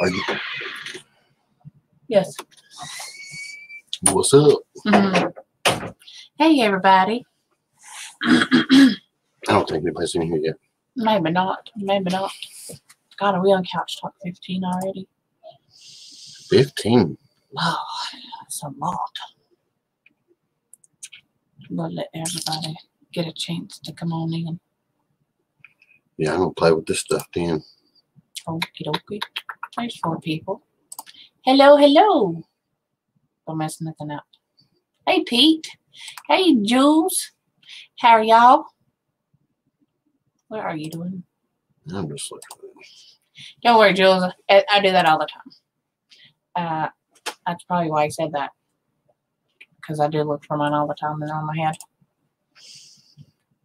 Are you? Yes. What's up? Hey, everybody. I don't think anybody's in here yet. Maybe not. Maybe not. God, are we on Couch Talk 15 already? 15. Wow, that's a lot. We'll let everybody get a chance to come on in. Yeah, I'm going to play with this stuff then. Okie dokie. There's 4 people. Hello, hello. Don't mess nothing up. Hey, Pete. Hey, Jules. How are y'all? What are you doing? I'm just looking. Don't worry, Jules. I do that all the time. That's probably why I said that. Because I do look for mine all the time and they're on my head.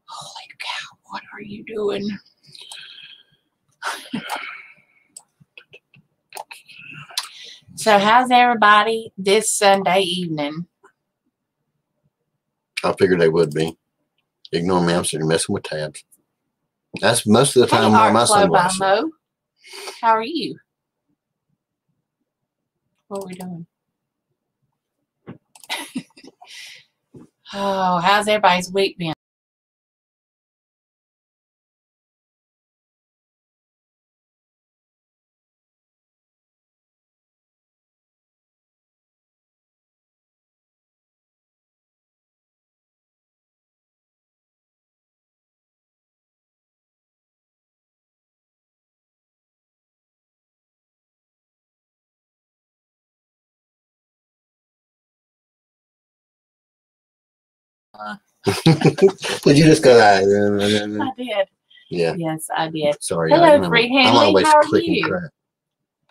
Holy cow, what are you doing? So how's everybody this Sunday evening? I figured they would be. Ignore me, I'm sitting messing with tabs. That's most of the time why my sunglasses. Mo. How are you? What are we doing? Oh, how's everybody's week been? Did you just go I did. Yeah. Yes, I did. Sorry. Hello, Free Hanley. How are you? Crap.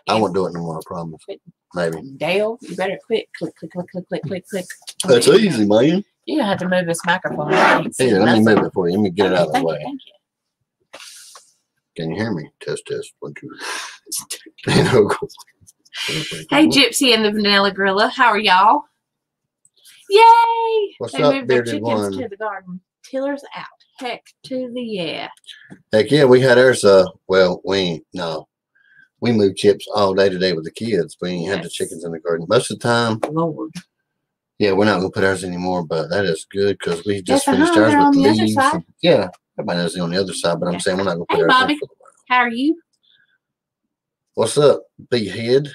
I won't do it no more, I promise. Maybe. Dale, you better quit. Click, click, click, click, click, click, click. That's easy, man. You have to move this microphone. Here, let me move it for you. Let me get it out of the way. Thank you. Can you hear me? Test, test. 1, 2. Hey, Gypsy and the Vanilla Gorilla. How are y'all? Yay! What's they up, moved their bearded chickens one? to the garden. Tiller's out. Heck to the yeah. Heck yeah, we had ours. Well, we moved chips all day today with the kids. We ain't had the chickens in the garden most of the time. Lord. Yeah, we're not gonna put ours anymore, but that is good because we just Yes, finished ours on with the leaves. other side. Yeah, everybody knows they're on the other side, but I'm saying we're not gonna put ours Bobby. in for a while. How are you? What's up, big head?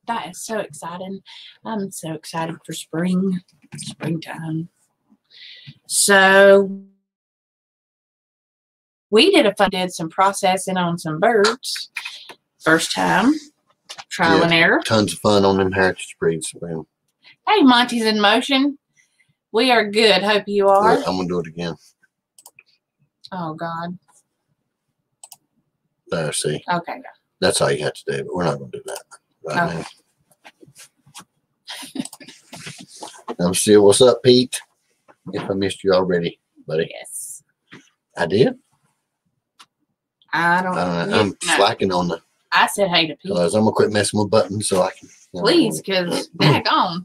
That is so exciting. I'm so excited for springtime. So we did some processing on some birds. First time, trial and error. Tons of fun on them heritage breeds, man. Hey, Monty's in motion. We are good. Hope you are. Yeah, I'm gonna do it again. Oh God. There, see. Okay. That's all you have to do, but we're not gonna do that right now. I'm still. What's up, Pete? If I missed you already, buddy. Yes. I did. I don't know. I'm slacking on the. I said hey to Pete. I'm gonna quit messing with buttons so I can. Please, because back on.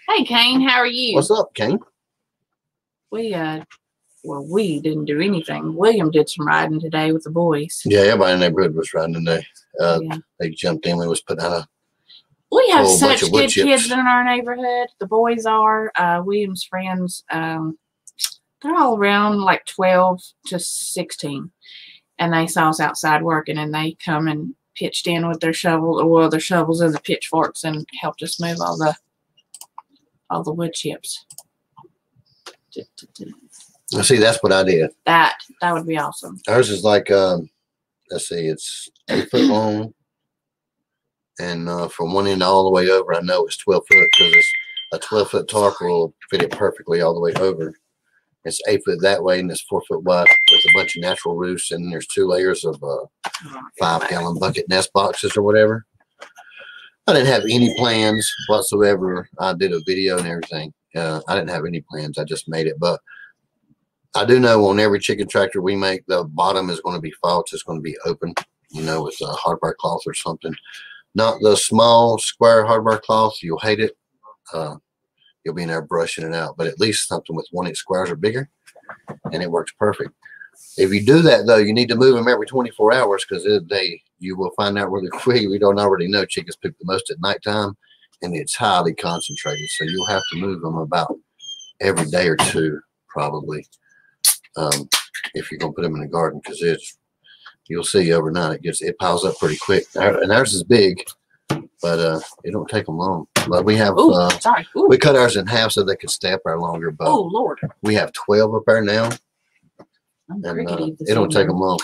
Hey, Kane, how are you? What's up, Kane? We didn't do anything. William did some riding today with the boys. Yeah, everybody in the neighborhood was riding today. They jumped in. We was putting out we have such good kids in our neighborhood. The boys are William's friends. They're all around like 12 to 16, and they saw us outside working, and they come and pitched in with their shovels and the pitchforks, and helped us move all the wood chips. See, that's what I did. That would be awesome. Ours is like let's see, it's 8 foot long, and from one end all the way over, I know it's 12 foot because it's a 12-foot tarp will fit it perfectly all the way over. It's 8 foot that way, and it's 4 foot wide with a bunch of natural roofs, and there's 2 layers of 5-gallon bucket nest boxes or whatever. I didn't have any plans whatsoever. I did a video and everything. I didn't have any plans. I just made it, but I do know on every chicken tractor we make, the bottom is going to be false. It's going to be open, with a hardware cloth or something. Not the small square hardware cloth. You'll hate it. You'll be in there brushing it out, but at least something with 1-inch squares or bigger, and it works perfect. If you do that though, you need to move them every 24 hours because you will find out really quick. We don't already know chickens poop the most at nighttime, and it's highly concentrated. So you'll have to move them about every day or two, probably, if you're gonna put them in the garden, because you'll see overnight it piles up pretty quick. And ours is big, but it don't take them long. But we have we cut ours in half so they could stay up there longer. But Lord, we have 12 up there now. And it don't take them long,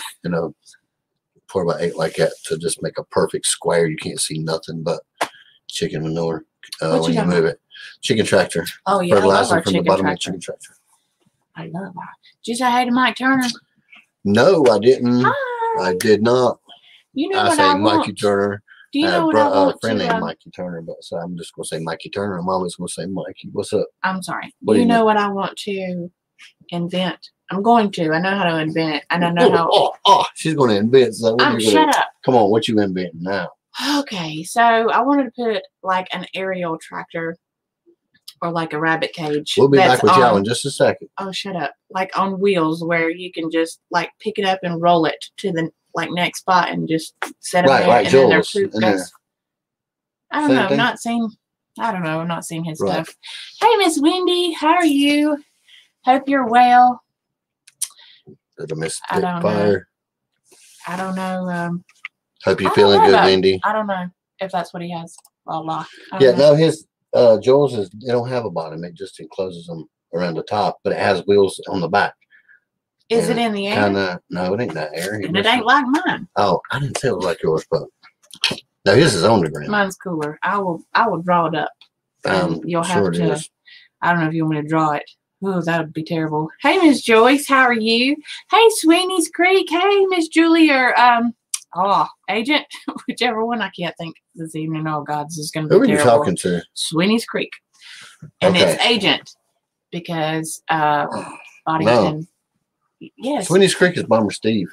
pour about 8 like that to just make a perfect square. You can't see nothing but chicken manure when you move it. Chicken tractor. Oh yeah, fertilizing from the bottom of the chicken tractor. I love that. Did you say hi to Mike Turner? No, I didn't. Hi. I did not. You know what I want? Mikey Turner. Do you know what I want? A friend named Mikey Turner, but so I'm just gonna say Mikey Turner. I'm always gonna say Mikey. What's up? I'm sorry. You know what I want to invent? I'm going to. I know how to invent it, and I know how. She's going to invent. So shut up. Come on, what you inventing now? Okay, so I wanted to put like an aerial tractor or like a rabbit cage. We'll be back with y'all in just a second. Oh, shut up! Like on wheels, where you can just like pick it up and roll it to the next spot and just set it there. Right, and then their poop goes. I don't know. I've not seen. I don't know. I've not seen his stuff. Hey, Miss Wendy, how are you? Hope you're well. I don't know. I don't know. Hope you're feeling good, Wendy. I don't know if that's what he has. Blah. No, his Joel's they don't have a bottom. It just encloses them around the top, but it has wheels on the back. Is it in the air? No, it ain't that air. And it ain't like mine. Oh, I didn't say it was like yours, but no, his is on the ground. Mine's cooler. I will draw it up. You'll have to. I don't know if you want me to draw it. Oh, that would be terrible. Hey, Miss Joyce, how are you? Hey, Sweeney's Creek. Hey, Miss Julie, or Agent, whichever one. I can't think this evening. Oh God, this is going to be terrible. Who are you talking to? Sweeney's Creek, and it's Agent because Boddington. Yes. Sweeney's Creek is Bomber Steve.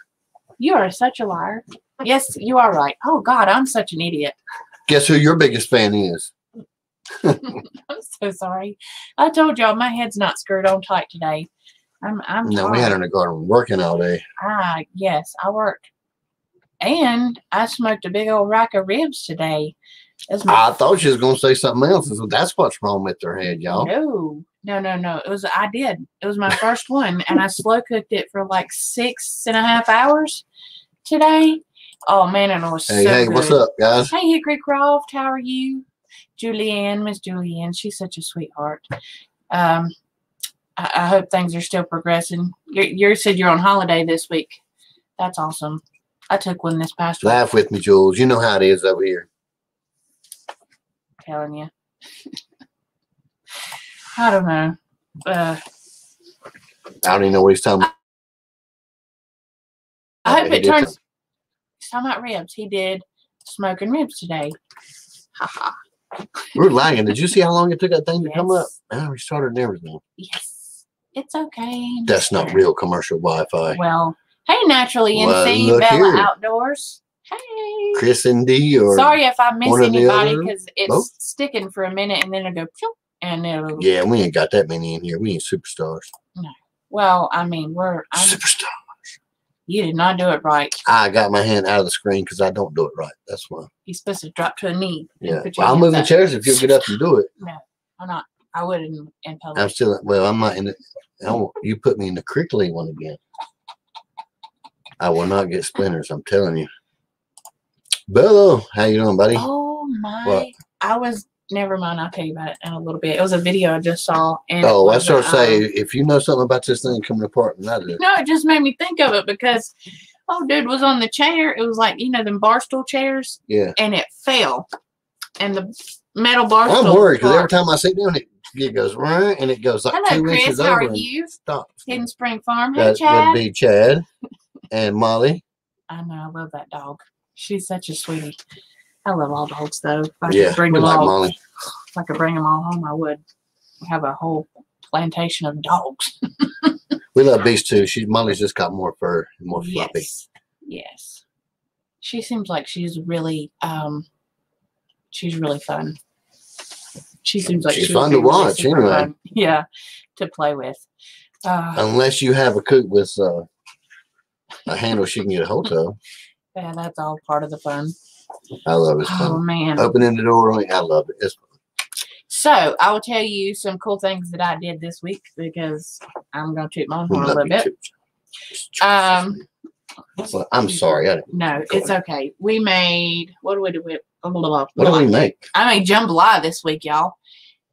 You are such a liar. Yes, you are right. Oh God, I'm such an idiot. Guess who your biggest fan is? I'm so sorry. I told y'all my head's not screwed on tight today. I'm No, we had her in the garden working all day. Yes, I worked. And I smoked a big old rack of ribs today. I thought she was gonna say something else. That's what's wrong with her head, y'all. No. I did. It was my first one, and I slow cooked it for like 6.5 hours today. Oh man, and it was so good. Hey, what's up, guys? Hey, Hickory Croft, how are you? Julianne, Miss Julianne, she's such a sweetheart. I hope things are still progressing. You said you're on holiday this week. That's awesome. I took one this past week. Laugh with me, Jules. You know how it is over here. Telling you. I don't know. I don't even know what he's talking about. I hope it turns. He's talking about ribs. He did smoking ribs today. Haha. We're lagging. Did you see how long it took that thing to come up? I restarted and everything. Yes. It's okay. That's not real commercial Wi-Fi. Well, hey, Naturally NC, Bella Outdoors. Hey. Chris and D, or sorry if I miss anybody because it's sticking for a minute and then it'll go and it'll. Yeah, we ain't got that many in here. We ain't superstars. No. Well, I mean, I'm superstars. You did not do it right. I got my hand out of the screen because I don't do it right. That's why. You're supposed to drop to a knee. Yeah. Well, I'll move the chairs if you'll get up and do it. No, I'm not. I would in public. I'm still. Well, I'm not in it. You put me in the crickly one again. I will not get splinters. I'm telling you. Bella, how you doing, buddy? Oh my! What? I was. Never mind. I'll tell you about it in a little bit. It was a video I just saw. And I started saying, if you know something about this thing coming apart, and I do. No, it just made me think of it because, dude was on the chair. It was like, them bar stool chairs. Yeah. And it fell. And the metal bar stool. I'm worried because every time I sit down, it goes right, and it goes like hello, 2 Chris, inches how over. Are you? Stops. Hidden Spring Farm. Hey, that Chad. Would be Chad and Molly. I know. I love that dog. She's such a sweetie. I love all dogs, though. If I could bring them like all, Molly. If I could bring them all home, I would have a whole plantation of dogs. We love beasts too. Molly's just got more fur and more fluffy. Yes. She seems like she's really fun. She seems like she's fun to watch anyway. Fun. Yeah, to play with. Unless you have a coop with a handle she can get a hold of. Yeah, that's all part of the fun. I love it. Oh, man. Opening the door, I love it. It's fun. So, I will tell you some cool things that I did this week because I'm going to toot my own horn a little bit. Well, I'm sorry. No, it's okay. We made, what do we do? What do we make? I made jambalaya this week, y'all.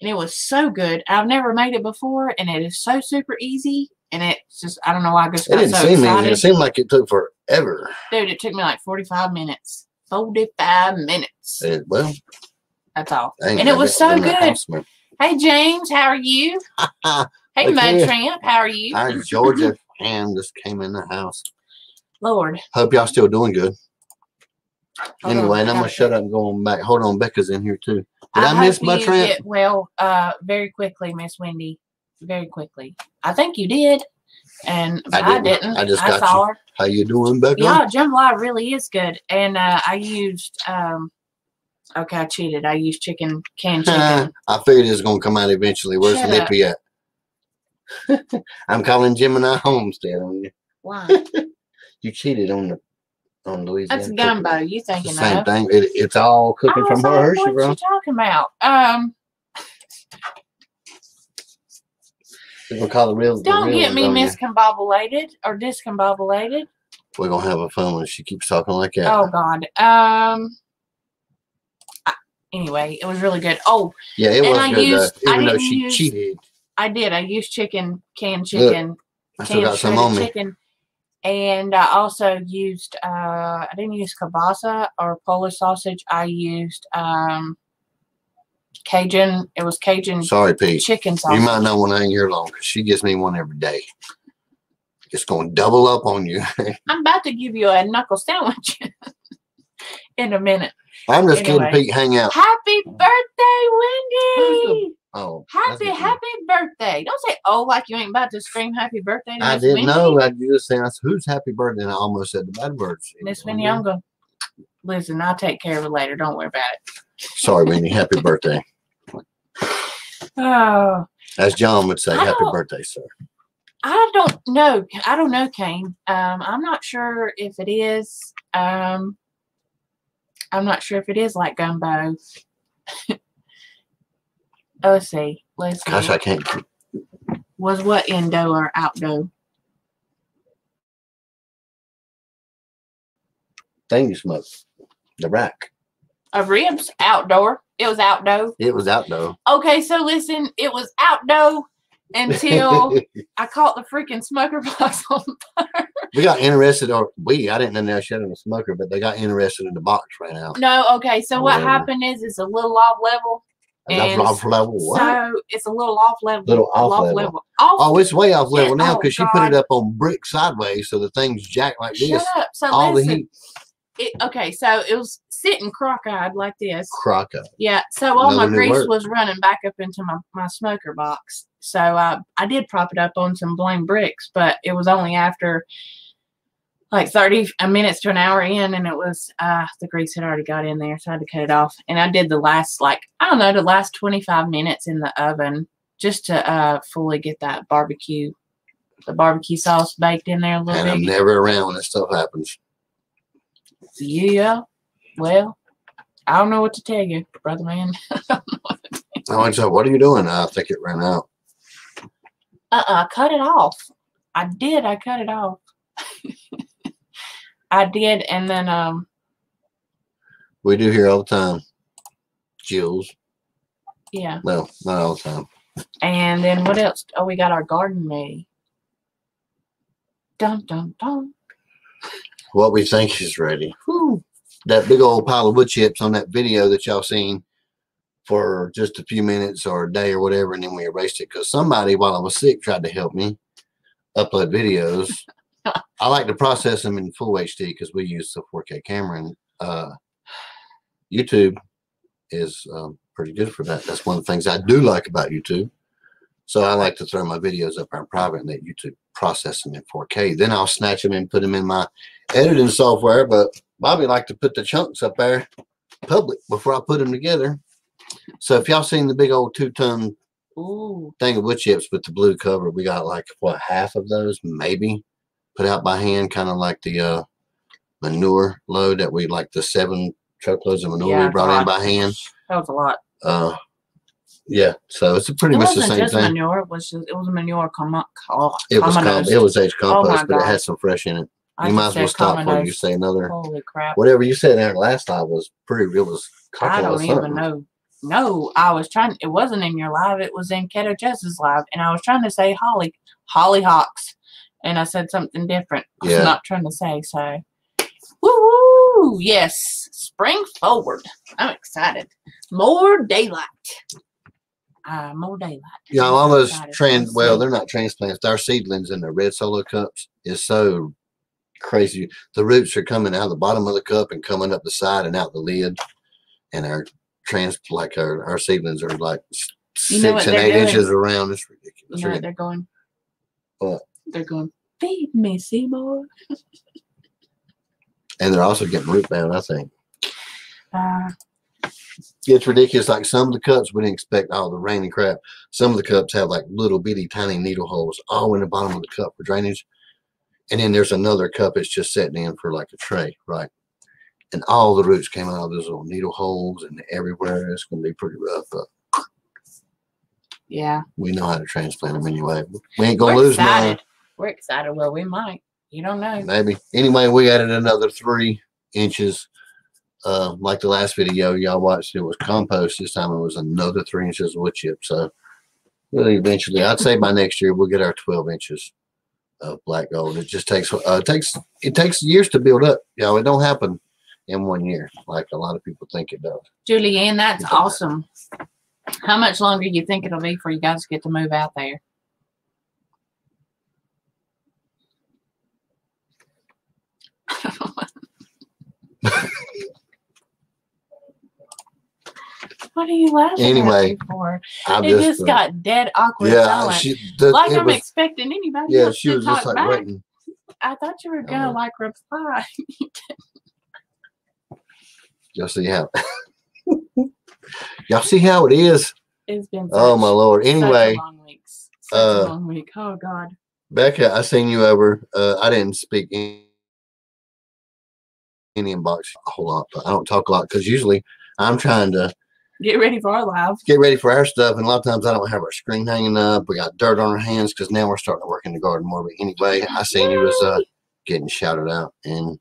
And it was so good. I've never made it before, and it is so super easy. And it's just, I don't know why I just got so excited. It seemed like it took forever. Dude, it took me like 45 minutes. 45 minutes. Well, that's all. And it was so good. Hey, James, how are you? Hey, Mud Tramp, how are you? Hi, Georgia Ham just came in the house. Lord. Hope y'all still doing good. Anyway, and I'm going to shut up and go on back. Hold on, Becca's in here too. Did I miss Mud Tramp? Well, very quickly, Miss Wendy. Very quickly. I think you did. And I didn't. I just got saw her. How you doing, Becca? Yeah, jambalaya really is good. And I used, okay, I cheated. I used canned chicken. I figured it was going to come out eventually. Where's Nippy at? I'm calling Gemini Homestead on you. Why? You cheated on Louisiana. That's gumbo. You thinking it's the same thing. It's all cooking from her Hershey, bro. What are you talking about? We're gonna call the real. Don't get me miscombobulated or discombobulated. We're gonna have a fun when she keeps talking like that. Oh God. Anyway, it was really good. Oh. Yeah, it was good. Even though she cheated. I did. I used canned chicken. Look, I still got some on me. And I also used, I didn't use kielbasa or Polish sausage. I used Cajun. It was Cajun. Sorry, Pete. Chicken sausage. You might know when I ain't here long because she gives me one every day. It's going to double up on you. I'm about to give you a knuckle sandwich in a minute. I'm just kidding, Pete. Hang out. Happy birthday, Wendy. Oh, happy birthday. Don't say, oh, like you ain't about to scream happy birthday to I Miss didn't Wendy. know. I just said, who's happy birthday? And I almost said the bad words. Miss Wendy, I'm going to, listen, I'll take care of it later. Don't worry about it. Sorry, Wendy. Happy birthday. Oh. As John would say, happy birthday, sir. I don't know. I don't know, Kane. I'm not sure if it is. I'm not sure if it is like gumbo. Oh, let's see. Gosh, I can't. Was what indo or outdo? Thing you smoke. The rack. Ribs outdoor. It was outdoor. It was outdoor. Okay, so listen, it was outdoor until I caught the freaking smoker box on fire. We got interested, I didn't know they shut in the smoker, but they got interested in the box right now. No, okay, so what happened is it's a little off level. Off level. What? So it's a little off level. Little off level. It's way off level now because she put it up on brick sideways, so the thing's jacked like this. Shut up. So all the heat. Okay, so it was sitting crock-eyed like this. Crock-eyed. Yeah. So all my grease was running back up into my smoker box. So I did prop it up on some blame bricks, but it was only after like 30 minutes to an hour in, and it was the grease had already got in there, so I had to cut it off. And I did the last the last 25 minutes in the oven just to fully get the barbecue sauce baked in there a little bit. And I'm never around when this stuff happens. Yeah. Well, I don't know what to tell you, brother man. What are you doing? I think it ran out. Cut it off. I did. I cut it off. I did, and then we do here all the time. Jills. Yeah. Well, not all the time. And then what else? Oh, we got our garden ready. Dum dum dum. What we think is ready. Whew. That big old pile of wood chips on that video that y'all seen for just a few minutes or a day or whatever, and then we erased it because somebody, while I was sick, tried to help me upload videos. I like to process them in full HD because we use the 4K camera, and YouTube is pretty good for that. That's one of the things I do like about YouTube. So I like to throw my videos up on private and let YouTube process them in 4K. Then I'll snatch them and put them in my editing software. But Bobby liked to put the chunks up there public before I put them together. So if y'all seen the big old 2-ton thing of wood chips with the blue cover, we got like, what, half of those maybe put out by hand, kind of like the manure load that we like the 7 truckloads of manure we brought in by hand. That was a lot. Yeah, so it's pretty much the same thing. It wasn't just manure; it was manure. It was aged compost, but it had some fresh in it. You might as well stop when you say another. Holy crap! Whatever you said there last time was pretty real. I don't even know. No, I was trying. It wasn't in your live. It was in Keto Jess's live, and I was trying to say hollyhocks, and I said something different. I was not trying to say so. Woo woo! Yes, spring forward. I'm excited. More daylight. More daylight. Yeah, all those well, they're not transplants. Our seedlings in the red solo cups is so crazy. The roots are coming out of the bottom of the cup and coming up the side and out the lid. And our our seedlings are like 6 and 8 inches around. It's ridiculous. You know what they're going? What? They're going, feed me, Seymour. And they're also getting root bound, I think. It's ridiculous. Like some of the cups, we didn't expect all the rain and crap. Some of the cups have like little bitty tiny needle holes all in the bottom of the cup for drainage. And then there's another cup that's just setting in for like a tray, right? And all the roots came out of those little needle holes and everywhere. It's going to be pretty rough. But yeah. We know how to transplant them anyway. We ain't going to lose none. We're excited. Well, we might. You don't know. Maybe. Anyway, we added another 3 inches. Like the last video y'all watched, it was compost. This time it was another 3 inches of wood chip. So really eventually, I'd say by next year, we'll get our 12 inches of black gold. It just takes years to build up. You know, it don't happen in 1 year like a lot of people think it does. Julianne, that's awesome. How much longer do you think it'll be for you guys to get to move out there? What are you laughing at me for? It just got dead awkward silent. I'm expecting anybody else to talk back. Waiting. I thought you were gonna reply. Y'all see how y'all see how it is? It's been my Lord. Anyway, such a long week. Oh God. Becca, I seen you over. I didn't speak in inbox a whole lot, but I don't talk a lot because usually I'm trying to get ready for our live. Get ready for our stuff, and a lot of times I don't have our screen hanging up. We got dirt on our hands because now we're starting to work in the garden more. But anyway, I seen you was getting shouted out, and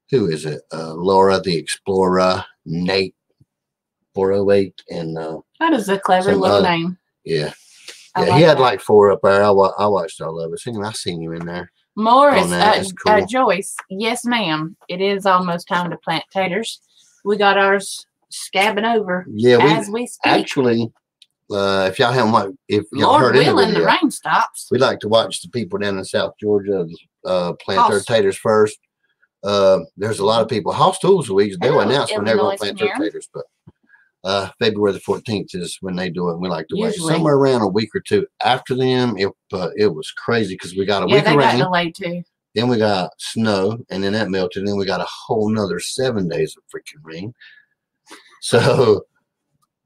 who is it? Laura the Explorer, Nate 408, and that is a clever little name. Yeah, yeah. He had like 4 up there. I watched all of it. So anyway, I seen you in there. Morris, cool. Joyce, yes, ma'am. It is almost time to plant taters. We got ours scabbing over as we speak. Actually, if y'all haven't, if y'all heard it, the rain stops. We like to watch the people down in South Georgia plant their taters first. There's a lot of people. Hoss Tools Week, they'll announce when they're going to plant their taters, but February the 14th is when they do it. And we like to wait somewhere around a week or 2 after them. It was crazy because we got a week of rain. Yeah, they got delayed too. Then we got snow, and then that melted. And then we got a whole nother 7 days of freaking rain. So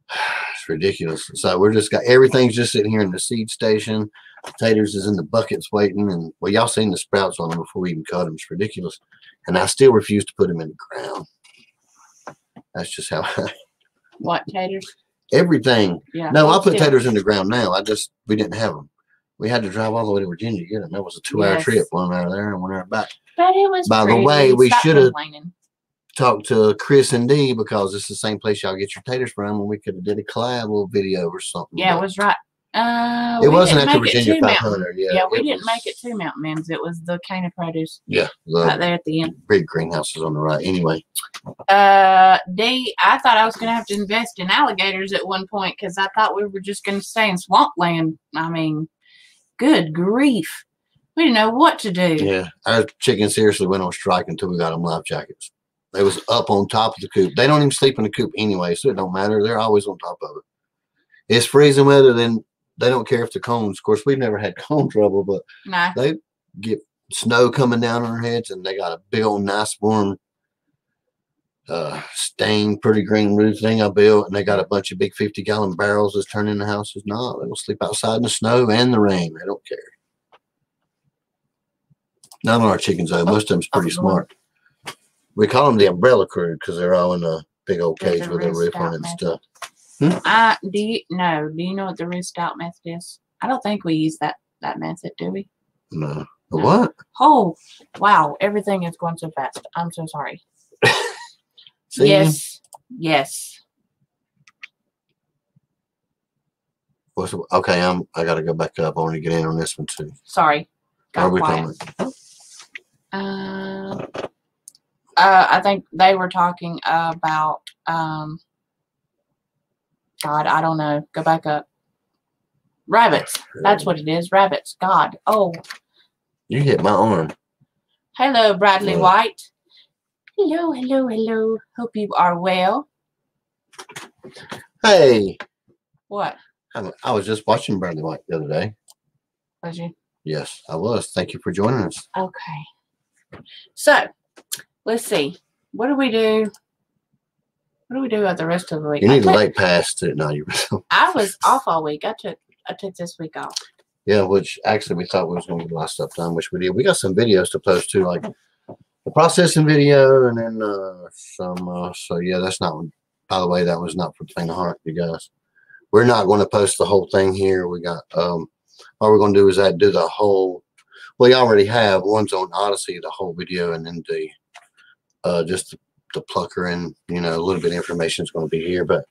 it's ridiculous. So we're just got everything's just sitting here in the seed station. Potatoes is in the buckets waiting, and well, y'all seen the sprouts on them before we even cut them. It's ridiculous, and I still refuse to put them in the ground. That's just how. What taters? Everything. Yeah. No, I put taters in the ground now. We didn't have them. We had to drive all the way to Virginia to get them. That was a 2-hour trip, one out of there and one hour back. But it was. By the way, we should have talked to Chris and Dee because it's the same place y'all get your taters from, and we could have did a collab little video or something. Yeah, it was right. It wasn't at the Virginia 500. Yeah, we didn't make it to Mountain Men's. It was the Cane Produce. Yeah, right there at the end. Big greenhouses on the right. Anyway. Dee, I thought I was going to have to invest in alligators at one point because I thought we were just going to stay in swampland. I mean, good grief. We didn't know what to do. Yeah, our chickens seriously went on strike until we got them life jackets. They was up on top of the coop. They don't even sleep in the coop anyway, so it don't matter. They're always on top of it. It's freezing weather, then they don't care if the cones. Of course, we've never had cone trouble, but they get snow coming down on their heads, and they got a big old nice warm stained pretty green roof thing I built, and they got a bunch of big 50-gallon barrels that's turning the houses. No, they will sleep outside in the snow and the rain. They don't care. None of our chickens though. Most of them's pretty smart. We call them the umbrella crew because they're all in a big old cage with a roof on it and stuff. Do you know what the roost out method is? I don't think we use that method, do we? No. What? Oh, wow. Everything is going so fast. I'm so sorry. See? Yes. Okay, I got to go back up. I want to get in on this one too. Sorry. Are we talking? I think they were talking about God, I don't know. Go back up. Rabbits. That's what it is. Rabbits. God. Oh. You hit my arm. Hello, Bradley White. Hello. Hope you are well. Hey. What? I was just watching Bradley White the other day. Was you? Yes, I was. Thank you for joining us. Okay. So, let's see. What do we do? What do we do at the rest of the week? You need a late pass to it now. I was off all week. I took this week off. Yeah, which actually we thought we was going to get a lot of stuff done, which we did. We got some videos to post too, like the processing video, and then some. So yeah, that's not. By the way, that was not for Faint of Heart, you guys. We're not going to post the whole thing here. We got all we're going to do is do the whole. We already have one's on Odyssey, the whole video, and then the just the plucker and a little bit of information is going to be here, but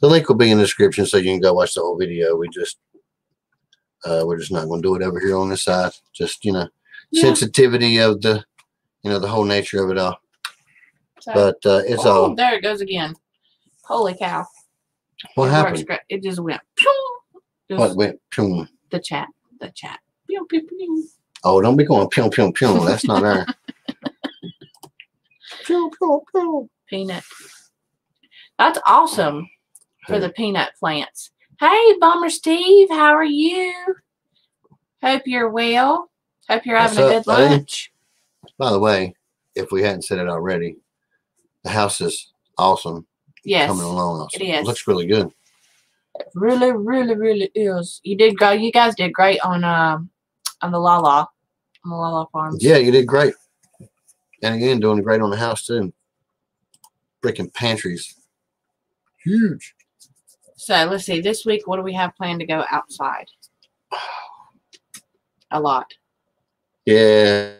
the link will be in the description so you can go watch the whole video. We're just not going to do it over here on this side. Just sensitivity of the the whole nature of it all. So, but it's all. There it goes again. Holy cow! What happened? It just went. What went? Pew. The chat. Pew, pew, pew. Oh, don't be going pew pew pew. That's not there. Pew pew pew. Peanut. That's awesome for the peanut plants. Hey, Bomber Steve, how are you? Hope you're well. Hope you're having a good lunch. By the way, if we hadn't said it already, the house is awesome. Yes, coming along. Awesome. It is. It looks really good. It really is. You did go. You guys did great on the Lala farms. Yeah, you did great. And again, doing great on the house too. Freaking pantries, huge. So let's see. This week, what do we have planned to go outside? A lot. Yeah.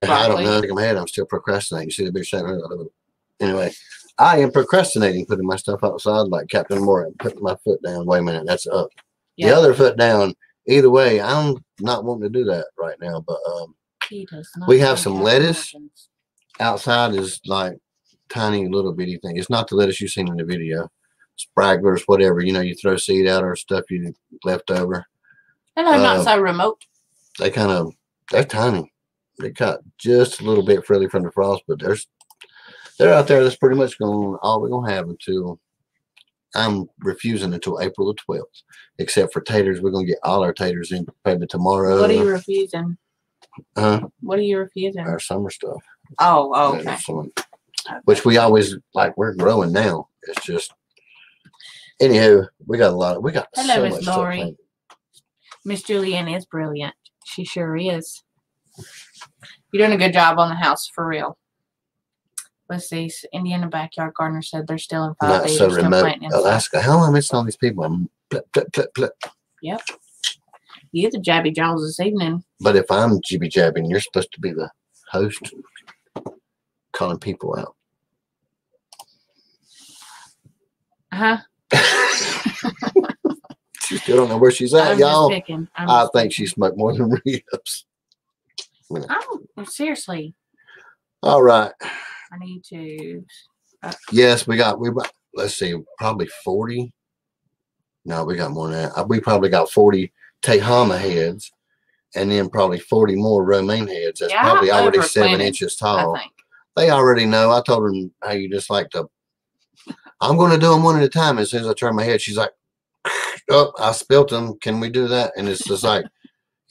Broccoli. I don't know. I think in my head, I'm still procrastinating. You see the big shot? Anyway, I am procrastinating putting my stuff outside like Captain Morgan, putting my foot down. Wait a minute, that's up. Yep. The other foot down. Either way, I'm not wanting to do that right now. But we have some lettuce. Outside is like tiny little bitty thing. It's not the lettuce you've seen in the video. Spragglers, whatever. You throw seed out or stuff you left over. And they're not so remote. They're tiny. They cut just a little bit further from the frost, but they're out there. That's pretty much all we're gonna have until I'm refusing until April the 12th. Except for taters, we're gonna get all our taters in maybe tomorrow. What are you refusing? What are you refusing? Our summer stuff. Oh, okay. Which we always like. We're growing now. It's just. Anywho, we got a lot. Hello, so Miss much Lori. stuff. Miss Julianne is brilliant. She sure is. You're doing a good job on the house, for real. Let's see. Indiana Backyard Gardener said they're still in 5 Not days. so remote. Alaska. How am I missing all these people? I'm plip, plip, plip, plip. Yep. You're the Jabby Jaws this evening. But if I'm jibby jabbing, you're supposed to be the host, calling people out. She still don't know where she's at, y'all. I think she smoked more than ribs. Seriously. All right. I need to. Yes, we got. Let's see, probably 40. No, we got more than that. We probably got 40 Tehama heads, and then probably 40 more romaine heads. That's probably already 7 inches tall. They already know. I told them, hey, you just like to. I'm going to do them one at a time. As soon as I turn my head, she's like, oh, I spilt them. Can we do that? And it's just like,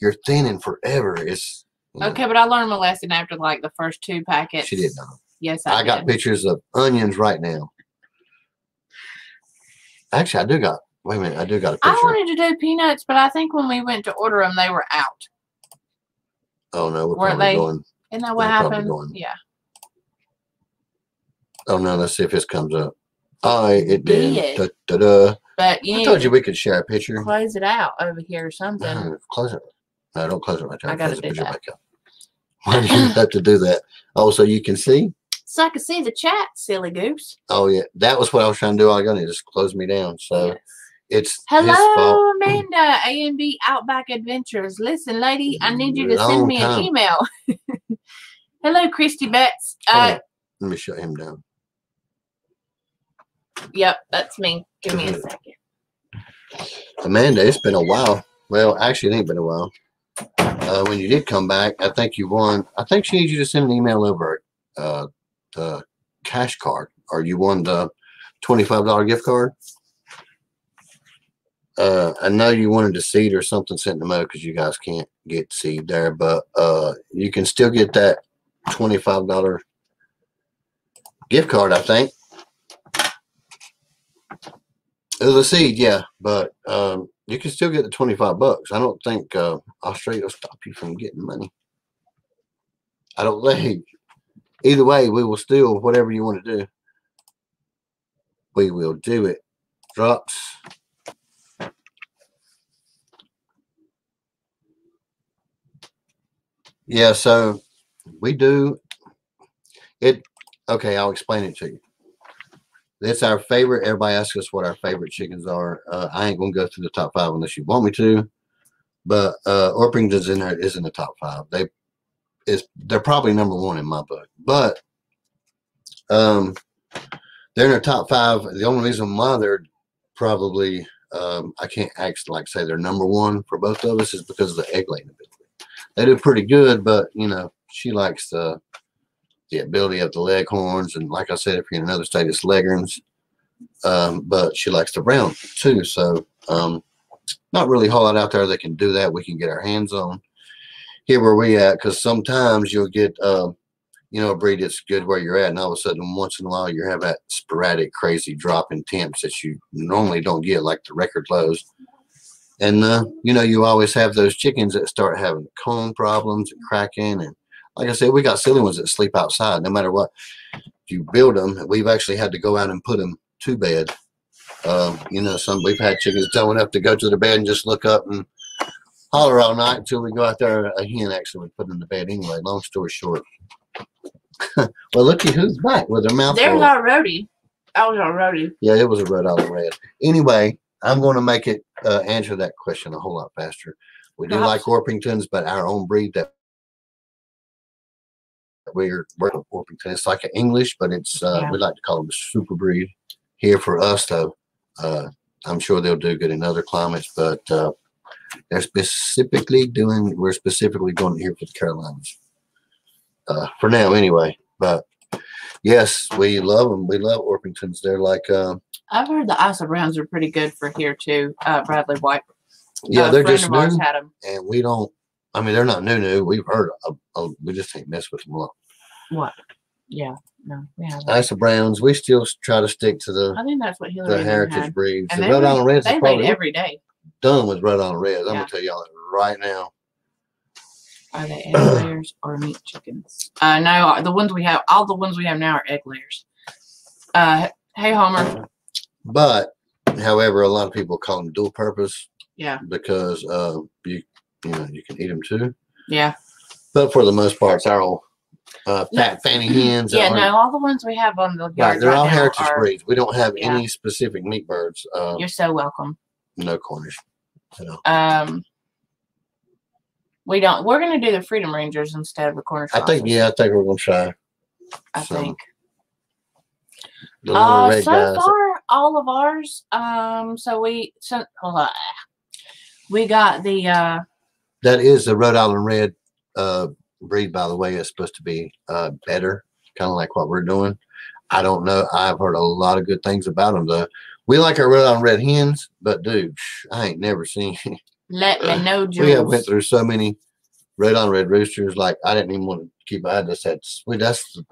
you're thinning forever. It's okay, but I learned my lesson after like the first 2 packets. She did not. Yes, I got pictures of onions right now. Actually, I do got. Wait a minute, I do got a picture. I wanted to do peanuts, but I think when we went to order them, they were out. Oh no, we're weren't probably they? going. Isn't that what happened? Yeah. Oh no, let's see if this comes up. Oh, it did. Da, da, da. But I told you we could share a picture. Close it out over here or something. Close it. No, don't close it right there. I gotta do that. Back up. Why do you have to do that? Oh, so you can see? So I can see the chat, silly goose. Oh yeah, that was what I was trying to do. All I got to just close me down. So yes. It's hello, his fault. Amanda, A&B Outback Adventures. Listen, lady, I need you to send me an email. Hello, Christy Betts. Let me shut him down. Yep, that's me. Give me a second. Amanda, it's been a while. Well, actually, it ain't been a while. When you did come back, I think you won. I think she needs you to send an email over the cash card, or you won the $25 gift card. I know you wanted a seed or something sent to Mo because you guys can't get seed there, but you can still get that $25 gift card, I think. It was a seed, yeah, but you can still get the $25. I don't think Australia will stop you from getting money. I don't think. Either way, we will still, whatever you want to do, we will do it. Drops. Yeah, so we do it. Okay, I'll explain it to you. That's our favorite. Everybody asks us what our favorite chickens are. I ain't gonna go through the top 5 unless you want me to. But Orpington's in there is in the top 5. They're probably number 1 in my book. But they're in the top 5. The only reason why they're probably I can't actually say they're number 1 for both of us is because of the egg laying ability. They do pretty good, but you know, she likes the ability of the leghorns, and like I said, if you're in another state, it's leghorns. But she likes the brown too, so not really a whole lot out there that can do that. We can get our hands on here where we at, because sometimes you'll get you know, a breed that's good where you're at, and all of a sudden once in a while you have that sporadic crazy drop in temps that you normally don't get, like the record lows. And you know, you always have those chickens that start having comb problems and cracking, and like I said, we got silly ones that sleep outside no matter what you build them. We've actually had to go out and put them to bed. You know, we've had chickens towing up to go to the bed and just look up and holler all night until we go out there. A hen actually put them to bed anyway. Long story short. Well, looky who's back with her mouth. There's our roadie. I was our roadie. Yeah, it was a Rhode Island Red. Anyway, I'm going to make it answer that question a whole lot faster. We do like Orpingtons, but our own breed that we're Orpington. It's like an English, but it's we like to call them a super breed. Here for us, though, I'm sure they'll do good in other climates, but we're specifically going here for the Carolinas for now, anyway. But yes, we love them. We love Orpingtons. They're like I've heard the Isa Browns are pretty good for here too. Bradley White. Yeah, they're just new, and we don't. I mean, they're not new. We've heard of, we just ain't mess with them a lot. What? Yeah, no, we haven't. Isa Browns, we still try to stick to the. I think that's what Hillary the heritage had. breeds. And the Rhode Island Reds they laid every day. Done with Rhode Island Reds. I'm gonna tell y'all right now. Are they egg layers or meat chickens? No, the ones we have, all the ones we have now are egg layers. Hey, Homer. But, however, a lot of people call them dual purpose. Yeah. Because you know, you can eat them too. Yeah. But for the most part, it's our old fat fanny hens. Yeah, no, all the ones we have on the yard right, they're all heritage breeds. We don't have any specific meat birds. You're so welcome. No Cornish. No. We don't. We're gonna do the Freedom Rangers instead of the Cornish. I think we're gonna try. I think. The little red so guys. far, all of ours. We got the. That is the Rhode Island Red breed, by the way. It's supposed to be better, kind of like what we're doing. I don't know. I've heard a lot of good things about them, though. We like our Rhode Island Red hens, but dude, I ain't never seen. Let me know, Jules. We have went through so many Rhode Island Red roosters. Like I didn't even want to keep my eyes.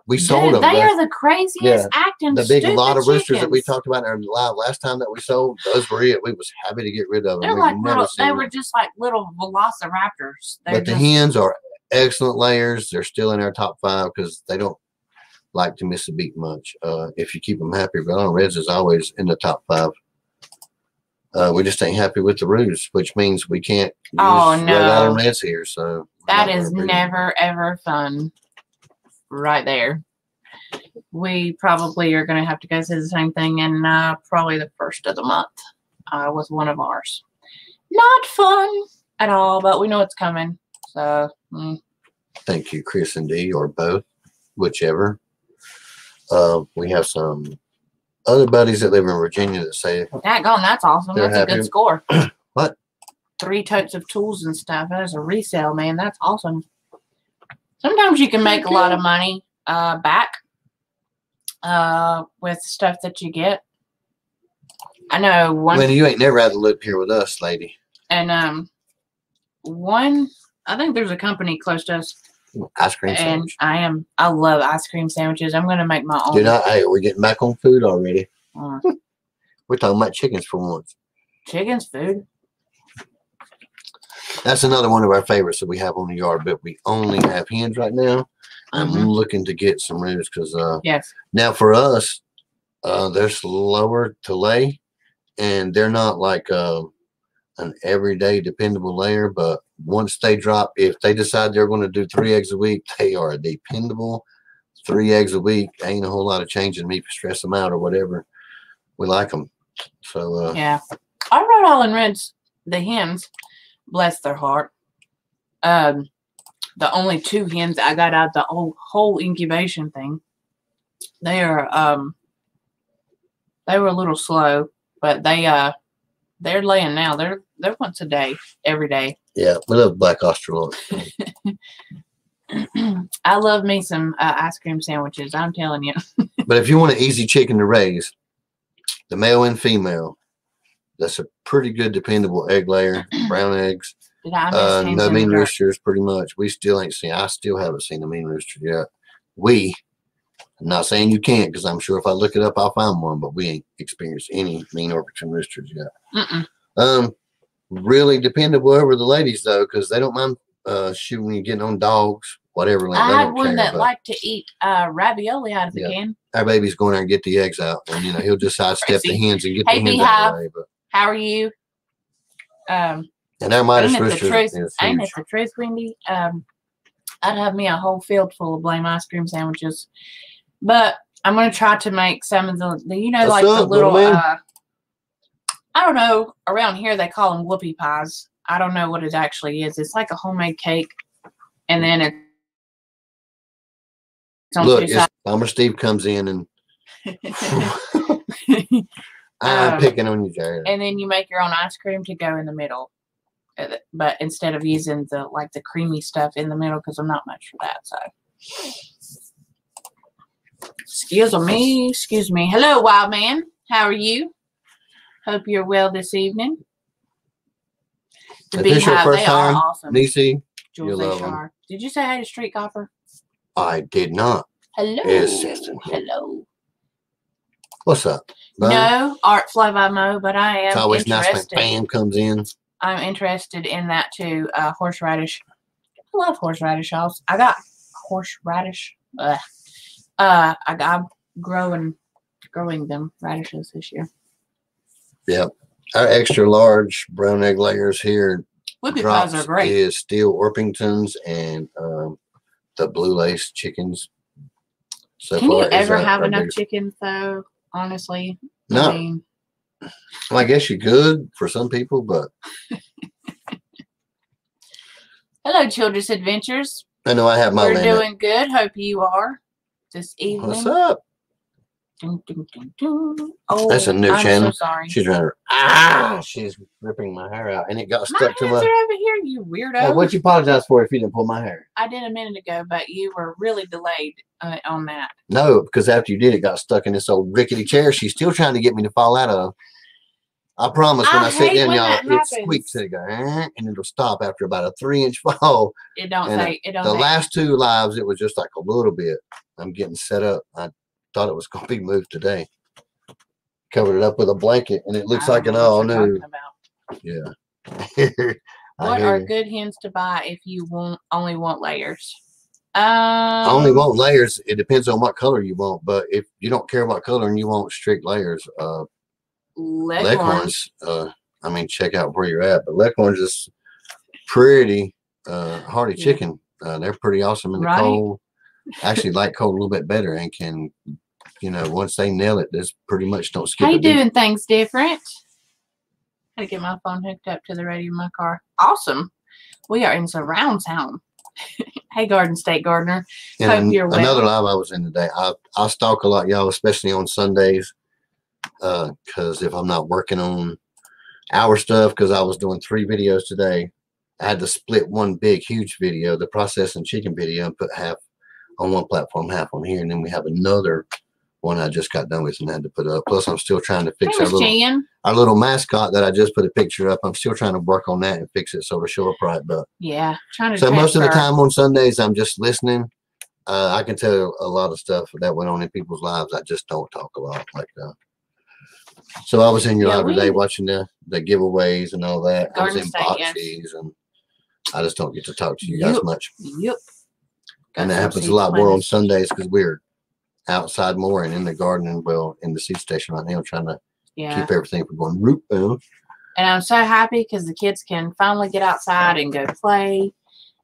We sold them. They are the craziest acting. The big lot of roosters that we talked about in our live last time that we sold, those were it. We was happy to get rid of them. They're like little. They were just like little velociraptors. But the hens are excellent layers. They're still in our top 5 because they don't like to miss a beat much. If you keep them happy, but Reds is always in the top 5. We just ain't happy with the roost, which means we can't use Rhode Island Reds here. So that is never ever fun, right there. We probably are going to have to go through the same thing in probably the first of the month with one of ours. Not fun at all, but we know it's coming. So thank you, Chris and Dee, or both, whichever. We have some other buddies that live in Virginia that say, that's awesome. That's happy. A good score. What? 3 totes of tools and stuff. That is a resale, man. That's awesome. Sometimes you can make a lot of money back with stuff that you get. I know one. Well, you ain't never had to live here with us, lady. And I think there's a company close to us. Ice cream sandwich. And I love ice cream sandwiches. I'm gonna make my own. Hey, we're getting back on food already. We're talking about chickens for once. Chickens food. That's another one of our favorites that we have on the yard, but we only have hens right now. I'm looking to get some roosts because yes. Now for us, they're slower to lay, and they're not like an everyday dependable layer, but once they drop, if they decide they're going to do 3 eggs a week, they are a dependable 3 eggs a week. Ain't a whole lot of changing me to stress them out or whatever. We like them. So yeah, our Rhode Island Reds, the hens, bless their heart. The only 2 hens I got out the whole incubation thing, they were a little slow, but they're laying now. They're once a day, every day. Yeah, we love black Australorp. I love me some ice cream sandwiches. I'm telling you. But if you want an easy chicken to raise, the male and female, that's a pretty good dependable egg layer. Brown eggs. Did I no mean roosters, pretty much. We still ain't seen. I still haven't seen a mean rooster yet. I'm not saying you can't, because I'm sure if I look it up, I'll find one. But we ain't experienced any mean Orpington roosters yet. Really dependable over the ladies though, because they don't mind shooting you, getting on dogs, whatever. Like, I had one that liked to eat ravioli out of the can. Our baby's going there and get the eggs out, and he'll just sidestep the hens and get the hens out of the way. But how are you? And our Midas rooster ain't it the truth, Wendy? I'd have me a whole field full of blame ice cream sandwiches, but I'm gonna try to make some of the like the little I don't know, around here they call them whoopie pies. I don't know what it actually is. It's like a homemade cake, and then it's on look, Farmer Steve comes in and I'm picking on you, Jared. And then you make your own ice cream to go in the middle. But instead of using the creamy stuff in the middle, because I'm not much for that. So, excuse me. Hello, wild man. How are you? Hope you're well this evening. If this is your first time, awesome. Nisi, you love them. Did you say hi to Street Copper? I did not. Hello. Hello. What's up? No, Art Fly by Mo, but I am. It's always nice when Pam comes in. I'm interested in that too. Horseradish. I love horseradish sauce. I got horseradish. I got growing them radishes this year. Yep. Our extra large brown egg layers here. Whoopie pies are great. Is Steel Orpingtons and the Blue Lace chickens. So can you ever have enough chickens though? Honestly, no. Well, I guess you could for some people, but hello, Children's Adventures. I know I have my limit. We're doing good. Hope you are this evening. What's up? Dun, dun, dun, dun. Oh, that's a new channel. So sorry. She's running. She's ripping my hair out, and it got stuck to my. My hands are over here, you weirdo. Hey, what'd you apologize for if you didn't pull my hair? I did a minute ago, but you were really delayed on that. No, because after you did, it got stuck in this old rickety chair. She's still trying to get me to fall out of. I promise when I sit down, y'all, it squeaks and it goes, and it'll stop after about a 3-inch fall. It don't say. It don't. The last 2 lives, it was just like a little bit. I'm getting set up. I thought it was going to be moved today. Covered it up with a blanket, and it looks like an all new. Yeah. I What are good hens to buy if you only want layers? I only want layers. It depends on what color you want, but if you don't care about color and you want strict layers, Leghorns. I mean, check out where you're at, but Leghorns is pretty hardy chicken. They're pretty awesome in the cold. Actually, like cold a little bit better, and can, once they nail it, there's pretty much don't skip. How you doing things different? I had to get my phone hooked up to the radio in my car. Awesome. We are in surround sound. Hey, Garden State Gardener. And another live I was in today. I stalk a lot, y'all, especially on Sundays, because if I'm not working on our stuff, because I was doing 3 videos today, I had to split one big, huge video, the processing chicken video, and put half on one platform, half on here, and then we have another one I just got done with and had to put up. Plus, I'm still trying to fix our little mascot that I just put a picture up. I'm still trying to work on that and fix it so it'll show up right. But yeah, trying to. So most of the time on Sundays, I'm just listening. I can tell a lot of stuff that went on in people's lives. I just don't talk a lot like that. So I was in your live today watching the giveaways and all that. I was in boxies, and I just don't get to talk to you guys much. Yep. And that happens a lot more on Sundays because we're outside more and in the garden and in the seed station right now trying to keep everything from going root boom. And I'm so happy because the kids can finally get outside and go play,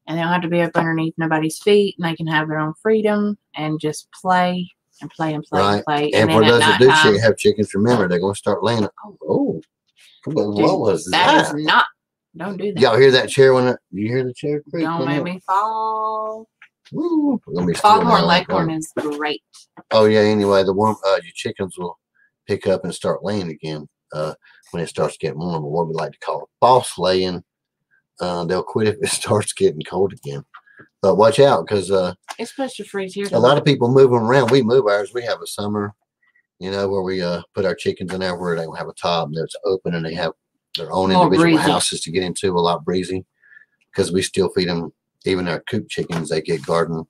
and they don't have to be up underneath nobody's feet, and they can have their own freedom and just play and play and play and play. And for those that do have chickens, remember they're going to start laying. What was that? That is not. Don't do that. Y'all hear that chair you hear the chair creak? Don't make me fall. Woo. Foghorn Leghorn is great. Oh yeah. Anyway, your chickens will pick up and start laying again when it starts getting warm, or what we like to call it false laying. They'll quit if it starts getting cold again. But watch out because it's supposed to freeze here. A lot of people move them around. We move ours. We have a summer, where we put our chickens in there where they don't have a top and it's open and they have their own individual houses to get into. A lot breezy because we still feed them. Even our coop chickens, they get garden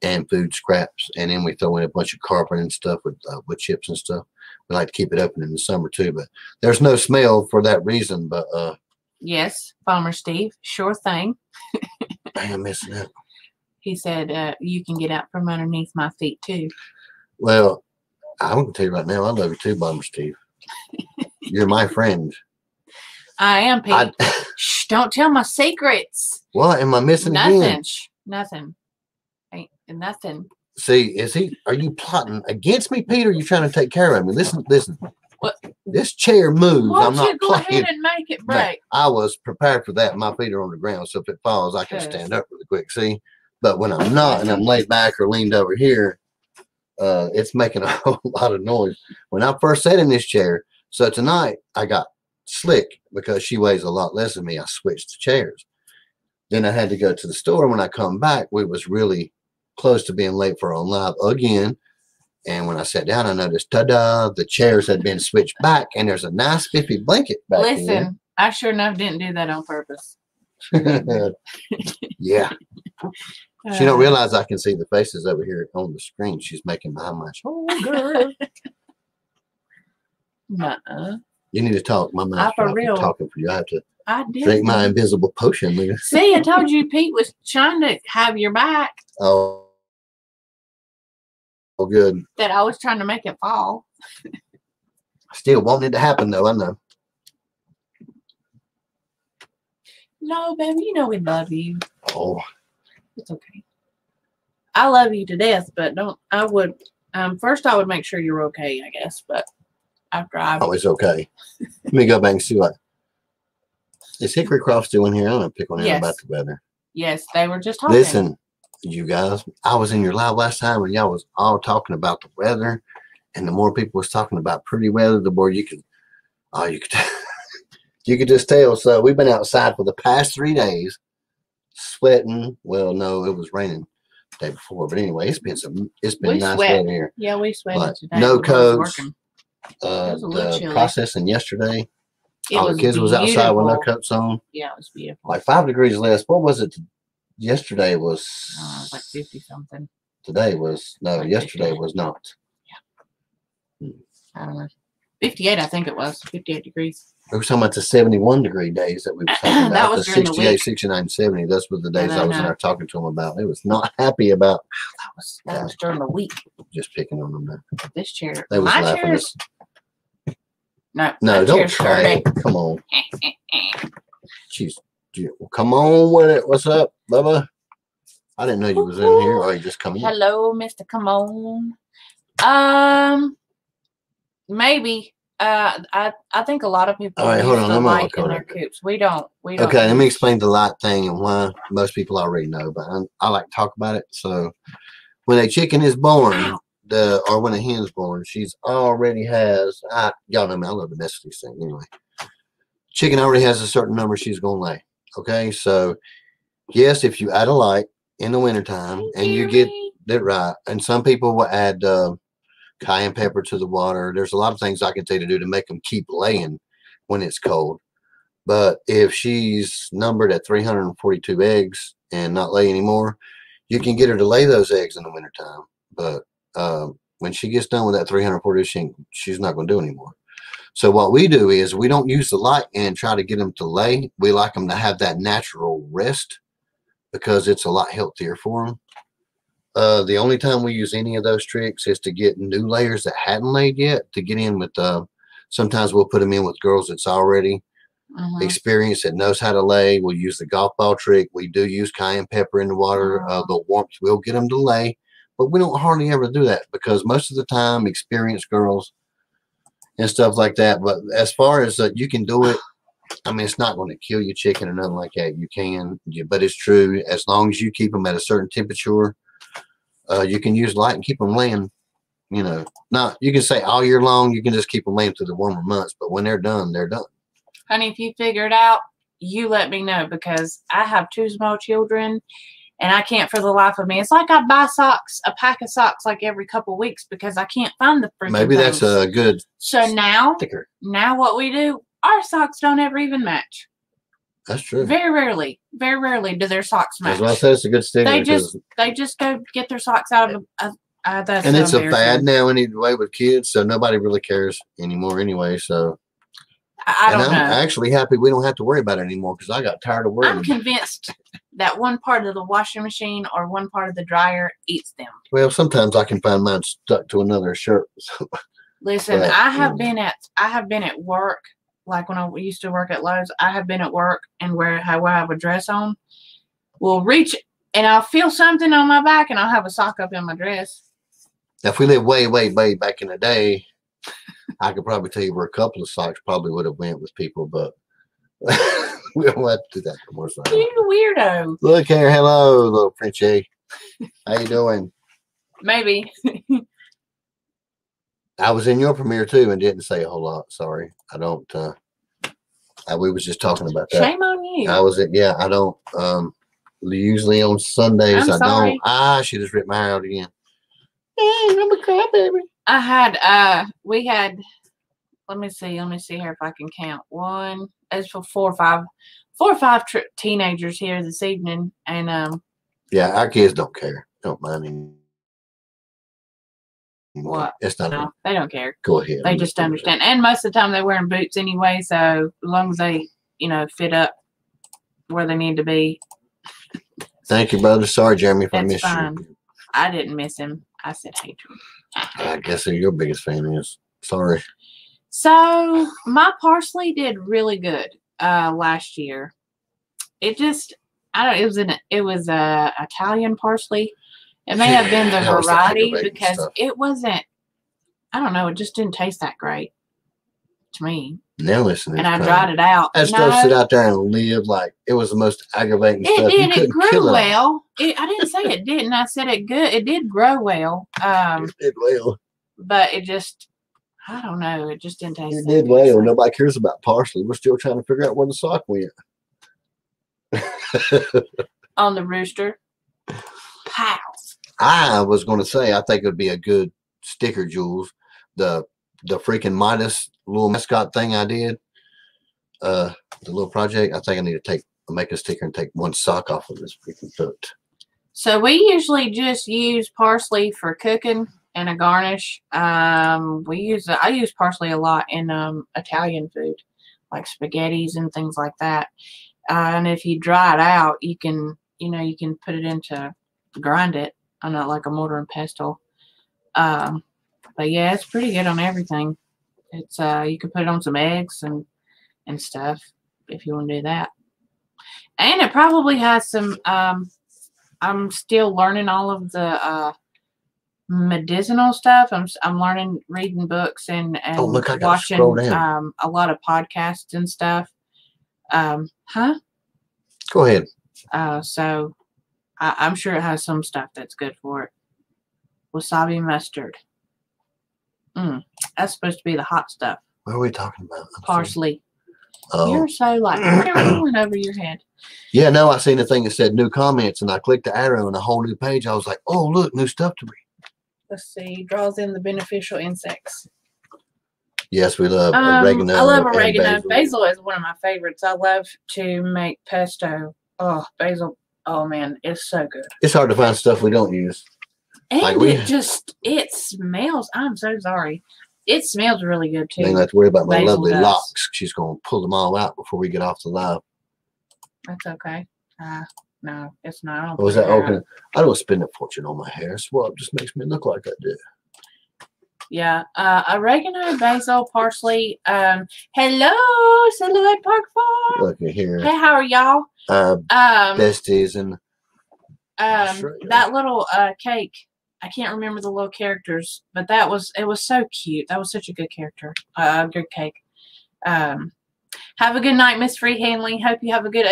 and food scraps, and then we throw in a bunch of carpet and stuff with chips and stuff. We like to keep it open in the summer too, but there's no smell for that reason. But yes, Farmer Steve, sure thing. I am missing out. He said you can get out from underneath my feet too. Well, I'm gonna tell you right now, I love you too, Farmer Steve. You're my friend. I am, Pete. Shh, don't tell my secrets. What am I missing again? Nothing. Ain't nothing. See, are you plotting against me, Peter? Or are you trying to take care of me? Listen. What? This chair moves. I'm not go ahead and make it break. I was prepared for that. My feet are on the ground, so if it falls, I can stand up really quick. See? But when I'm not and I'm laid back or leaned over here, it's making a whole lot of noise. When I first sat in this chair, so tonight I got Slick, because she weighs a lot less than me, I switched the chairs. Then I had to go to the store. When I come back, we was really close to being late for on live again. And when I sat down, I noticed, ta-da, the chairs had been switched back, and there's a nice spiffy blanket back there. Listen, I sure enough didn't do that on purpose. Yeah. She don't realize I can see the faces over here on the screen she's making behind my shoulder. Nuh-uh. You need to talk. My mouth's talking for you. I have to drink my invisible potion. See, I told you Pete was trying to have your back. Oh, good. That I was trying to make it fall. Still wanting it to happen, though. I know. No, baby, you know we love you. Oh. It's okay. I love you to death, but first I would make sure you're okay, I guess, but after it's okay. Let me go back and see what. Is Hickory Croft still in here? I don't know, pick on him about the weather. Yes, they were just talking. Listen, you guys, I was in your live last time and y'all was all talking about the weather, and the more people was talking about pretty weather, the more you could you could just tell. So we've been outside for the past 3 days, sweating. Well, no, it was raining the day before, but anyway, it's been nice weather here. Yeah, we sweated today. No coats. The processing yesterday, all the kids was outside with no coats on. Yeah, it was beautiful. Like 5 degrees less. What was it? Yesterday was like 50 something. Today was yesterday 50. Was not. Yeah. I don't know. 58, I think it was 58 degrees. We were talking about the 71-degree days that we were talking about. That was the during 68, the week. 69, 70. Those were the days I was in there talking to them about. It was not happy about. That was during the week. Just picking on them now. This chair. They was my laughing. No, don't try it. Come on. Jeez. Come on with it. What's up, Bubba? I didn't know you was in here. Oh, you just come in. Hello, Mr. Come on. Maybe. I think a lot of people. All right, hold on. I'm light in their coops. We don't. Okay, let me explain the light thing and why most people already know, but I like to talk about it. So, when a chicken is born, or when a hen's born, she's already has. Y'all know me. I love to mess with these things anyway. Chicken already has a certain number she's gonna lay. Okay, so yes, if you add a light in the wintertime and you get it right, and some people will add cayenne pepper to the water. There's a lot of things I can tell you to do to make them keep laying when it's cold. But if she's numbered at 342 eggs and not lay anymore, you can get her to lay those eggs in the wintertime. But when she gets done with that 340, she's not going to do anymore. So what we do is we don't use the light and try to get them to lay. We like them to have that natural rest because it's a lot healthier for them. The only time we use any of those tricks is to get new layers that hadn't laid yet to get in with. Sometimes we'll put them in with girls that's already experienced, that knows how to lay. We'll use the golf ball trick. We do use cayenne pepper in the water. The warmth will get them to lay, but we don't hardly ever do that because most of the time experienced girls and stuff like that. But as far as you can do it, I mean, it's not going to kill your chicken or nothing like that. You can, but it's true. As long as you keep them at a certain temperature, you can use light and keep them laying, you know, not, you can say all year long, you can just keep them laying through the warmer months, but when they're done, they're done. Honey, if you figure it out, you let me know because I have 2 small children and I can't for the life of me. It's like I buy socks, a pack of socks like every couple of weeks because I can't find the freaking Maybe things. That's a good now sticker. Now what we do, our socks don't ever even match. That's true. Very rarely do their socks match. That's why I said it's a good sticker. They just go get their socks out of that's and it's a fad now anyway with kids, so nobody really cares anymore anyway. So I'm actually happy we don't have to worry about it anymore because I got tired of worrying. I'm convinced that one part of the washing machine or one part of the dryer eats them. Well, sometimes I can find mine stuck to another shirt. Listen, I have been at work. Like when I used to work at Lowe's, I have been at work and where I have a dress on, will reach and I'll feel something on my back and I'll have a sock up in my dress. Now, if we lived way, way, way back in the day, I could probably tell you where a couple of socks probably would have went with people, but we don't have to do that no more. So. You weirdo. Look here. Hello, little Frenchie. How you doing? Maybe. I was in your premiere too and didn't say a whole lot. Sorry. I don't we was just talking about that. Shame on you. I don't usually on Sundays I'm sorry. She just ripped my hair out again. Hey, I'm a crybaby. We had let me see here if I can count. One, as for 4 or 5 teenagers here this evening and yeah, our kids don't care. Don't mind him. What? It's not. No, they don't care. Go ahead. They just understand. And most of the time they're wearing boots anyway, so as long as they, fit up where they need to be. Thank you, brother. Sorry, Jeremy, if I missed you. I didn't miss him. I said hey to him. I guess who your biggest fan is. Sorry. So my parsley did really good last year. It just it was Italian parsley. It may have been the variety because it wasn't, I don't know, it just didn't taste that great to me. Now listen. And I dried it out. That stuff sit out there and live like it was the most aggravating stuff. It grew well. I didn't say it didn't. I said it good. It did grow well. It did well. But it just, I don't know, it just didn't taste It did well. Nobody cares about parsley. We're still trying to figure out where the sock went. On the rooster. Pow. I was going to say, I think it would be a good sticker, Jules. The freaking Midas little mascot thing I did, the little project. I think I need to make a sticker and take one sock off of this freaking foot. So we usually just use parsley for cooking and a garnish. I use parsley a lot in Italian food, like spaghettis and things like that. And if you dry it out, you can put it into grind it on like a mortar and pestle. But yeah, it's pretty good on everything. It's you can put it on some eggs and stuff if you want to do that. And it probably has some. I'm still learning all of the medicinal stuff. I'm learning, reading books and watching a lot of podcasts and stuff. Go ahead. So I'm sure it has some stuff that's good for it. Wasabi mustard. That's supposed to be the hot stuff. What are we talking about? Parsley. Oh. You're so like everything went over your head. Yeah, no, I seen a thing that said new comments, and I clicked the arrow and a whole new page. I was like, oh, look, new stuff to read. Let's see. Draws in the beneficial insects. Yes, we love oregano. I love oregano. Basil is one of my favorites. I love to make pesto. Oh, basil. Oh, man, it's so good. It's hard to find stuff we don't use. And it smells. I'm so sorry. It smells really good, too. I don't have to worry about my lovely locks. She's going to pull them all out before we get off the live. That's okay. No, it's not. Was that okay? I don't spend a fortune on my hair. Swab just makes me look like I do. Yeah. Oregano, basil, parsley. Hello, Silhouette Park Farm. Look at here. Hey, how are y'all? Besties and that little cake. I can't remember the little characters, but it was so cute. That was such a good character. Good cake. Have a good night, Miss Free Hanley. Hope you have a good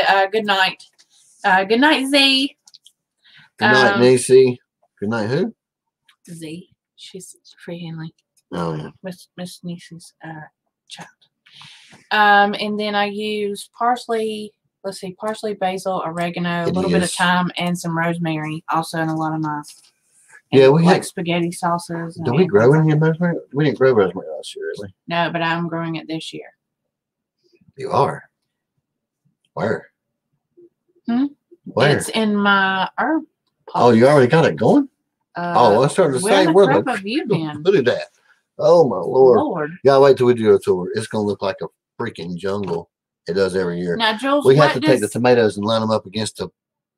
night. Good night, Z. Good night, Nisi. Good night, who? Z. She's Free Hanley. Oh yeah. Miss Nisi's child. And then I use parsley. Let's see, parsley, basil, oregano, a little bit of thyme, and some rosemary. Also in a lot of my we like spaghetti sauces. Do we grow any rosemary? We didn't grow rosemary last year, really. No, but I'm growing it this year. You are? Where? Where? It's in my herb pot. Oh, you already got it going? I started to say, where have you been? Look at that. Oh, my Lord. You gotta wait till we do a tour. It's going to look like a freaking jungle. It does every year. Now, Jules, we have to take the tomatoes and line them up against the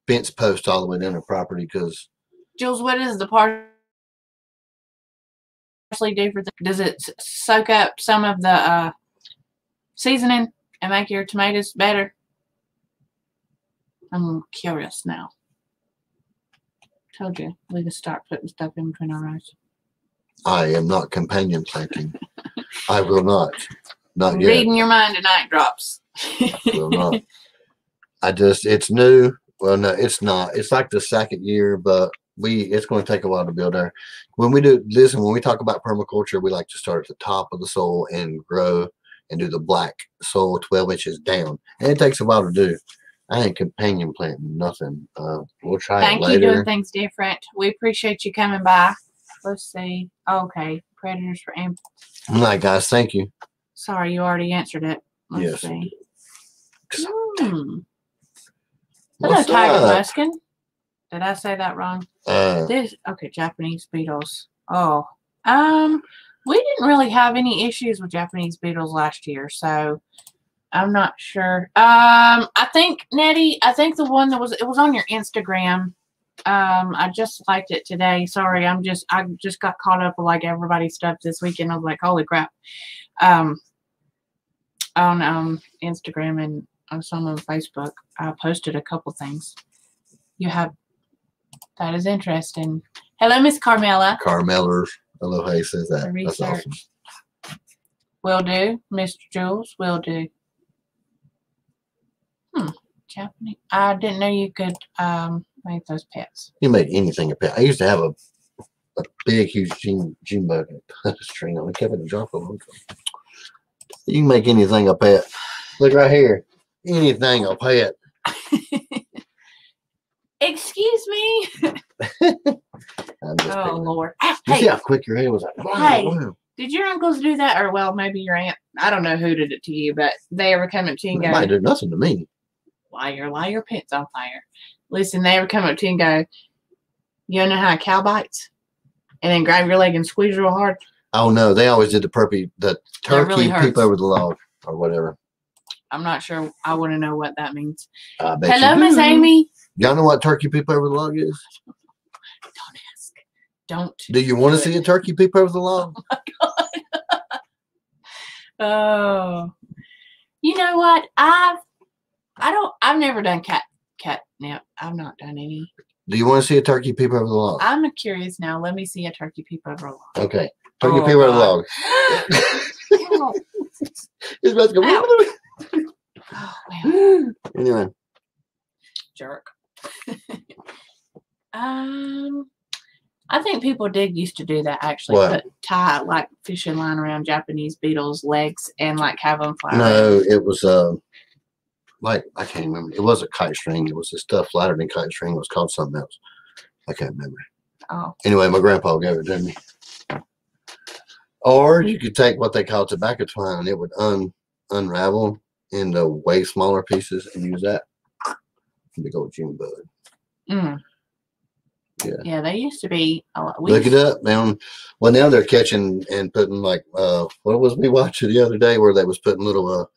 fence post all the way down the property because. Jules, what does the parsley do for does it soak up some of the seasoning and make your tomatoes better? I'm curious now. Told you we could start putting stuff in between our eyes. I am not companion planting. I will not. Not yet. Reading your mind tonight, Drops. I will not. It's new. Well, no, it's not. It's like the second year, but it's going to take a while to build our. When we talk about permaculture, we like to start at the top of the soil and grow and do the black soil 12 inches down. And it takes a while to do. I ain't companion planting nothing. We'll try it later. Thank you, doing things different. We appreciate you coming by. Let's see. Okay. Predators for amp. All right, guys. Thank you. Sorry, you already answered it. Let's see. Hello, Tiger Muskin. Did I say that wrong? Japanese beetles. Oh. We didn't really have any issues with Japanese beetles last year, so I'm not sure. I think, Nettie, the one that it was on your Instagram. I just liked it today. Sorry, I just got caught up with like everybody's stuff this weekend. I was like, holy crap. On Instagram and on some on Facebook, I posted a couple things. That is interesting. Hello, Miss Carmela. Carmelers. I love how he says that. That's awesome. Will do, Mr. Jules. Will do. Japanese. I didn't know you could make those pets. You make anything a pet. I used to have a big, huge June bug string on. I kept it in a jar for a long time. You can make anything a pet. Look right here. Anything a pet. Excuse me. Oh, Lord. You see how quick your head was? Wow. Did your uncles do that? Or, well, maybe your aunt. I don't know who did it to you, but they ever come up to you and go, might do nothing to me. Liar, pants on fire. Listen, they ever come up to you and go, you know how a cow bites? and then grab your leg and squeeze real hard. Oh no, they always did the turkey really peep over the log or whatever. I'm not sure. I want to know what that means. Hello, Miss Amy. Y'all know what turkey peep over the log is? Don't ask. Don't. Do you want to see a turkey peep over the log? Oh my God. Oh. You know what? I've never done catnip. I've not done any. Do you want to see a turkey peep over the log? I'm curious now. Let me see a turkey peep over a log. Okay. Turkey peep over the log. It's about to go. Oh, wow. Anyway. Jerk. I think people did used to do that actually. Tie like fishing line around Japanese beetles' legs and like have them fly. No, it was like I can't remember. It was a kite string. It was this stuff flatter than kite string. It was called something else. I can't remember. Oh. Anyway, my grandpa gave it to me. Or you could take what they call tobacco twine and it would unravel into way smaller pieces and use that. Big old June bug. Mm. Yeah. Yeah, they used to be a lot. Look it up, man. Well, now they're catching and putting like what was we watching the other day where they was putting little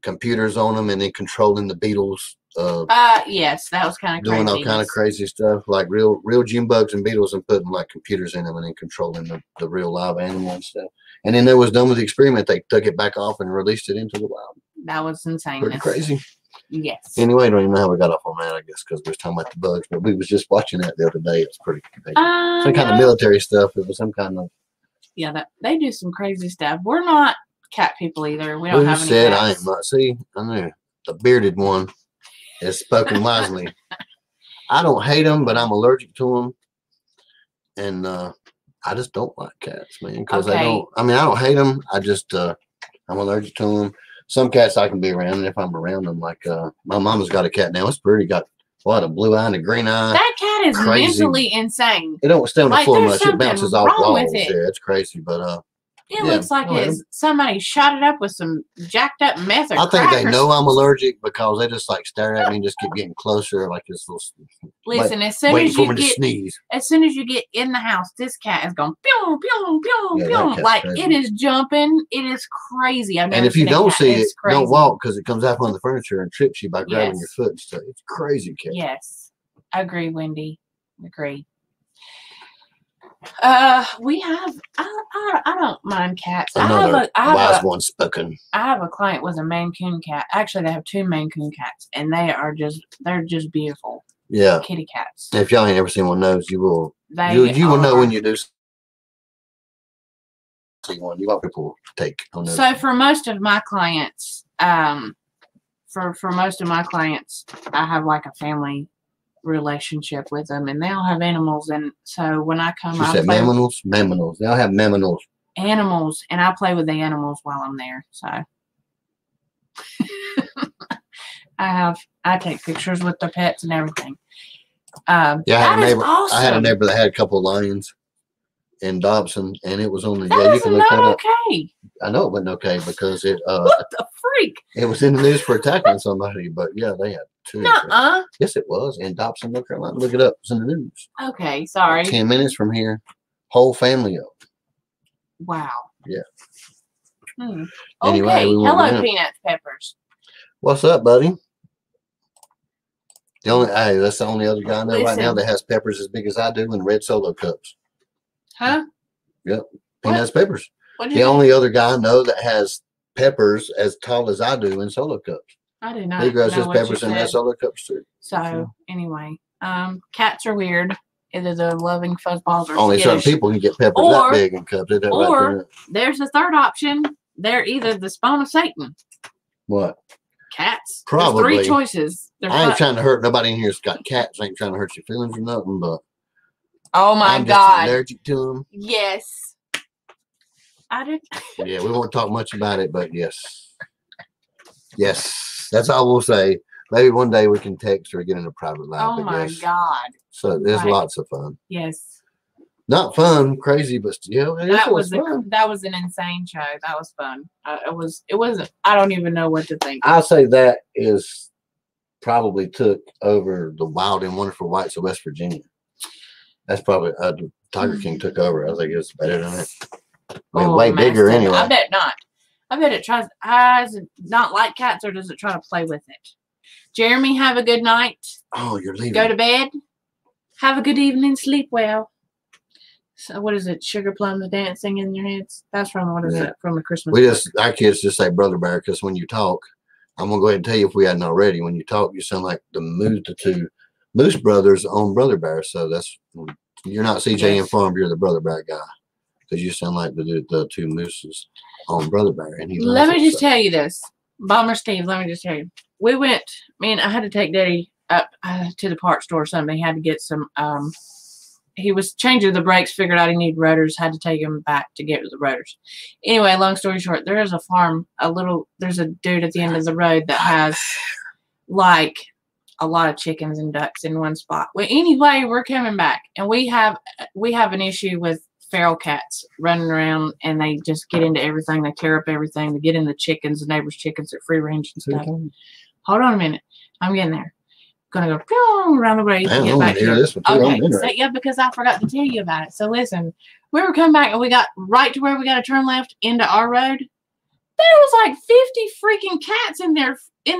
computers on them and then controlling the beetles. Yes, that was kind of doing all kind of crazy stuff like real June bugs and beetles and putting like computers in them and then controlling the real live animal and stuff. And then they was done with the experiment. They took it back off and released it into the wild. That was insane. Pretty crazy. Yes. Anyway, I don't even know how we got off on that, I guess, because we was talking about the bugs, but we was just watching that the other day. It was pretty crazy. Some kind of military stuff. It was some kind of... Yeah, they do some crazy stuff. We're not cat people either. We don't have any cats. I am not. See, I know. The bearded one has spoken wisely. I don't hate them, but I'm allergic to them. And I just don't like cats, man, because I don't hate them. I just, I'm allergic to them. Some cats I can be around, and if I'm around them, like my mama's got a cat now. It's pretty, got a blue eye and a green eye. That cat is mentally insane. It don't stay on the floor much. It bounces off walls. Yeah, it's crazy, but it looks like somebody shot it up with some jacked up meth or I think they know I'm allergic because they just like stare at me and just keep getting closer, like this little. Listen, as soon as you get in the house, this cat is going pew pew pew pew, like crazy. It is jumping. It is crazy. And if you don't see it, don't walk because it comes out on the furniture and trips you by grabbing your foot and stuff. It's crazy, cat. Yes, agree, Wendy. Agree. We have. I don't mind cats. Another wise one spoken. I have a client with a Maine Coon cat. Actually, they have 2 Maine Coon cats, and they're just beautiful. Yeah, kitty cats. If y'all ain't ever seen one of those, you will. You will know when you do see one. You want people to take on those. So for most of my clients, I have like a family relationship with them, and they all have animals, and so when I come, I said mammals. They all have mammals. Animals, and I play with the animals while I'm there. So I take pictures with the pets and everything. I had a neighbor that had a couple of lions in Dobson, and it was on the you can look that up. Okay. I know it wasn't okay because it what the freak? It was in the news for attacking somebody, but yeah, they had 2. Nuh-uh. Yes, it was in Dobson, North Carolina. Look it up. It's in the news. Okay, sorry. 10 minutes from here, whole family up. Wow. Yeah. Anyway, hello, Peanuts Peppers. What's up, buddy? That's the only other guy I know right now that has peppers as big as I do and red Solo cups. Huh? Yep. Peanuts Peppers. The only other guy I know that has peppers as tall as I do in Solo cups. I do not. He grows his peppers in red Solo cups too. So anyway, cats are weird. Either the loving fuzzballs or only skittish. certain people can get peppers that big in cups. Or there's a third option. They're either the spawn of Satan. What? Cats. Probably. There's 3 choices. I ain't trying to hurt nobody in here's got cats. I ain't trying to hurt your feelings or nothing, but oh my I'm God, just allergic to them. Yes, I did. Yeah, we won't talk much about it, but yes, that's all we'll say. Maybe one day we can text or get in a private live. Oh my God! So there's lots of fun. Yes. Not fun, crazy, but still. That was an insane show. That was fun. It wasn't. I don't even know what to think. I'll say that is probably took over the Wild and Wonderful Whites of West Virginia. That's probably Tiger King took over. I think it's better than it. I mean, way bigger anyway. I bet not. I bet it tries. Does it not like cats, or does it try to play with it? Jeremy, have a good night. Oh, you're leaving. Go to bed. Have a good evening. Sleep well. So what is it? Sugar Plum, the dancing in your heads. That's from what is that? From the Christmas. Our kids just say Brother Bear because when you talk, I'm gonna go ahead and tell you if we hadn't already. When you talk, you sound like the two Moose brothers on Brother Bear. So that's you're not CJ and Farm. You're the Brother Bear guy because you sound like the two mooses on Brother Bear. And let me just tell you this, Bomber Steve. Let me just tell you, we went. Man, I had to take Daddy up to the parts store or something. He had to get some. He was changing the brakes, figured out he needed rotors, had to take him back to get the rotors. Anyway, long story short, there is a farm, there's a dude at the end of the road that has like a lot of chickens and ducks in one spot. Well, anyway, we're coming back and we have an issue with feral cats running around and they just get into everything. They tear up everything. They get in the chickens, the neighbors' chickens at free range and stuff. Hold on a minute. I'm getting there. Gonna go around the way. Get back here. Okay, so, yeah, because I forgot to tell you about it. So listen, we were coming back and we got right to where we got to turn left into our road. There was like 50 freaking cats in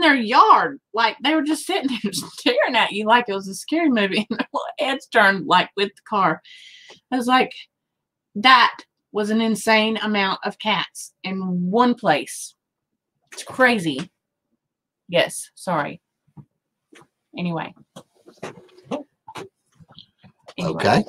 their yard. Like they were just sitting there staring at you like it was a scary movie, and their little heads turned like with the car. I was like, that was an insane amount of cats in one place. It's crazy. Yes, sorry. Anyway. Okay.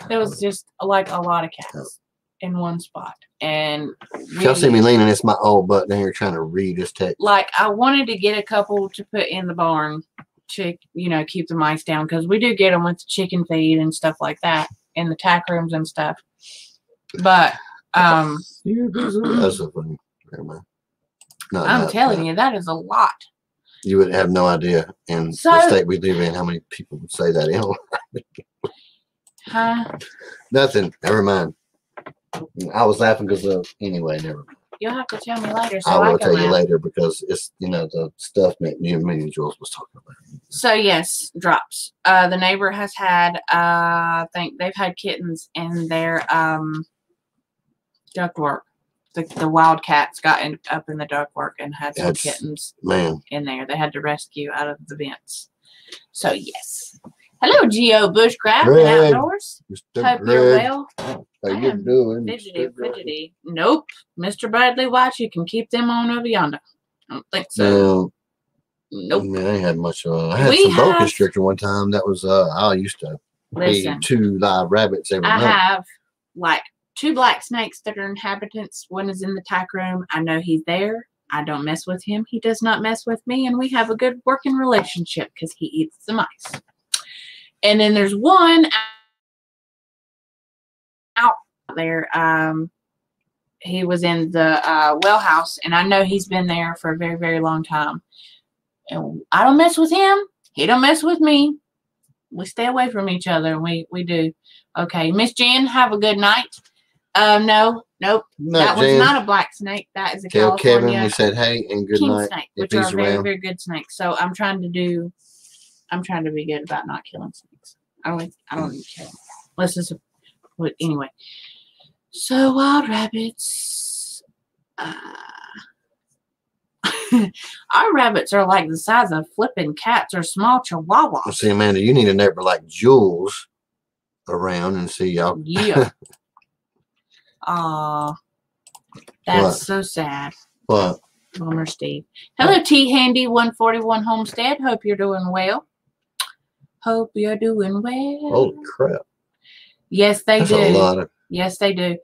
There was just like a lot of cats in one spot. And y'all see me leaning, it's my old butt down here trying to read this text. Like I wanted to get a couple to put in the barn to, keep the mice down, because we do get them with the chicken feed and stuff like that in the tack rooms and stuff. But that's so funny. Never mind. I'm telling you, that is a lot. You would have no idea in the state we live in how many people would say that. Huh? Nothing. Never mind. I was laughing because anyway, never mind. You'll have to tell me later. So I will tell you later because it's the stuff that me and Jules was talking about. So yes, drops. The neighbor has had I think they've had kittens in their ductwork. The wildcats got up in the ductwork and had some kittens in there. They had to rescue out of the vents. So yes. Hello, Geo Bushcraft and Outdoors. Hope you're well. How you doing? Fidgety. Nope. Mr. Bradley Watch, you can keep them on over yonder. I don't think so. Nope. Man, I ain't had much of I had some boa constrictor one time. That was I used to feed 2 live rabbits every night. I have like 2 black snakes that are inhabitants. One is in the tack room. I know he's there. I don't mess with him. He does not mess with me, and we have a good working relationship because he eats the mice. And then there's one out there. He was in the well house, and I know he's been there for a very, very long time. And I don't mess with him. He don't mess with me. We stay away from each other. We do. Okay, Miss Jen, have a good night. Nope. That was not a black snake. That is a Tell California. Kevin we said hey and good night. Snake, which are very, very good snakes. So I'm trying to be good about not killing snakes. I don't even kill them. Let's just anyway. So wild rabbits. Our rabbits are like the size of flipping cats or small chihuahuas. Well, see, Amanda, you need a neighbor like Jules around and see y'all. Yeah. That's so sad. What? Bummer, Steve. Hello, T Handy 141 Homestead. Hope you're doing well. Hope you're doing well. Holy crap. Yes, they That's do. A lot of... Yes, they do.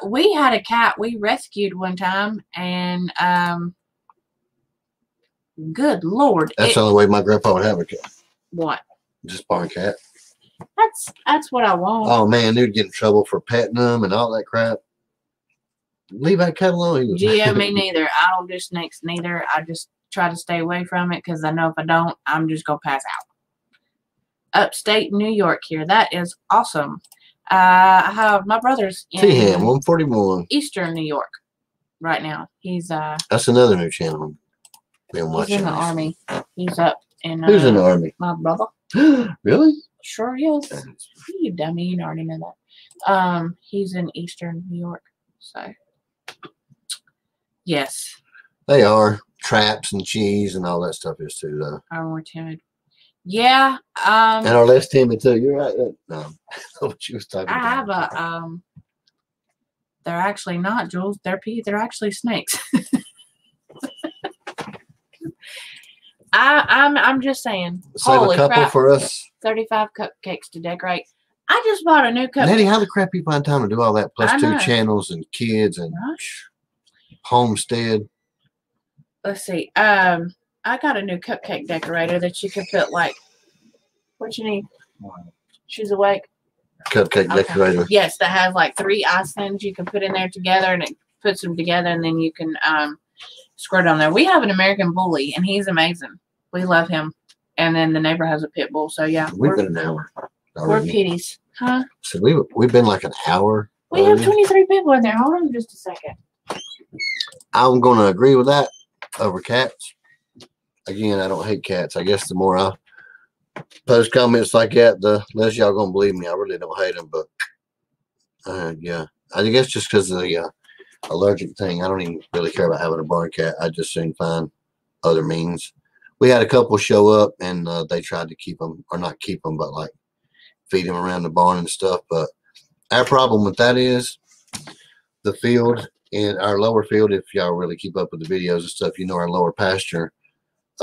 We had a cat we rescued one time, and good Lord. That's the only way my grandpa would have a cat. What? Just barn cat. That's what I want. Oh man, they'd get in trouble for petting them and all that crap. Leave that cat alone. Yeah, me neither. I don't do snakes neither. I just try to stay away from it because I know if I don't, I'm just gonna pass out. Upstate New York here. That is awesome. I have my brother's in T-Ham 141. Eastern New York right now. He's that's another new channel. He's in the Army. He's up in who's in the Army? My brother. Really? Sure is. You dummy, you already know that. He's in Eastern New York, so yes. They are. Traps and cheese and all that stuff is too, though. Are more timid. Yeah. And are less timid too. You're right. No, what you was talking I about. have a they're actually not, Jules. They're actually snakes. I'm just saying. Save a couple for us. 35 cupcakes to decorate. I just bought a new cupcake. Nettie, how the crap you find time to do all that? Plus 2 channels and kids and homestead. Let's see. I got a new cupcake decorator that you can put like. What you need? She's awake. Cupcake decorator. Yes, that has like 3 icings you can put in there together, and it puts them together, and then you can squirt on there. We have an American Bully, and he's amazing. We love him. And then the neighbor has a pit bull. So yeah, we've been an hour. We're kitties, huh? So we've been like an hour. We have 23 people in there. Hold on just a second. I'm going to agree with that over cats. Again, I don't hate cats. I guess the more I post comments like that, the less y'all gonna believe me. I really don't hate them, but yeah, I guess just because of the allergic thing, I don't even really care about having a barn cat. I just soon find other means. We had a couple show up, and they tried to keep them, or not keep them, but like feed them around the barn and stuff. But our problem with that is the field in our lower field. If y'all really keep up with the videos and stuff, you know our lower pasture.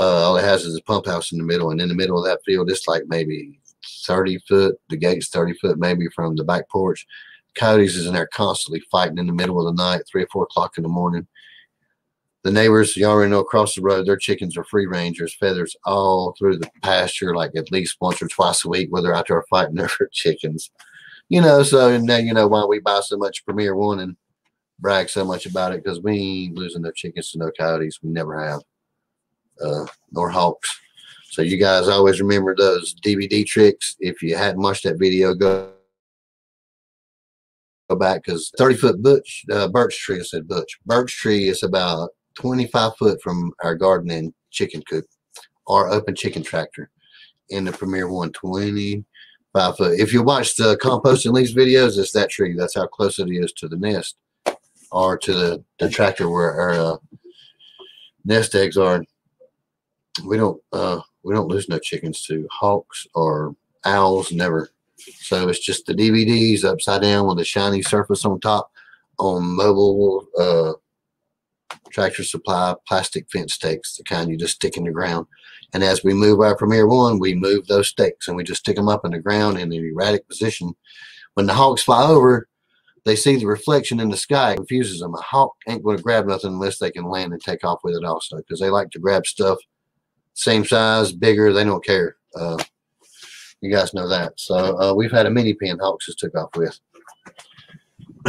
All it has is a pump house in the middle, and in the middle of that field, it's like maybe 30 foot. The gate's 30 foot maybe from the back porch. Coyotes is in there constantly fighting in the middle of the night, 3 or 4 o'clock in the morning. The neighbors, you already know, across the road, their chickens are free rangers, feathers all through the pasture, like at least once or twice a week, where they're out there fighting their chickens. You know, so now you know why we buy so much Premier One and brag so much about it, because we ain't losing no chickens to no coyotes. We never have. Nor hawks. So you guys always remember those DVD tricks. If you hadn't watched that video, go back, because 30-foot birch tree, I said birch tree is about 25 foot from our garden and chicken coop, or open chicken tractor in the Premier One, 25 foot. If you watch the compost and leaves videos, it's that tree. That's how close it is to the nest, or to the tractor where our nest eggs are. We don't lose no chickens to hawks or owls, never. So it's just the DVDs upside down with a shiny surface on top on mobile Tractor Supply plastic fence stakes, the kind you just stick in the ground. And as we move our Premier One, we move those stakes and we just stick them up in the ground in an erratic position. When the hawks fly over, they see the reflection in the sky. It confuses them. A hawk ain't going to grab nothing unless they can land and take off with it also, because they like to grab stuff same size, bigger. They don't care. You guys know that. So we've had a mini pen hawks just took off with.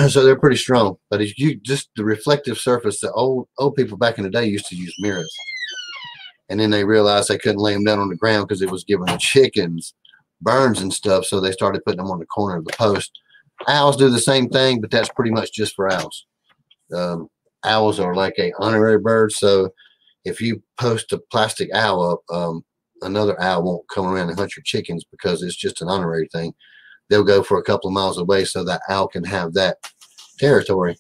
So they're pretty strong. But if you just the reflective surface, the old people back in the day used to use mirrors. And then they realized they couldn't lay them down on the ground because it was giving the chickens burns and stuff. So they started putting them on the corner of the post. Owls do the same thing, but that's pretty much just for owls. Owls are like a honorary bird. So if you post a plastic owl up, another owl won't come around and hunt your chickens because it's just an honorary thing. They'll go for a couple of miles away so that owl can have that territory.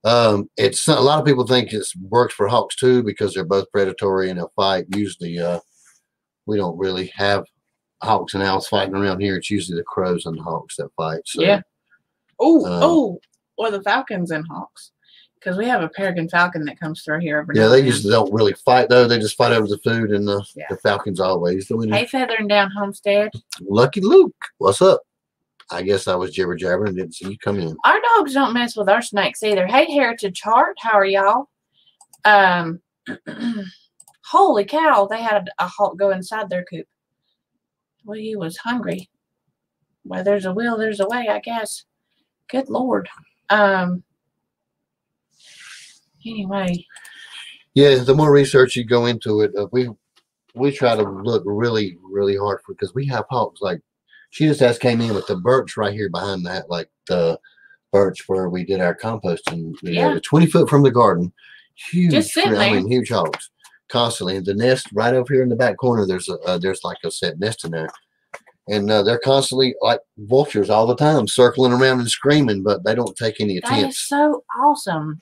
It's a lot of people think it works for hawks too because they're both predatory and they'll fight. Usually, we don't really have hawks and owls fighting around here. It's usually the crows and the hawks that fight. So, yeah. Or the falcons and hawks. Because we have a peregrine falcon that comes through here every day. Yeah, they usually don't really fight, though. They just fight over the food, and the falcons always. Hey, Feathering Down Homestead. Lucky Luke, what's up? I guess I was jibber-jabbering and didn't see you come in. Our dogs don't mess with our snakes either. Hey, Heritage Heart, how are y'all? Holy cow, they had a hawk go inside their coop. Well, he was hungry. Well, there's a will, there's a way, I guess. Good Lord. Anyway. Yeah, the more research you go into it, we try to look really, really hard for, because we have hawks. Like, she just came in with the birch right here behind that, like the birch where we did our composting. We have 20 foot from the garden. Huge, just sitting there. I mean, huge hawks constantly. And the nest right over here in the back corner, there's like a set nest in there. And they're constantly like vultures all the time, circling around and screaming, but they don't take any attempts. That is so awesome.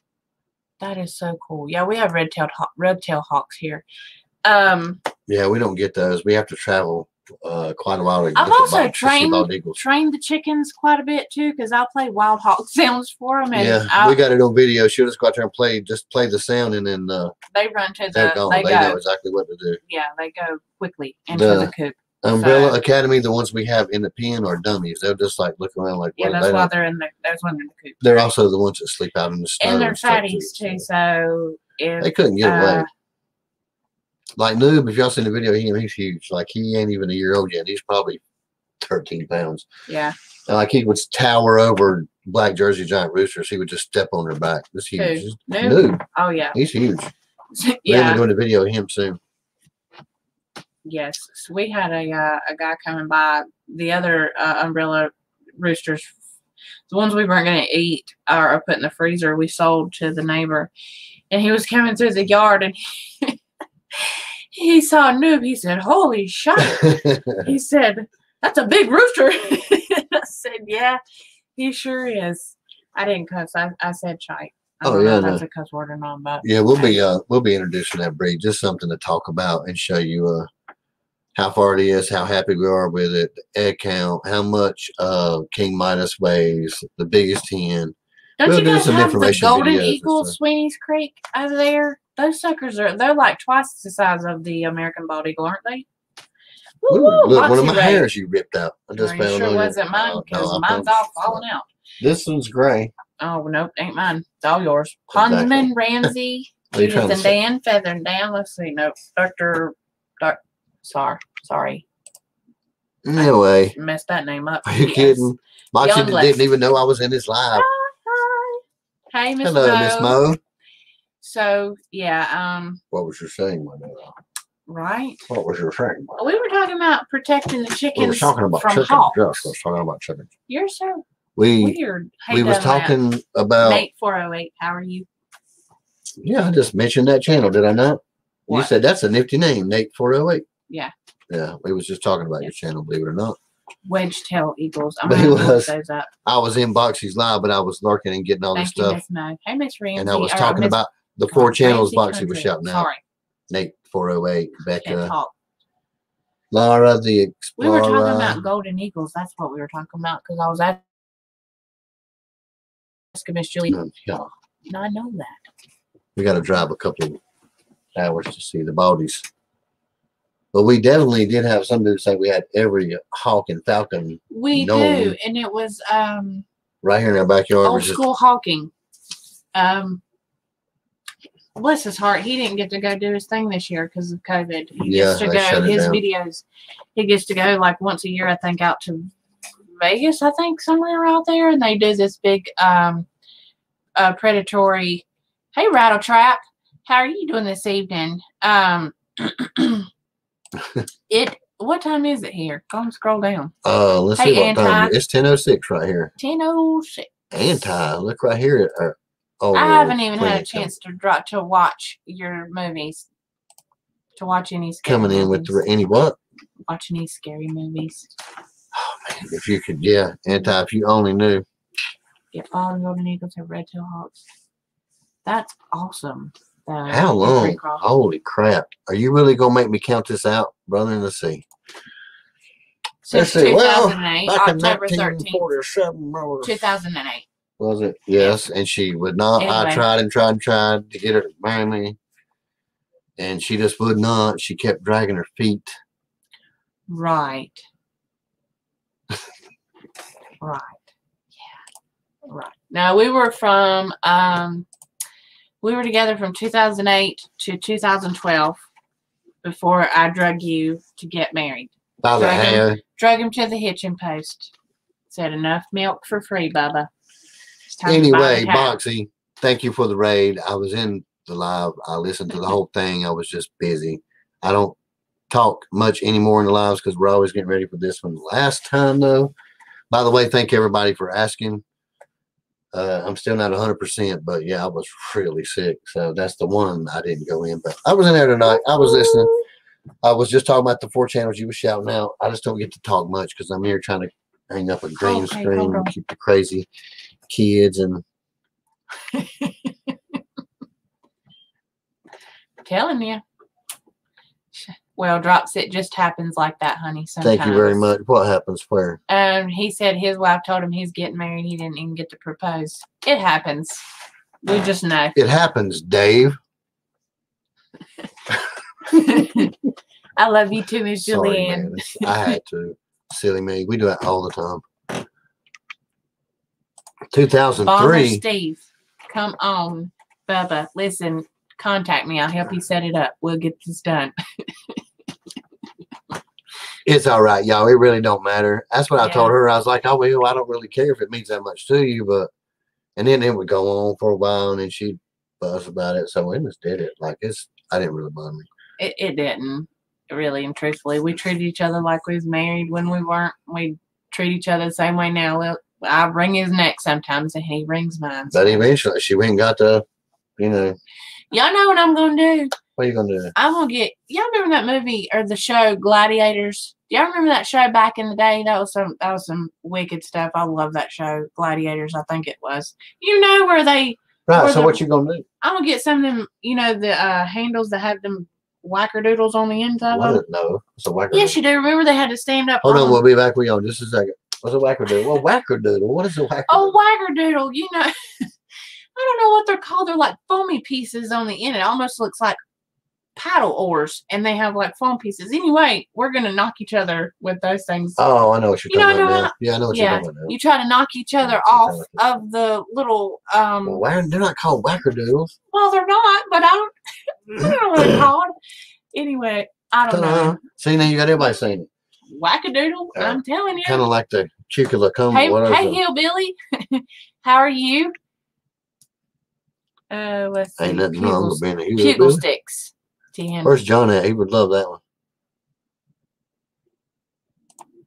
That is so cool. Yeah, we have red-tailed hawks here. Yeah, we don't get those. We have to travel quite a while. I've also trained the chickens quite a bit too, because I'll play wild hawk sounds for them. And yeah, we got it on video. She'll just go out there and play the sound, and then they run to they know exactly what to do. Yeah, they go quickly into the coop. Umbrella Academy, the ones we have in the pen are dummies. They'll just like look around like, yeah, that's why they're in the. That's when they're in the coop. They're also the ones that sleep out in the snow. And they're fatties too, so if they couldn't get away. Like Noob, if y'all seen the video of him, he's huge. Like he ain't even a year old yet. He's probably 13 pounds. Yeah. And like he would tower over black Jersey giant roosters. He would just step on their back. This huge. Noob? Oh yeah. He's huge. Yeah. We're doing a video of him soon. Yes, so we had a guy coming by. The other umbrella roosters, the ones we weren't going to eat or put in the freezer, we sold to the neighbor. And he was coming through the yard, and he saw Noob. He said, "Holy shit!" He said, "That's a big rooster." I said, "Yeah, he sure is." I didn't cuss. I said "shite." I don't know if that's a cuss word or not, but yeah, we'll be introducing that breed. Just something to talk about and show you how far it is, how happy we are with it, the egg count, how much King Midas weighs, the biggest hen. Don't you guys have the Golden Eagle Sweeney's Creek over there? Those suckers they're like twice the size of the American bald eagle, aren't they? Ooh, look, one of my hairs you ripped out. I just found sure wasn't mine, because mine's all falling out. This one's gray. Oh nope, ain't mine. It's all yours. Pondman, Ramsey, Judith and Dan, Feather and Dan. Let's see. Nope. Sorry. Anyway. Messed that name up. Are you kidding? Moxie didn't even know I was in his live. Hi. Hey, Miss Hello, Miss Mo. So, yeah. What was your saying, my name? Right. What was your saying? We were talking about protecting the chickens. We were talking about from chickens. hawks. Yes, I was talking about chickens. You're so weird. We was talking about Nate 408. How are you? Yeah, I just mentioned that channel, did I not? What? You said that's a nifty name, Nate 408. Yeah. Yeah, we was just talking about your channel, believe it or not. Wedge tail eagles. I'm going to look those up. I was in Boxy's live, but I was lurking and getting all this stuff. Miss Mo. Hey, Miss Ramsey. And I was talking about the 4 channels Boxy was shouting out. Sorry. Nate 408, Becca, Laura the Explorer. We were talking about golden eagles. That's what we were talking about, because I was asking Miss Julie. Yeah. No, I know that. We got to drive a couple of hours to see the baldies. But we definitely did have somebody say we had every hawk and falcon. We do, and it was right here in our backyard. Old school hawking. Bless his heart, he didn't get to go do his thing this year because of COVID. He gets to go his videos. He gets to go like once a year, I think, out to Vegas. I think somewhere out there, and they do this big predatory. Hey, Rattletrap, how are you doing this evening? What time is it here? Go and scroll down. Let's see what time. It's 10:06 right here. 10:06. Anti, look right here. I haven't even had a chance to watch your movies. To watch any scary coming in movies. with any what? Watch any scary movies. Oh man, if you could, yeah, Anti, if you only knew. Get fallen golden eagles and red-tailed hawks. That's awesome. How long? Holy crap. Are you really going to make me count this out, brother? Let's see. Since 2008, October 13th. 2008. Was it? Yes. And she would not. Anyway. I tried to get her to marry me. And she just would not. She kept dragging her feet. Right. Right. Yeah. Right. Now, we were from... we were together from 2008 to 2012 before I drug you to get married. Drug him to the hitching post. Said enough milk for free, Bubba. Anyway, Boxy, thank you for the raid. I was in the live. I listened to the whole thing. I was just busy. I don't talk much anymore in the lives because we're always getting ready for this one. Last time, though, by the way, thank everybody for asking. I'm still not 100%, but yeah, I was really sick. So that's the one I didn't go in. But I was in there tonight. I was listening. I was just talking about the 4 channels you were shouting out. I just don't get to talk much because I'm here trying to hang up a green screen and keep the crazy kids and. Telling you. Well, Drops, it just happens like that, honey. Sometimes. Thank you very much. What happens where? He said his wife told him he's getting married. He didn't even get to propose. It happens. We just know. It happens, Dave. I love you too, Miss Julianne. I had to. Silly me. We do that all the time. 2003. Bomber Steve, come on, Bubba. Listen, contact me. I'll help you set it up. We'll get this done. It's all right, y'all. It really don't matter. That's what I told her. I was like, oh, well, I don't really care if it means that much to you. But, and then it would go on for a while, and then she'd buzz about it. So we just did it. Like, I didn't really bother me. It didn't, really and truthfully. We treated each other like we was married when we weren't. We treat each other the same way now. I wring his neck sometimes, and he wrings mine. But eventually, she went and got the, Y'all know what I'm going to do. What are you going to do? I'm going to get, y'all remember that movie or the show Gladiators? Y'all remember that show back in the day? That was some wicked stuff. I love that show, Gladiators, I think it was. Where they... Right, so what you going to do? I'm going to get some of them, the handles that have them wackerdoodles on the inside of them. No, it's a wackerdoodle. Yes, you do. Remember they had to stand up. Hold on, we'll be back with you in just a second. What's a wackerdoodle? Well, wackerdoodle. What is a wackerdoodle? Oh, wackerdoodle. I don't know what they're called. They're like foamy pieces on the end. It almost looks like paddle oars, and they have like foam pieces. Anyway, we're going to knock each other with those things. Oh, I know what you're talking about now. Yeah, I know what you're talking about now. You try to knock each other off of the little... Well, they're not called wackerdoodles. Well, they're not, but I don't know what they're called. Anyway, I don't know. See, now you got everybody saying it. Wackadoodle, I'm telling you. Kind of like the cucula come. Hey, Hillbilly. How are you? Let's see. Ain't nothing wrong with being a Pugil sticks. Where's John at? He would love that one.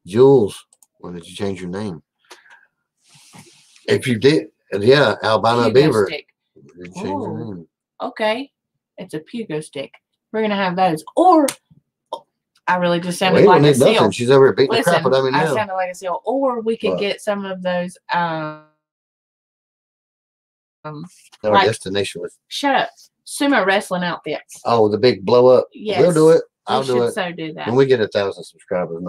Jules, when did you change your name? If you did, yeah, Albino Beaver. Stick. Did you change your name? Okay. It's a Pugo stick. We're going to have those. Or, I really just sounded like a seal. Nothing. She's over here beating the crap out of me now. I sounded like a seal. Or we could get some of those. Our destination was. Shut up. Sumo wrestling outfits. Oh, the big blow up. Yes. We'll do it. I'll do it. So do that. When we get 1,000 subscribers,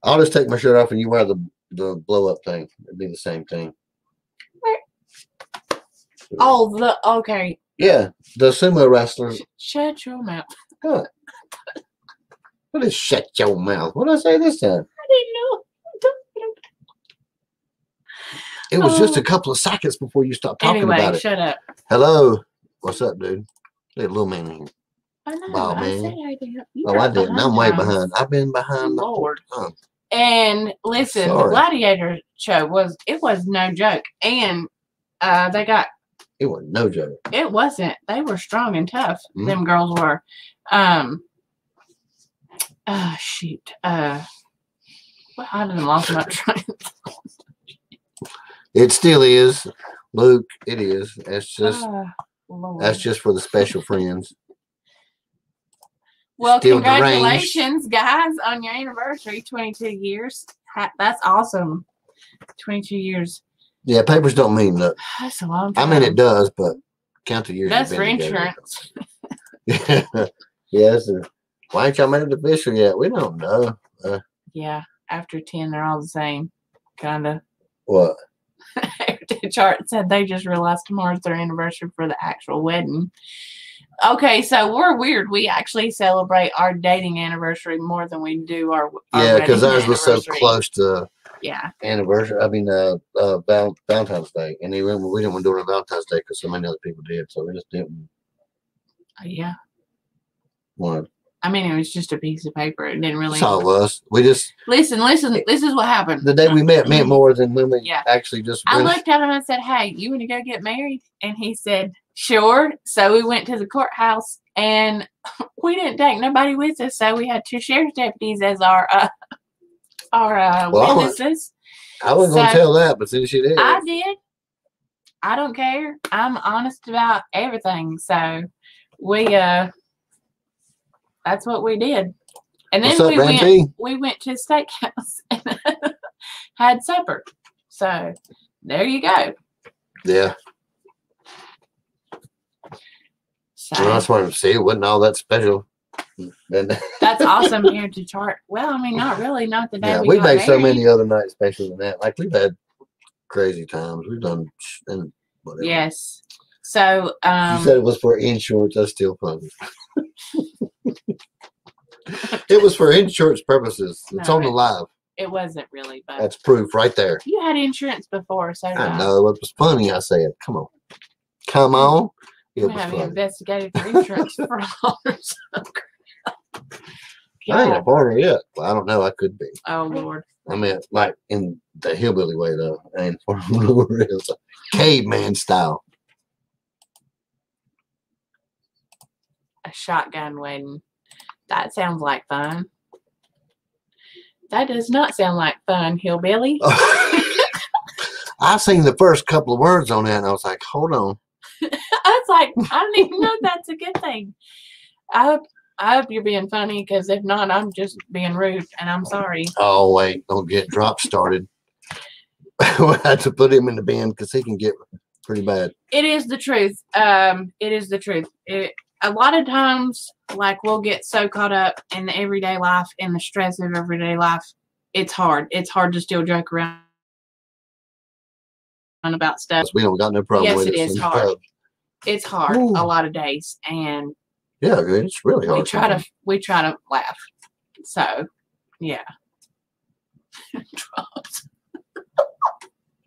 I'll just take my shirt off and you wear the blow up thing. It'd be the same thing. Oh, okay. Yeah, the sumo wrestlers. Shut your mouth. What? What is shut your mouth? What did I say this time? I didn't know. It was just a couple of seconds before you stopped talking about it. Shut up. Hello. What's up, dude? Hey, little man in here. I know. Wow, I man. said I did. I didn't. I'm way behind. I've been behind. Lord. And listen, the Gladiator show was no joke. And they got. It was no joke. It wasn't. They were strong and tough. Mm-hmm. Them girls were. Shoot. I didn't lost my train. It still is, Luke. It is. That's just for the special friends. Well, still congratulations, guys, on your anniversary, 22 years. That's awesome. 22 years. Yeah, papers don't mean nothing. That's a long time. I mean, it does, but count the years. That's for insurance. Yes. Why ain't y'all made it official yet? We don't know. Yeah, after 10, they're all the same, kind of. What? Chart said they just realized tomorrow's their anniversary for the actual wedding. Okay, so we're weird. We actually celebrate our dating anniversary more than we do our because ours was so close to anniversary. I mean, Valentine's Day, and we didn't want to do it on Valentine's Day because so many other people did, so we just didn't. Yeah. What? I mean, it was just a piece of paper. It didn't really. That's all it was. We just listen. This is what happened. The day we met meant more than when we actually just. I looked at him and said, "Hey, you want to go get married?" And he said, "Sure." So we went to the courthouse, and we didn't take nobody with us. So we had 2 sheriff's deputies as our witnesses. I wasn't going to tell that, but since you did, I did. I don't care. I'm honest about everything. So that's what we did. And then What's up, we went to a steakhouse and had supper. So there you go. Yeah. So, well, that's what I see. It wasn't all that special. That's awesome here to chart. Well, I mean, not really. Not the day yeah, we we've got made so married. many other nights special than that. Like we've had crazy times. We've done and whatever. Yes. So you said it was for insurance. That's still funny. It was for insurance purposes. It's on the live. It wasn't really, but that's proof right there. You had insurance before, so I know it was funny. I said, "Come on, come on." It was funny. funny. Investigated for insurance fraud or something. I ain't a farmer yet. Well, I don't know. I could be. Oh Lord. I mean, like in the hillbilly way though. I ain't farmer. It's a caveman style. A shotgun wedding. That sounds like fun. That does not sound like fun, hillbilly. I've seen the first couple of words on that, and I was like, "Hold on." I was like, I don't even know if that's a good thing. I hope you're being funny, because if not, I'm just being rude, and I'm sorry. Oh wait, don't get drop started. We'll have to put him in the bin because he can get pretty bad. It is the truth. It is the truth. A lot of times, like, we'll get so caught up in the everyday life, in the stress of everyday life. It's hard. It's hard to still joke around about stuff. We don't got no problem with it. Yes, it is hard. It's hard a lot of days, and yeah, it's really hard. We try to laugh. So, yeah.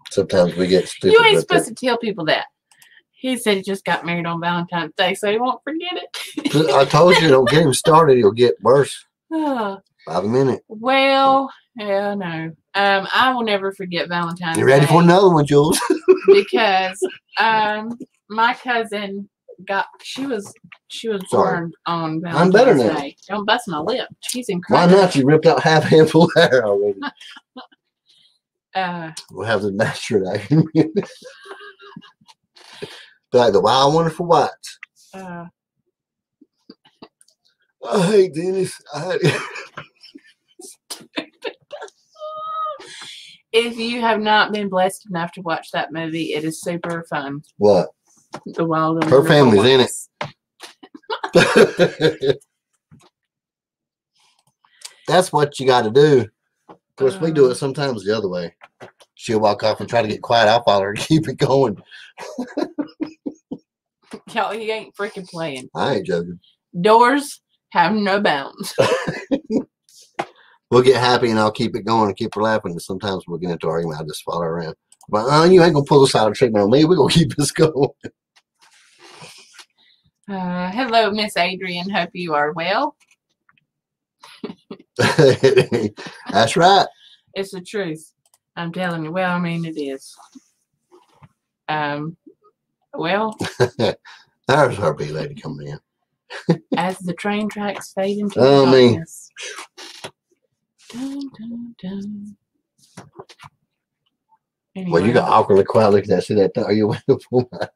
Sometimes we get stupid. You ain't supposed to tell people that. He said he just got married on Valentine's Day, so he won't forget it. I told you, don't get him started. He'll get worse by the minute. Well, yeah, no. I will never forget Valentine's Day. You ready for another one, Jules? Because my cousin she was born on Valentine's Day. Don't bust my lip. She's incredible. Why not? You ripped out half a handful of hair already. We'll have the natural action. Like the Wild Wonderful Whites. I hate Dennis. If you have not been blessed enough to watch that movie, it is super fun. What? The Wild and Her family's in it. That's what you got to do. Of course, we do it sometimes the other way. She'll walk off and try to get quiet. I'll follow her and keep it going. Y'all, he ain't freaking playing. I ain't joking. Doors have no bounds. We'll get happy and I'll keep it going and keep her laughing. And sometimes we'll get into argument. I'll just follow her around. But you ain't gonna pull this out of treatment on me. We're gonna keep this going. Hello, Miss Adrian. Hope you are well. That's right. It's the truth. I'm telling you. Well, I mean, it is. Well. There's our big lady coming in. As the train tracks fade into the darkness. Dun, dun, dun. Anyway. Well, you got awkwardly quiet looking at that. See that? Are you waiting for my?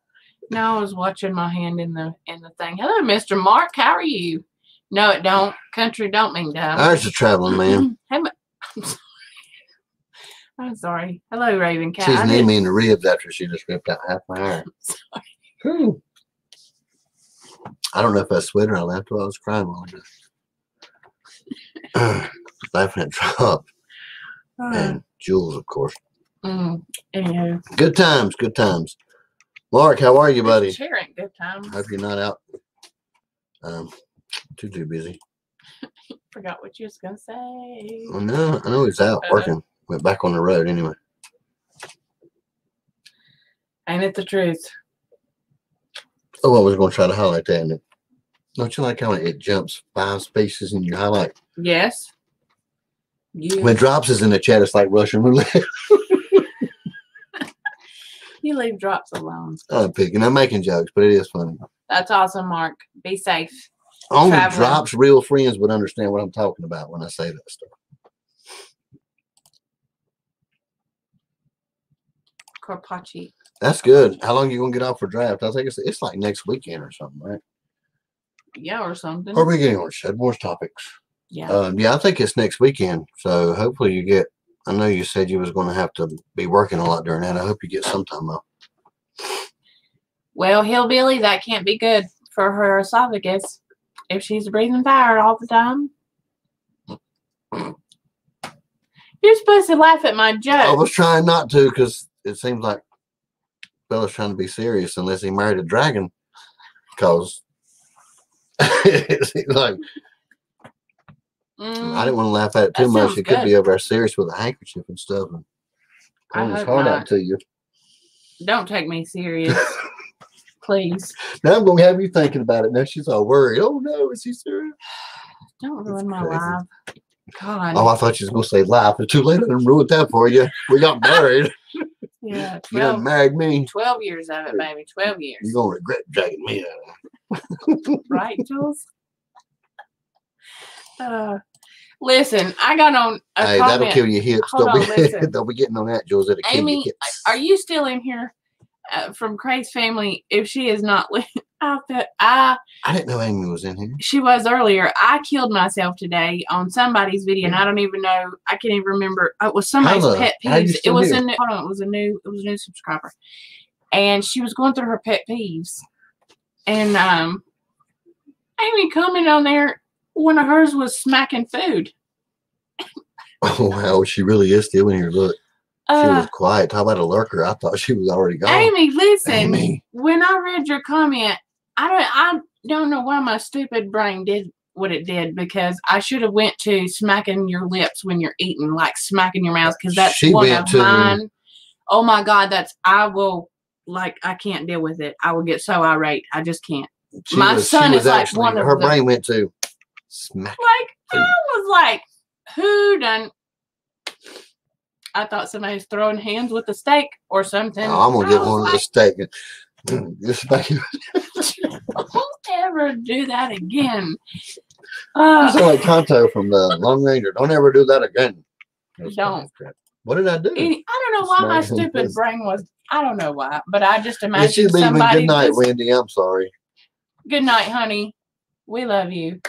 No, I was watching my hand in the thing. Hello, Mr. Mark. How are you? No, it don't. Country don't mean dumb. There's a traveling man. Hey, I'm sorry. Hello, Raven Cat. She's named me in the ribs after she just ripped out half my hair. Sorry. I don't know if I sweat or I laughed while I was crying while ago. Laughing at Trump. And Jules, of course. Anywho. Good times, good times. Mark, how are you, buddy? Sharing good times. Hope you're not out too busy. Forgot what you was gonna say. Oh, no, I know he's out working. Went back on the road anyway. Ain't it the truth? Oh, I was going to try to highlight that. And don't you like how it jumps 5 spaces in your highlight? Yes. When drops is in the chat, it's like Russian roulette. You leave drops alone. I'm picking. I'm making jokes, but it is funny. That's awesome, Mark. Be safe. Only Drops real friends would understand what I'm talking about when I say that stuff. Carpacci. That's good. How long are you gonna get off for draft? I think it's like next weekend or something, right? Yeah, or something. Or we getting on Shed Wars topics? Yeah. Yeah, I think it's next weekend. So hopefully you get. I know you said you was going to have to be working a lot during that. I hope you get some time off. Well, Hillbilly, that can't be good for her esophagus if she's breathing fire all the time. You're supposed to laugh at my joke. I was trying not to because it seems like Bella's trying to be serious unless he married a dragon. Because it seems like I didn't want to laugh at it too much. It could be over serious with a handkerchief and stuff and pulling his heart out to you. Don't take me serious. Please. Now I'm going to have you thinking about it. Now she's all worried. Oh, no. Is he serious? Don't ruin my life. God. Oh, I thought you was going to say life. It's too late. I done ruined that for you. We got married. Yeah. 12, you done married me. 12 years of it, baby. 12 years. You're going to regret dragging me out. Right, Jules? Listen, I got on a comment. That'll kill your hips. Don't be getting on that, Jules. It'll kill your hips. Are you still in here from Craig's family? If she is not out there, I didn't know Amy was in here. She was earlier. I killed myself today on somebody's video, and I don't even know. I can't even remember. It was somebody's pet peeves. It was a new. Hold on. It was a new subscriber, and she was going through her pet peeves, and Amy commented on there. One of hers was smacking food. Oh, wow. She really is still in here. Look. She was quiet. Talk about a lurker. I thought she was already gone. Amy, listen. Amy. When I read your comment, I don't know why my stupid brain did what it did, because I should have went to smacking your lips when you're eating, like smacking your mouth, because that's one of mine. Oh, my God. I can't deal with it. I will get so irate. I just can't. My son is like one of her brain went to smack. I was like, who done? I thought somebody was throwing hands with a steak or something. Oh, I'm gonna get one of the steak. Don't ever do that again. You sound like Tonto from the Lone Ranger. Don't ever do that again. Don't. What did I do? I don't know why my stupid brain was. I don't know why, but I just imagined somebody. Good night, Wendy. I'm sorry. Good night, honey. We love you.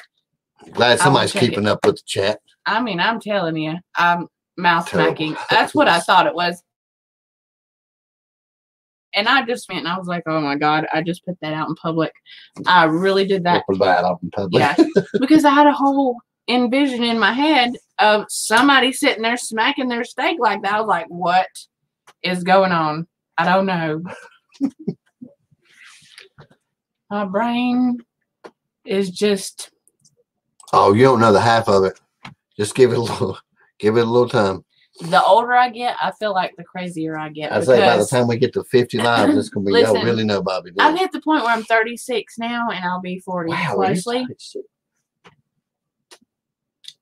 Glad somebody's keeping up with the chat. I mean, I'm telling you, I'm mouth smacking. That's what I thought it was. And I just went and I was like, oh my God, I just put that out in public. I really did that. Put that out in public. Yeah. Because I had a whole envision in my head of somebody sitting there smacking their steak like that. I was like, what is going on? I don't know. My brain is just. Oh, you don't know the half of it. Just give it a little time. The older I get, I feel like the crazier I get. I say by the time we get to 50 lives, it's gonna be y'all really know Bobby. I've hit the point where I'm 36 now, and I'll be 40 closely.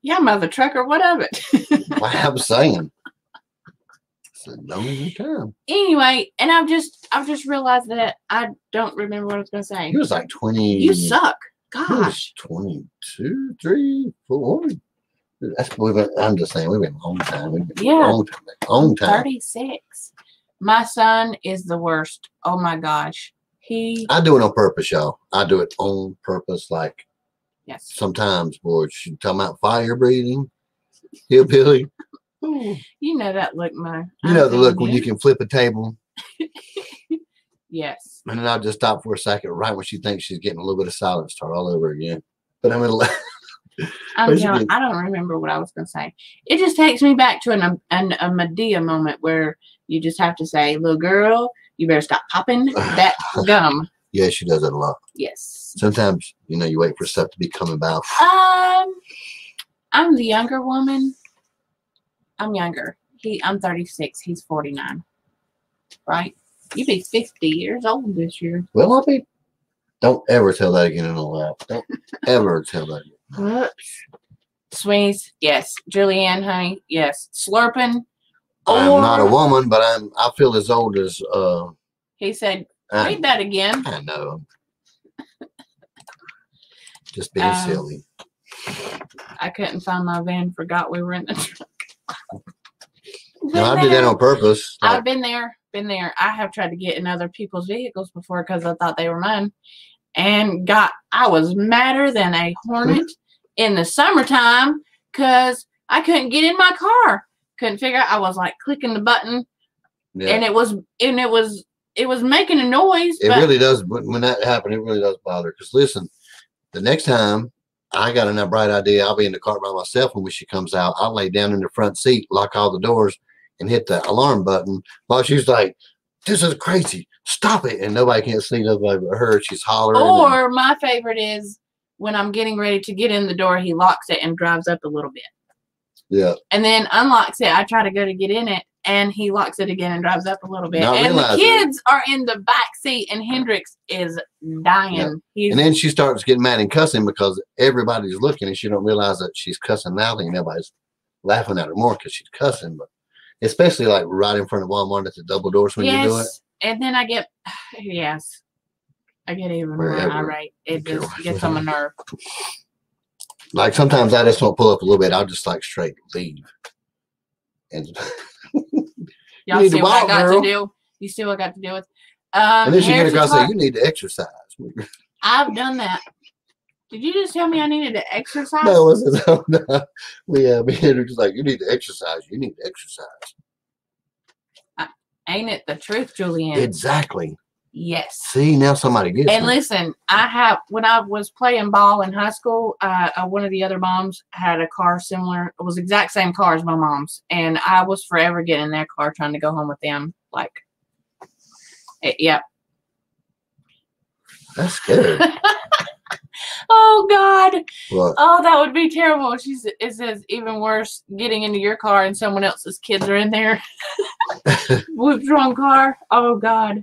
Yeah, mother trucker, what of it? Well, I'm saying. It's a long time. Anyway, and I've just realized that I don't remember what I was gonna say. He was like 20. You suck. Gosh. 22, 3, 4. I'm just saying, we've been a long time. Long time. 36. My son is the worst. Oh my gosh. I do it on purpose, y'all. I do it on purpose. Like, yes. Sometimes, boy, she's talking about fire breathing, hillbilly. You know that look, man. You know the look when you can flip a table. Yes. And then I'll just stop for a second, right when she thinks she's getting a little bit of silence, start all over again. But I'm gonna. I don't remember what I was going to say. It just takes me back to a Medea moment where you just have to say, little girl, you better stop popping that gum. Yeah, she does it a lot. Yes. Sometimes, you wait for stuff to be coming about. I'm the younger woman. I'm younger. I'm 36. He's 49. Right? You'd be 50 years old this year. Well, I'll be. Don't ever tell that again in a lap. Don't ever tell that again. Whoops. Swings, yes. Julianne, honey, yes. Slurping. I'm not a woman, but I feel as old as he said, read that again. I know. Just being silly. I couldn't find my van, forgot we were in the truck. No, I did that on purpose. I've been there. I have tried to get in other people's vehicles before because I thought they were mine. and I was madder than a hornet in the summertime because I couldn't get in my car. Couldn't figure out. I was like clicking the button, and it was making a noise. It really does. When that happened, it really does bother. Because listen, the next time I got a bright idea, I'll be in the car by myself, and when she comes out, I'll lay down in the front seat, lock all the doors, and hit the alarm button. While she's like, "This is crazy! Stop it!" And nobody can't see nobody but her. She's hollering. Or my favorite is when I'm getting ready to get in the door, he locks it and drives up a little bit. Yeah. And then unlocks it. I try to go to get in it, and he locks it again and drives up a little bit. And the kids are in the back seat, and Hendrix is dying. Yeah. And then she starts getting mad and cussing because everybody's looking, and she don't realize that she's cussing loudly, and everybody's laughing at her more because she's cussing. But especially like right in front of Walmart at the double doors when you do it. And then I get even more irate. It just gets on my nerve. Like sometimes I just don't pull up a little bit. I'll just like straight leave. And y'all see what I got to do? You see what I got to do with? And then she get across and say, "You need to exercise." I've done that. Did you just tell me I needed to exercise? No, it wasn't. No. We were just like, "You need to exercise. You need to exercise." Ain't it the truth, Julianne? Exactly. Yes. See, now somebody gets And listen, when I was playing ball in high school, one of the other moms had a car similar. It was the exact same car as my mom's. And I was forever getting in that car trying to go home with them. Like, yep. That's scary. Oh, God. What? Oh, that would be terrible. It says even worse, getting into your car and someone else's kids are in there. Whooped wrong car. Oh, God.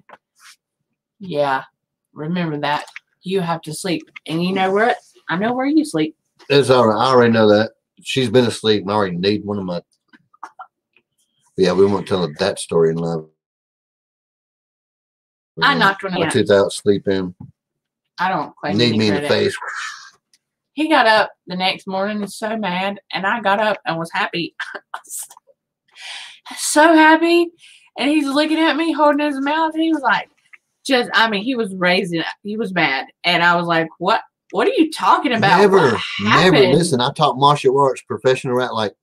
Yeah, remember that. You have to sleep. And you know what? I know where you sleep. It's all right. I already know that. She's been asleep and I already need one of my. Yeah, we won't tell that story in love. I knocked one out. 2000 sleep in. I don't claim need me in the face. He got up the next morning and so mad, and I got up and was happy. So happy. And he's looking at me, holding his mouth. He was like, he was he was mad. And I was like, what are you talking about? Never. Listen, I taught martial arts, professional rat. Like,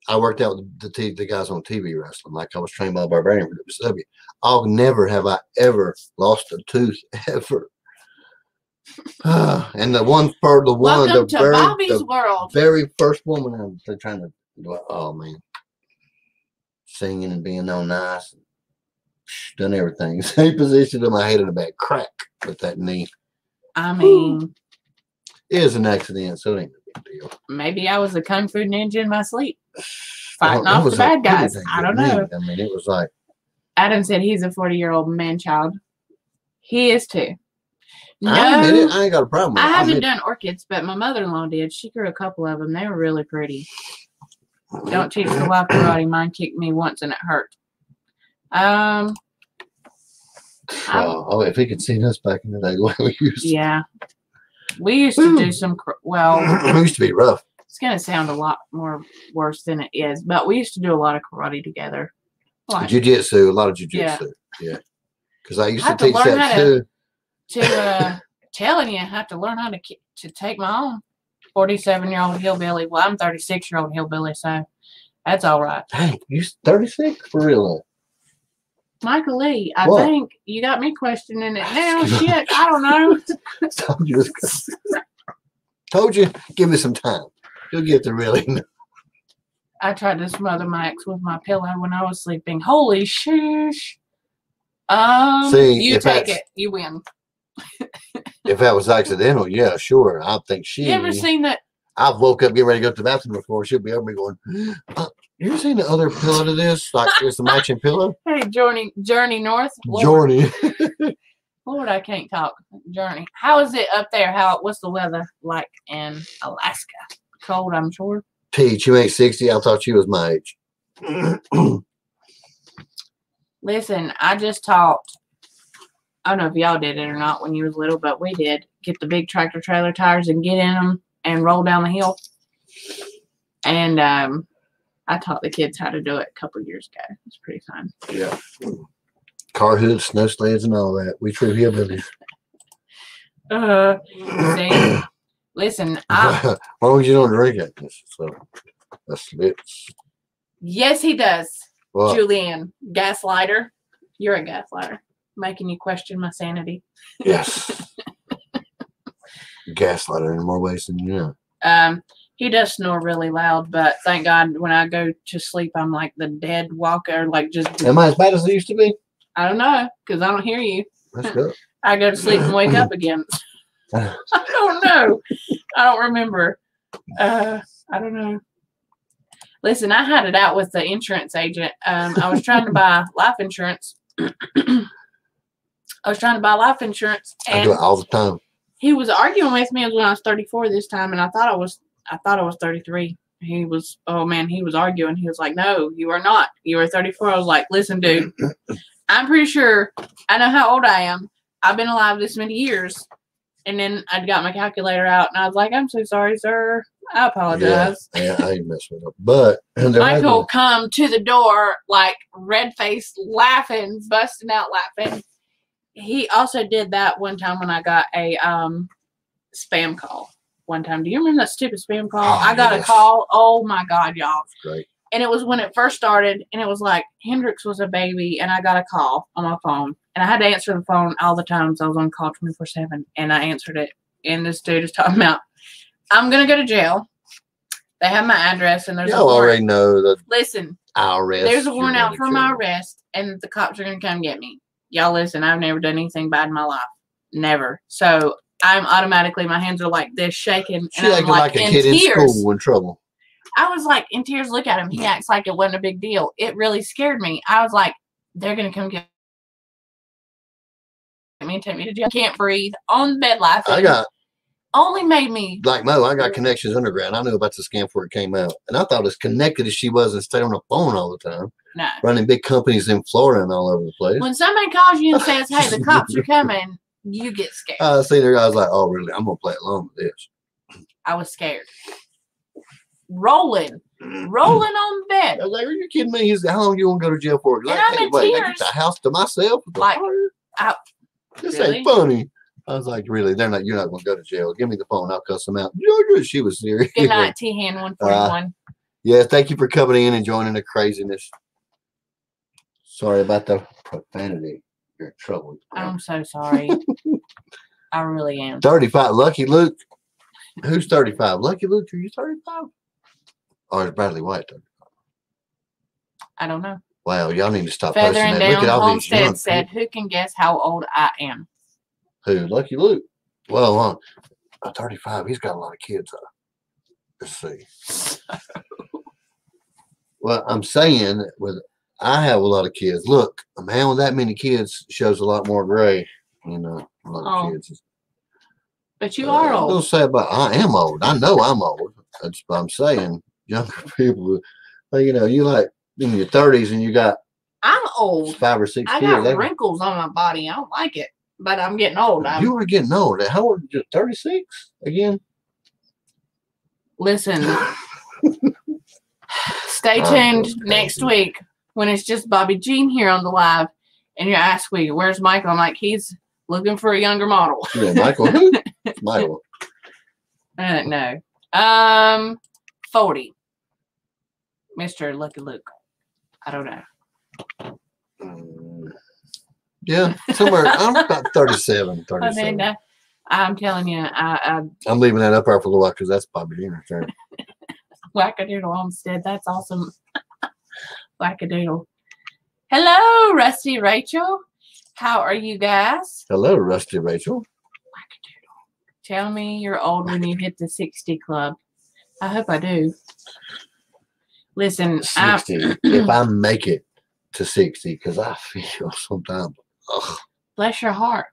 I worked out with the guys on TV wrestling. Like, I was trained by a Barbarian for WCW. Never have I ever lost a tooth, ever. And Bobby's world. Very first woman they're trying to do. Oh, man. Singing and being all nice. Done everything. Same position to my head in the back. Crack with that knee. I mean, it is an accident, so it ain't a big deal. Maybe I was a kung fu ninja in my sleep, fighting off the bad guys. I don't know. I mean, it was like Adam said he's a 40-year-old man child. He is too. No, I ain't got a problem with it. I haven't done orchids, but my mother-in-law did. She grew a couple of them. They were really pretty. Don't teach the wild karate. Mine kicked me once and it hurt. If he could see us back in the day, the way we used to. Yeah. We used to do some, it used to be rough. It's going to sound a lot more worse than it is, but we used to do a lot of karate together. Jiu-jitsu, a lot of jiu-jitsu. Yeah. Because I used to teach that too. Telling you, I have to learn how to take my own 47-year-old hillbilly. Well, I'm 36-year-old hillbilly, so that's all right. Dang, you 36 for real? Michael Lee, I think you got me questioning it now. Shit, I don't know. Told you, give me some time. You'll get to really know. I tried to smother my ex with my pillow when I was sleeping. Holy shush. You take it. You win. If that was accidental, yeah, sure. I think You ever seen that? I've woke up, get ready to go to the bathroom before. She'll be over me going, you ever seen the other pillow to this? Like, it's a matching pillow? Hey, Journey North. Journey. Lord, I can't talk. Journey. How is it up there? What's the weather like in Alaska? Cold, I'm sure. Peach, you ain't 60. I thought you was my age. Listen, I just taught. I don't know if y'all did it or not when you was little, but we did. Get the big tractor trailer tires and get in them and roll down the hill. And I taught the kids how to do it a couple of years ago. It's pretty fun. Yeah. Car hoods, snow sleds, and all that. We true hillbillies. See, listen. Why would you don't drink it? So that's it. Yes, he does. What? Julianne, gaslighter. You're a gaslighter, making you question my sanity. Yes. Gaslighter in more ways than you know. He does snore really loud, but thank God when I go to sleep, I'm like the dead walker, like just. Am I as bad as it used to be? I don't know, because I don't hear you. That's good. I go to sleep and wake up again. I don't know. I don't remember. I don't know. Listen, I had it out with the insurance agent. I was trying to buy life insurance. And I do it all the time. He was arguing with me when I was 34 this time, and I thought I was 33. He was, oh man, he was arguing. He was like, "No, you are not. You are 34." I was like, "Listen, dude, I'm pretty sure I know how old I am. I've been alive this many years." And then I got my calculator out, and I was like, "I'm so sorry, sir. I apologize." Yeah, I ain't messing with it. But Michael come to the door like red-faced, laughing, busting out laughing. He also did that one time when I got a spam call. One time, do you remember that stupid spam call? Oh, I got a call. Oh my God, y'all! Great. And it was when it first started, and it was like Hendrix was a baby, and I got a call on my phone, and I had to answer the phone all the time, so I was on call 24/7, and I answered it, and this dude is talking about, "I'm gonna go to jail. They have my address, and there's a warrant." Already know that. Listen, arrest. There's a warrant out for my arrest, and the cops are gonna come get me. Y'all listen, I've never done anything bad in my life, never. So I'm automatically, my hands are like this, shaking, She and I'm acting like a in kid tears. in school in trouble. I was like in tears. Look at him. He acts like it wasn't a big deal. It really scared me. I was like, they're gonna come get me and take me to jail. I can't breathe on the bed laughing. I got only made me like Mo. I got connections underground. I knew about the scam before it came out, and I thought as connected as she was and stayed on the phone all the time. No. Running big companies in Florida and all over the place. When somebody calls you and says, "Hey, the cops are coming," you get scared. I seen her. I was like, "Oh, really? I'm gonna play along with this." I was scared. Rolling on the bed. I was like, "Are you kidding me?" He said, "How long you want to go to jail for?" Like, I'm in wait, I tears. get the house to myself. Like, this really? ain't funny. I was like, "Really? They're not. You're not gonna go to jail. Give me the phone. I'll cuss them out." She was serious. Good night, T-Hand 141. Yeah, thank you for coming in and joining the craziness. Sorry about the profanity. You're in trouble. I'm so sorry. I really am. 35. Lucky Luke. Who's 35? Lucky Luke, are you 35? Or is Bradley White 35? I don't know. Wow, y'all need to stop Feathering posting that. Look Down at all these young Homestead said, "Who can guess how old I am?" Who? Lucky Luke. Well, 35. He's got a lot of kids. Let's see. Well, I'm saying I have a lot of kids. Look, a man with that many kids shows a lot more gray. You know, a lot of kids. But you are old. Don't say about I am old. I know I'm old. That's what I'm saying. Younger people, you know, you like in your 30s and you got. I'm old. 5 or 6 I kids. got wrinkles on my body. I don't like it, but I'm getting old. You are getting old. How old are you? 36 again? Listen. Stay tuned next week when it's just Bobby Jean here on the live, and you're asking, "Where's Michael?" I'm like, "He's looking for a younger model." Yeah, Michael. Who? Michael. No. 40. Mr. Lucky Luke. I don't know. Yeah, somewhere. I'm about 37, 37. I mean, I'm telling you, I'm leaving that up there for a little while because that's Bobby Jean's turn. Wackadoodle Homestead. That's awesome. Wackadoodle. Hello, Rusty Rachel. How are you guys? Hello, Rusty Rachel. Wackadoodle. Tell me you're old when you hit the 60 club. I hope I do. Listen, 60. If I make it to 60, because I feel sometimes. Ugh. Bless your heart.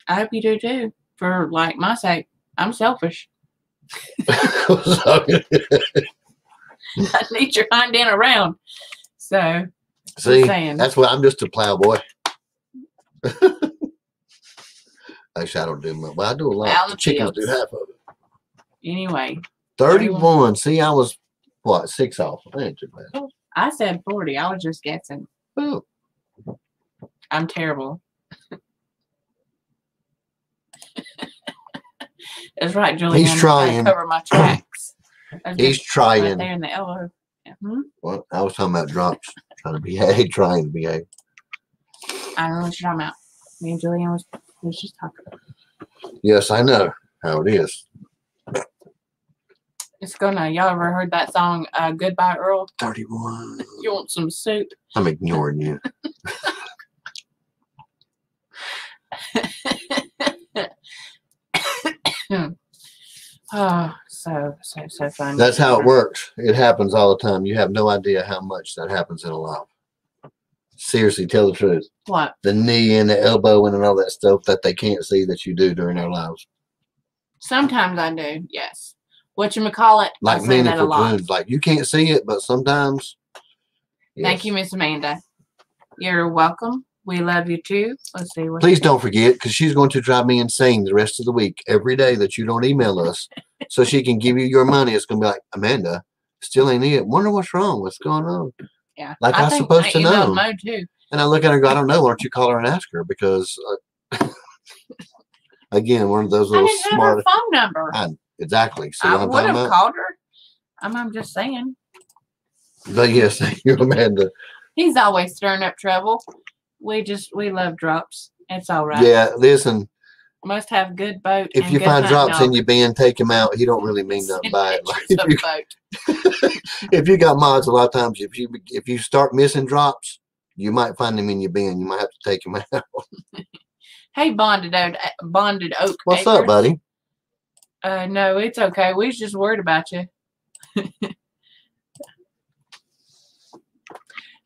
I hope you do too. For like my sake, I'm selfish. I need your hind end around. So, see, that's what I'm just a plowboy. Actually, I don't do much. Well, I do a lot. The chickens do half of it. Anyway, 31. See, I was what 6 off. I ain't too bad. I said 40. I was just guessing. Oh. I'm terrible. That's right, Julian. He's trying. Cover my tracks. He's trying. Right there in the elbow. Mm-hmm. Well, I was talking about drops. Trying to behave. Trying to behave. I don't know what you're talking about. Me and Julian was just talking. Yes, I know how it is. It's gonna. Y'all ever heard that song, "Goodbye Earl"? 31. You want some soup? I'm ignoring you. Oh, so fun. That's how it works. It happens all the time. You have no idea how much that happens in a life. Seriously, tell the truth. What? The knee and the elbow and all that stuff that they can't see that you do during their lives. Sometimes I do, yes. Whatchamacallit, like I say that a lot. Wounds. Like you can't see it, but sometimes. Yes. Thank you, Miss Amanda. You're welcome. We love you too. Let's see. Please don't forget, because she's going to drive me insane the rest of the week. Every day that you don't email us, so she can give you your money, it's going to be like, Amanda, still ain't it. Wonder what's wrong. What's going on? Yeah. Like I'm supposed to know. Mo too. And I look at her and go, I don't know. Why don't you call her and ask her? Because again, one of those little smart. Have her phone number. Exactly. So I would have called her. I'm just saying. But yes, thank you, Amanda. He's always stirring up trouble. We love drops. It's all right. Yeah, listen. Must have good boat. If you find drops in your bin, take them out. He don't really mean nothing by it. Like if you got mods, a lot of times if you start missing drops, you might find them in your bin. You might have to take them out. Hey, Bonded Oak. What's Acres. up, buddy? No, it's okay. We was just worried about you.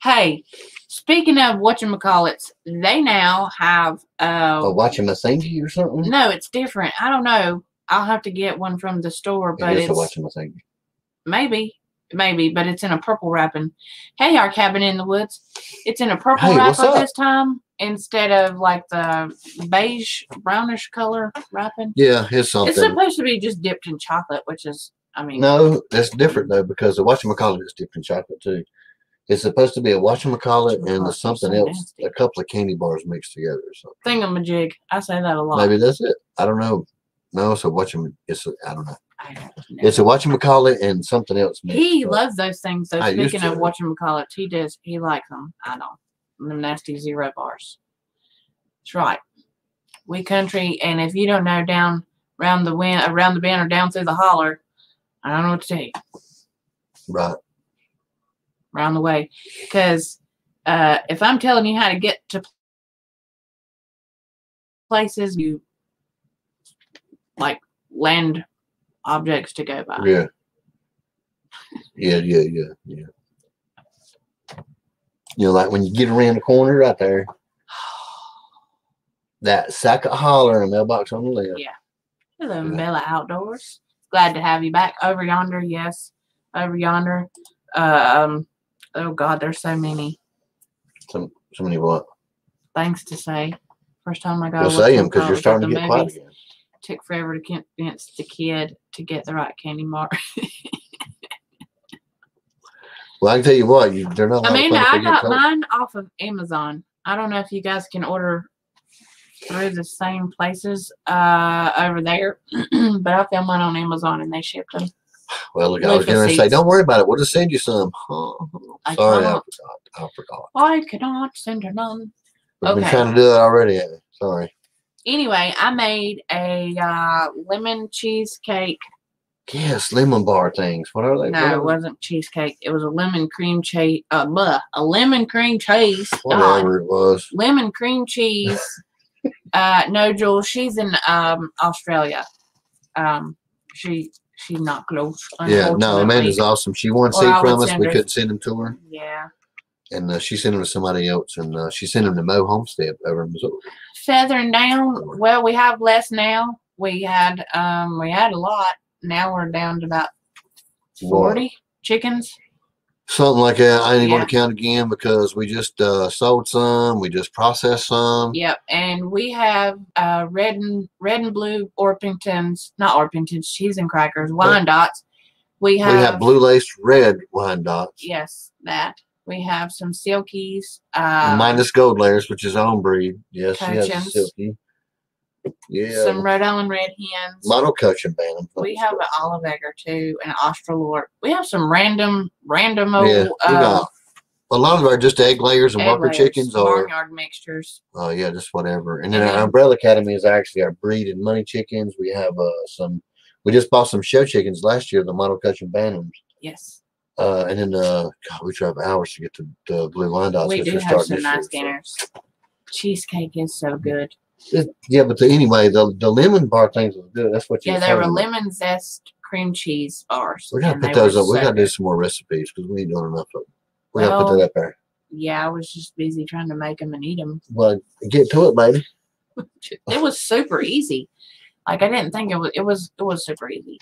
Hey, speaking of whatchamacallits, they now have watching a thingy or something? No, it's different. I don't know. I'll have to get one from the store, but it's watching a thingy. Maybe, but it's in a purple wrapping. Hey, our cabin in the woods. It's in a purple wrapper this time instead of like the beige brownish color wrapping. Yeah, it's something. It's supposed to be just dipped in chocolate, which is, I mean. No, that's different though, because the whatchamacallit is dipped in chocolate too. It's supposed to be a whatchamacallit and something else, nasty. A couple of candy bars mixed together or something. Thingamajig. I say that a lot. Maybe that's it. I don't know. No, it's a I don't know. It's a whatchamacallit and something else. He loves those things though. Speaking of whatchamacallits, he does. He likes them. I know. The nasty zero bars. That's right. We country, and if you don't know down around the bend or down through the holler, I don't know what to tell you. Right. Around the way, because if I'm telling you how to get to places, you like land objects to go by. Yeah. You know, like when you get around the corner right there, that sack of holler and mailbox on the left. Yeah. Hello, Mela Outdoors. Glad to have you back over yonder. Yes, over yonder. Oh God, there's so many. So many what? Things to say. First time I got. You'll say them because you're starting to get quiet again. Took forever to convince the kid to get the right candy mark. Well, I can tell you what, they're not. Amanda, I got mine off of Amazon. I don't know if you guys can order through the same places over there, but I found mine on Amazon and they shipped them. Well, look, I was going to say, don't worry about it. We'll just send you some. Sorry, I forgot. I cannot send her none. We've been trying to do that already. Sorry. Anyway, I made a lemon cheesecake. Yes, lemon bar things. What are they? No, it wasn't cheesecake. It was a lemon cream cheese. A lemon cream cheese. Whatever it was. Lemon cream cheese. No, Jules, she's in Australia. She's not close. Yeah, no, Amanda's awesome. She won seed from us. We couldn't send them to her. Yeah. And she sent them to somebody else, and she sent them to Mo Homestead over in Missouri. Feathering down. Well, we have less now. We had a lot. Now we're down to about 40 chickens. Something like that. I ain't going to count again because we just sold some. We just processed some. Yep, and we have red and blue Orpingtons, not Orpingtons, cheese and crackers, Wyandottes. We have blue laced red Wyandottes. Yes, that. We have some Silkies. Minus gold layers, which is own breed. Yes, she has a Silky. Yeah. Some Rhode Island Red Hens. Monocushion Bantam. We have an olive egger too, and an Australorp. We have some random Yeah, we got a lot of our just egg layers and Walker chickens or barnyard mixtures. Oh yeah, just whatever. And then our Umbrella Academy is actually our breed and money chickens. We have some. We just bought some show chickens last year, the Monocushion Bantams. Yes. And then God, we drive hours to get to the Blue Wyandottes. We do have some nice dinners. So. Cheesecake is so good. Yeah, but anyway, the lemon bar things was good. That's what you. Yeah, they were lemon zest cream cheese bars. We gotta put those up. We gotta do some more recipes because we ain't doing enough of them. We gotta put that up there. Yeah, I was just busy trying to make them and eat them. Well, get to it, baby. It was super easy. Like I didn't think it was super easy.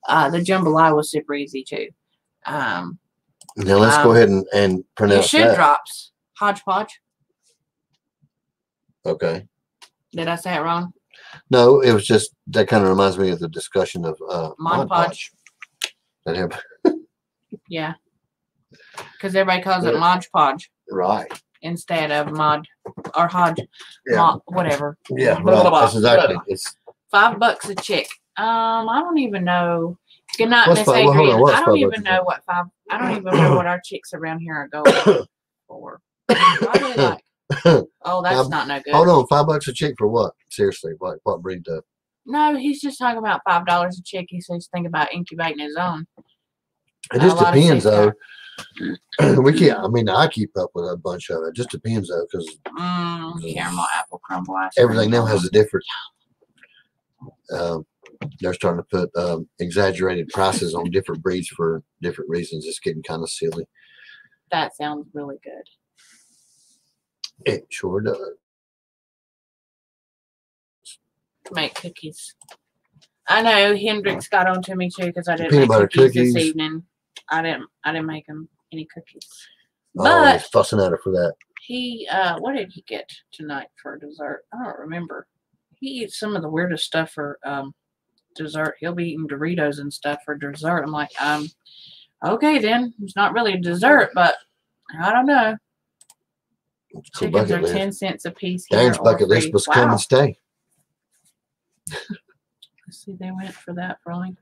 The jambalaya was super easy too. Now let's go ahead and pronounce that. Drops. Hodgepodge. Okay. Did I say it wrong? No, it was just that kind of reminds me of the discussion of Mod Podge. Yeah. Because everybody calls it Mod Podge. Right. Instead of Mod or Hodge. Yeah. Mod, whatever. Yeah, right. That's exactly. It's $5 a chick. I don't even know. Good night, Miss Adrian. I don't even know what I don't even know what our chicks around here are going for. Probably like. Oh, that's not no good. Hold on, $5 a chick for what? Seriously, what breed though? No, he's just talking about $5 a chick. He says think about incubating his own. It just depends though. We can't. I mean, I keep up with a bunch of it. It just depends though, because caramel apple crumble ice. Everything now has a different. They're starting to put exaggerated prices on different breeds for different reasons. It's getting kind of silly. That sounds really good. It sure does. Make cookies. I know Hendrix got on to me too because I didn't make cookies this evening. I didn't make him any cookies. But he's fussing at her for that. He what did he get tonight for dessert? I don't remember. He eats some of the weirdest stuff for dessert. He'll be eating Doritos and stuff for dessert. I'm like, okay then. It's not really a dessert, but I don't know. Cool. Chickens are 10 cents a piece. Dane's bucket list was come and stay. Let's see, they went for that probably.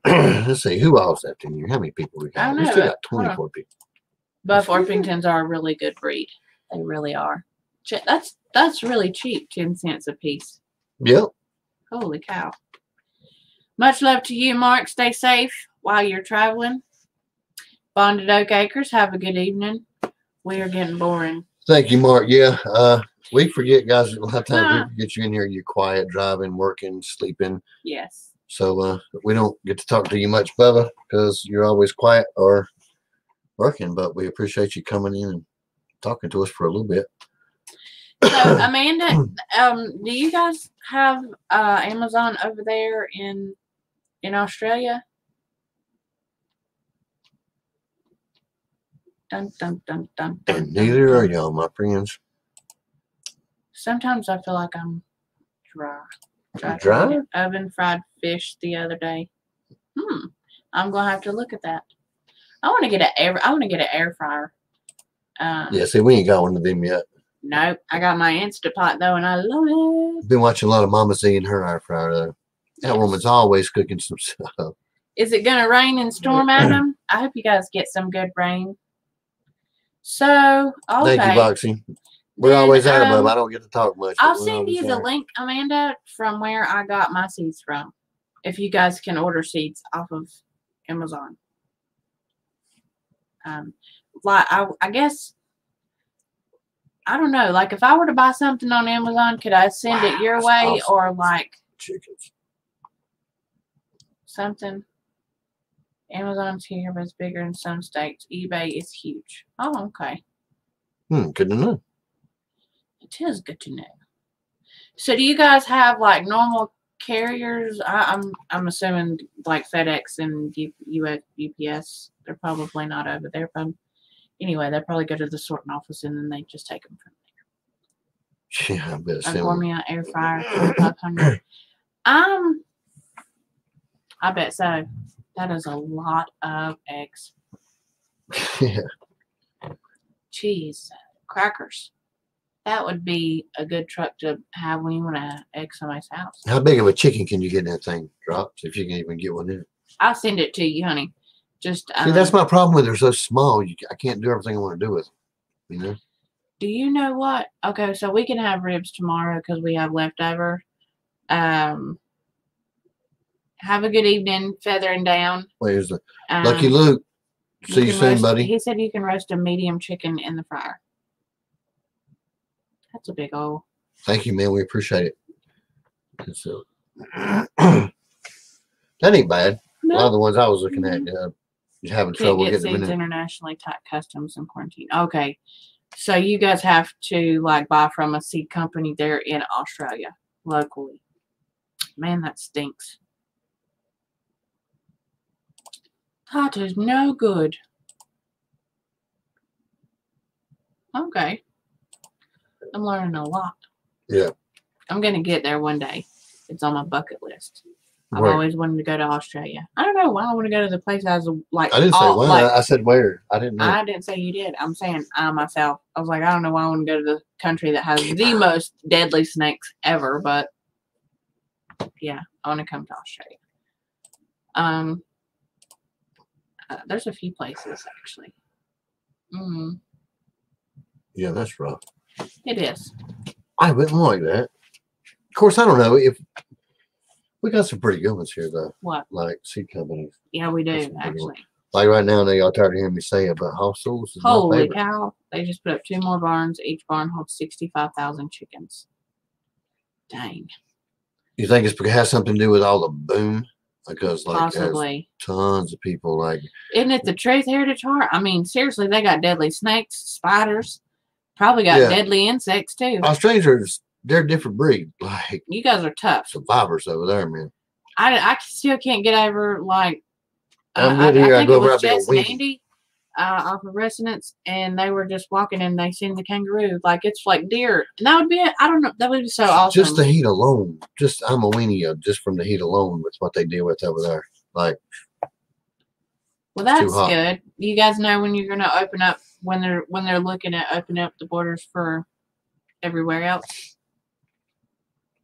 Let's see, who else after you? How many people we got? I don't know, we still got 24 people. Buff Orpingtons are a really good breed. They really are. That's really cheap, 10 cents a piece. Yep. Holy cow. Much love to you, Mark. Stay safe while you're traveling. Bonded Oak Acres, have a good evening. We are getting boring. Thank you, Mark. Yeah, we forget, guys. A lot of times we get you in here, you're quiet, driving, working, sleeping. Yes. So we don't get to talk to you much, Bubba, because you're always quiet or working. But we appreciate you coming in and talking to us for a little bit. So, Amanda, do you guys have Amazon over there in Australia? Dun, dun, dun, dun, dun, and neither are y'all, my friends. Sometimes I feel like I'm dry. Dry? Oven fried fish the other day. I'm gonna have to look at that. I want to get an air fryer. Yeah, see, we ain't got one of them yet. Nope, I got my Instapot though, and I love it. Been watching a lot of Mama Z and her air fryer though. That woman's always cooking some stuff. Is it gonna rain and storm, Adam? I hope you guys get some good rain. So, okay. Thank you, Boxy. We're always there, Bub. I don't get to talk much. I'll send you the link, Amanda, from where I got my seeds from. If you guys can order seeds off of Amazon. Like I guess, I don't know. Like if I were to buy something on Amazon, could I send it your way or like chickens? Something. Amazon's here, but it's bigger in some states. eBay is huge. Oh, okay. Good to know. It is good to know. So, do you guys have like normal carriers? I'm assuming like FedEx and UPS. They're probably not over there, but anyway, they probably go to the sorting office and then they just take them from there. Yeah, I bet. A Gourmet air fryer, 500. I bet so. That is a lot of eggs. Yeah. Cheese. Crackers. That would be a good truck to have when you want to egg somebody's house. How big of a chicken can you get in that thing? Drops, if you can even get one in. I'll send it to you, honey. Just see, that's my problem with they're so small. I can't do everything I want to do with them. You know. Do you know what? Okay, so we can have ribs tomorrow because we have leftover. Have a good evening, feathering down. Where's the Lucky Luke? See you soon, buddy. He said you can roast a medium chicken in the fryer. That's a big old. Thank you, man. We appreciate it. So, that ain't bad. No. A lot of the ones I was looking at, you're having trouble getting them in. Internationally tight customs and quarantine. Okay, so you guys have to like buy from a seed company there in Australia locally. Man, that stinks. That is no good. Okay. I'm learning a lot. Yeah. I'm going to get there one day. It's on my bucket list. I've always wanted to go to Australia. I don't know why I want to go to the place I was like. I didn't say why. Like, I said where. I didn't know. I didn't say you did. I'm saying I myself. I was like, I don't know why I want to go to the country that has the most deadly snakes ever. But yeah, I want to come to Australia. There's a few places actually. Yeah, that's rough. It is. I wouldn't like that. Of course, I don't know if we got some pretty good ones here, though. What? Like seed companies. Yeah, we do actually. Like right now, they all tired of hearing me say it, but Hostels is holy my favorite. Cow! They just put up 2 more barns. Each barn holds 65,000 chickens. Dang. You think it has something to do with all the boom? Because like possibly tons of people like. Isn't it the truth, Heritage Heart? I mean, seriously, they got deadly snakes, spiders. Probably got deadly insects too. Australians, they're a different breed. Like you guys are tough survivors over there, man. I still can't get over like. I'm good here. I go around Jess and Andy off of Resonance, and they were just walking and they seen the kangaroo. Like it's like deer. And that would be it. I don't know. That would be so awesome. Just the heat alone. I'm a weenie just from the heat alone with what they deal with over there. Like. Well, that's good. You guys know when you're going to open up when they're looking at opening up the borders for everywhere else.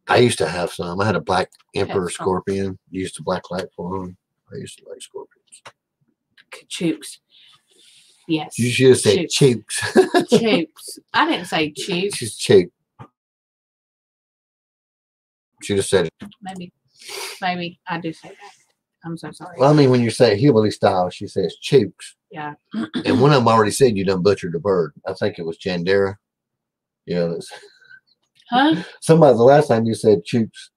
I used to have some. I had a black emperor scorpion. Used to black light for them. I used to like scorpions. Chooks. Yes. You should have said chooks. Chooks. I didn't say chooks. She's chook. Should have said it. Maybe I do say that. I'm so sorry. Well, I mean, when you say hillbilly style, she says chooks. Yeah. And one of them already said you done butchered a bird. I think it was Chandera. Yeah. Huh? Somebody, the last time you said chooks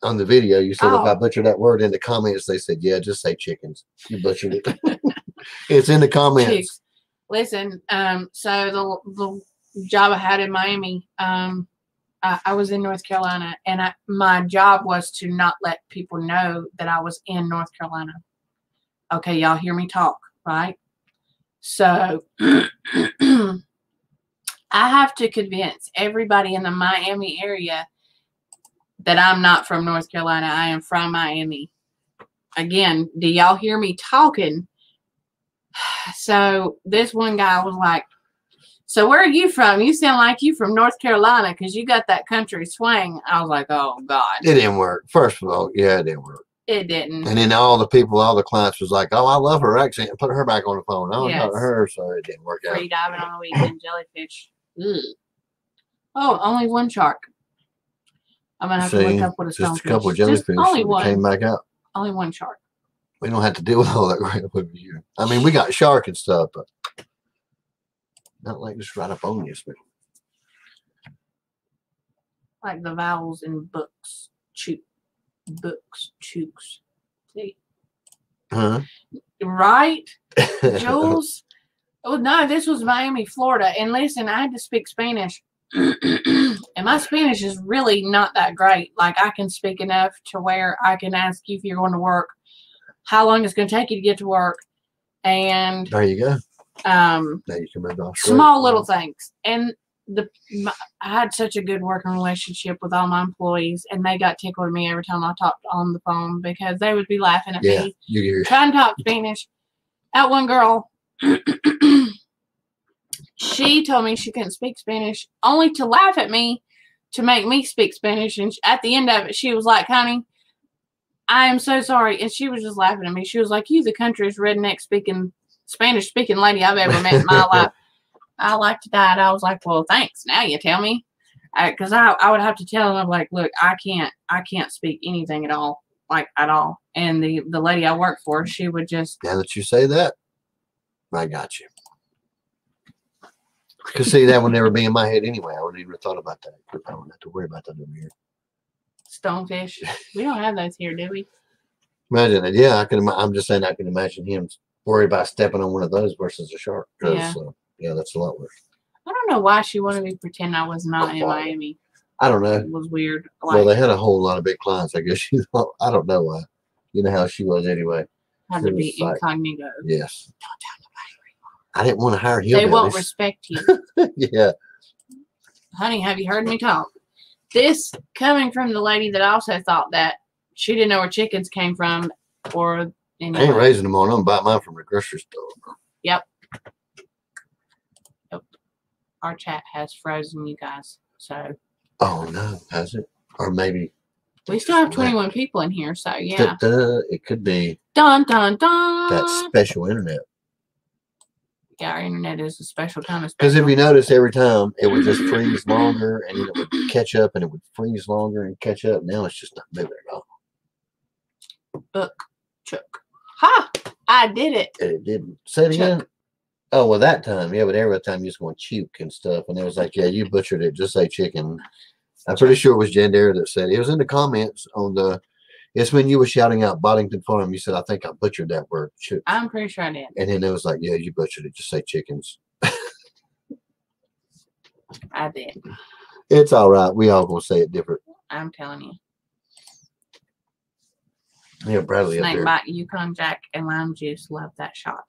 on the video, you said if I butchered that word in the comments, they said, yeah, just say chickens. You butchered it. It's in the comments. Chooks. Listen, so the job I had in Miami, I was in North Carolina, and my job was to not let people know that I was in North Carolina. Okay, y'all hear me talk, right? So I have to convince everybody in the Miami area that I'm not from North Carolina. I am from Miami. Again, do y'all hear me talking? So this one guy was like, so where are you from? You sound like you from North Carolina because you got that country swing. I was like, oh, God. It didn't work. First of all, yeah, it didn't work. It didn't. And then all the clients was like, oh, I love her accent. Put her back on the phone. Oh, yes. Not her. So it didn't work out. Free diving on the weekend, jellyfish. Ugh. Oh, only one shark. I'm going to have to look up what a stonefish. Just a couple of jellyfish only one. Came back out. Only one shark. We don't have to deal with all that right with you. I mean, we got shark and stuff, but not like just right up on you. Like the vowels in books. Books. Chooks. See? Huh? Right? Jules? Oh, no, this was Miami, Florida. And listen, I had to speak Spanish. And my Spanish is really not that great. Like, I can speak enough to where I can ask you if you're going to work, how long it's going to take you to get to work. And there you go. Now you can move off. Small little things. And I had such a good working relationship with all my employees, and they got tickled at me every time I talked on the phone because they would be laughing at me, trying to talk Spanish. That one girl, she told me she couldn't speak Spanish, only to laugh at me to make me speak Spanish. And at the end of it, she was like, honey, I am so sorry. And she was just laughing at me. She was like, you the country's redneck speaking, Spanish speaking lady I've ever met in my life. I like to die. And I was like, well, thanks. Now you tell me. Because I would have to tell them, I'm like, look, I can't speak anything at all, like at all. And the lady I work for, she would just. Now that you say that, I got you. Because see, that would never be in my head anyway. I wouldn't even have thought about that. I wouldn't have to worry about that over here. Stonefish. We don't have those here, do we? Imagine it. Yeah, I'm just saying I can imagine him worried about stepping on one of those versus a shark. Yeah. Yeah, that's a lot worse. I don't know why she wanted me to pretend I was not in Miami. I don't know. It was weird. Well, they had a whole lot of big clients. I guess she thought. I don't know why. You know how she was anyway. Had to be incognito. Yes. Don't tell nobody. I didn't want to hire him. They won't respect you. Yeah. Honey, have you heard me talk? This coming from the lady that also thought that she didn't know where chickens came from, or anyway. I ain't raising them on them. Buy mine from the grocery store. Yep. Our chat has frozen, you guys. So. Oh no, has it? Or maybe. We still have 21 people in here, so yeah. It could be. Dun dun dun. That special internet. Yeah, our internet is a special kind of. Because if you notice, every time it would just freeze longer, and then it would catch up, and it would freeze longer and catch up. Now it's just not moving at all. Book, chook. Ha! I did it. And it didn't. Say it again. Oh, well, that time, yeah, but every time you just going choke and stuff, and it was like, yeah, you butchered it. Just say chicken. I'm pretty sure it was Jandera that said it. It was in the comments on the. It's when you were shouting out Boddington Farm. You said, I think I butchered that word. Chook. I'm pretty sure I did. And then it was like, yeah, you butchered it. Just say chickens. I did. It's all right. We all gonna say it different. I'm telling you. Yeah, Bradley Snake bite, Yukon Jack, and lime juice. Love that shot.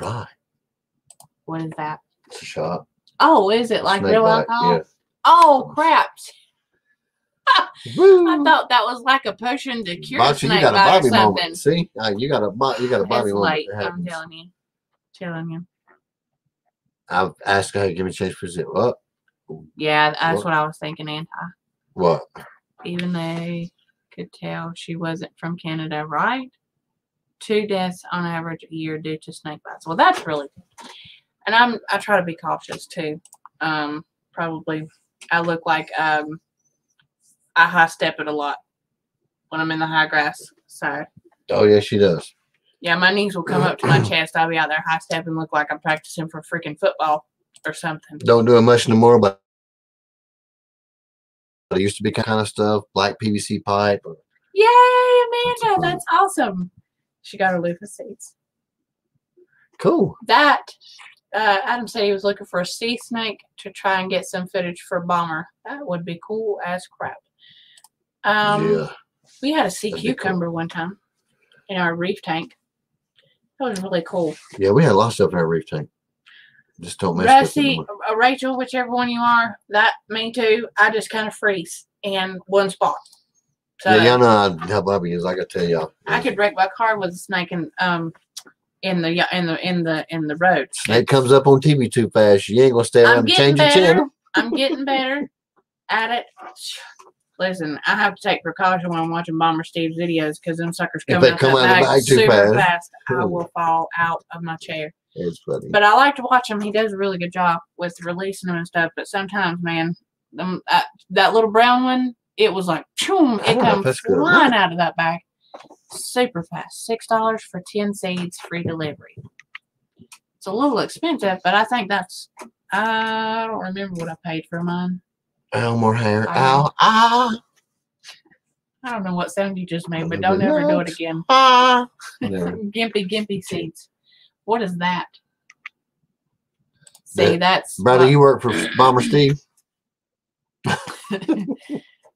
Right. What is that? It's a shot. Oh, is it like real alcohol? Yeah. Oh, crap. I thought that was like a potion to cure snake bite or something. Moment. See? You got a Bobby moment. Late, I'm telling you. I've asked her to give me a change for zip. What? Yeah, that's what I was thinking, Anti. What? Even they could tell she wasn't from Canada, right? 2 deaths on average a year due to snake bites. Well, that's really good. And I try to be cautious too. Probably I look like I high step it a lot when I'm in the high grass. So. Oh yeah, she does. Yeah, my knees will come up to my chest. I'll be out there high step and look like I'm practicing for freaking football or something. Don't do it much no more, but it used to be kind of stuff, black PVC pipe. Yay, Amanda! That's awesome. She got her loofah seeds. Cool. That Adam said he was looking for a sea snake to try and get some footage for Bomber. That would be cool as crap. Yeah. We had a sea cucumber one time in our reef tank. That was really cool. Yeah, we had a lot of stuff in our reef tank. Just don't mess with it. Rachel, whichever one you are, me too. I just kind of freeze in one spot. So, yeah, y'all know how Bobby is. I gotta tell y'all. I could wreck my car with a snake in the road. Snake comes up on TV too fast. You ain't gonna stay around and change your channel. I'm getting better at it. Listen, I have to take precaution when I'm watching Bomber Steve's videos because them suckers come out of the bag super fast. I will fall out of my chair. It's funny. But I like to watch him. He does a really good job with releasing them and stuff. But sometimes, man, that little brown one, it was like, choom, it comes flying out of that bag. Super fast. $6 for 10 seeds, free delivery. It's a little expensive, but I think that's, I don't remember what I paid for mine. Ow, more hair. Ow, ah. I don't know what sound you just made, but don't ever do it again. Gimpy seeds. What is that? See, that's... Brother, you work for Bomber Steve?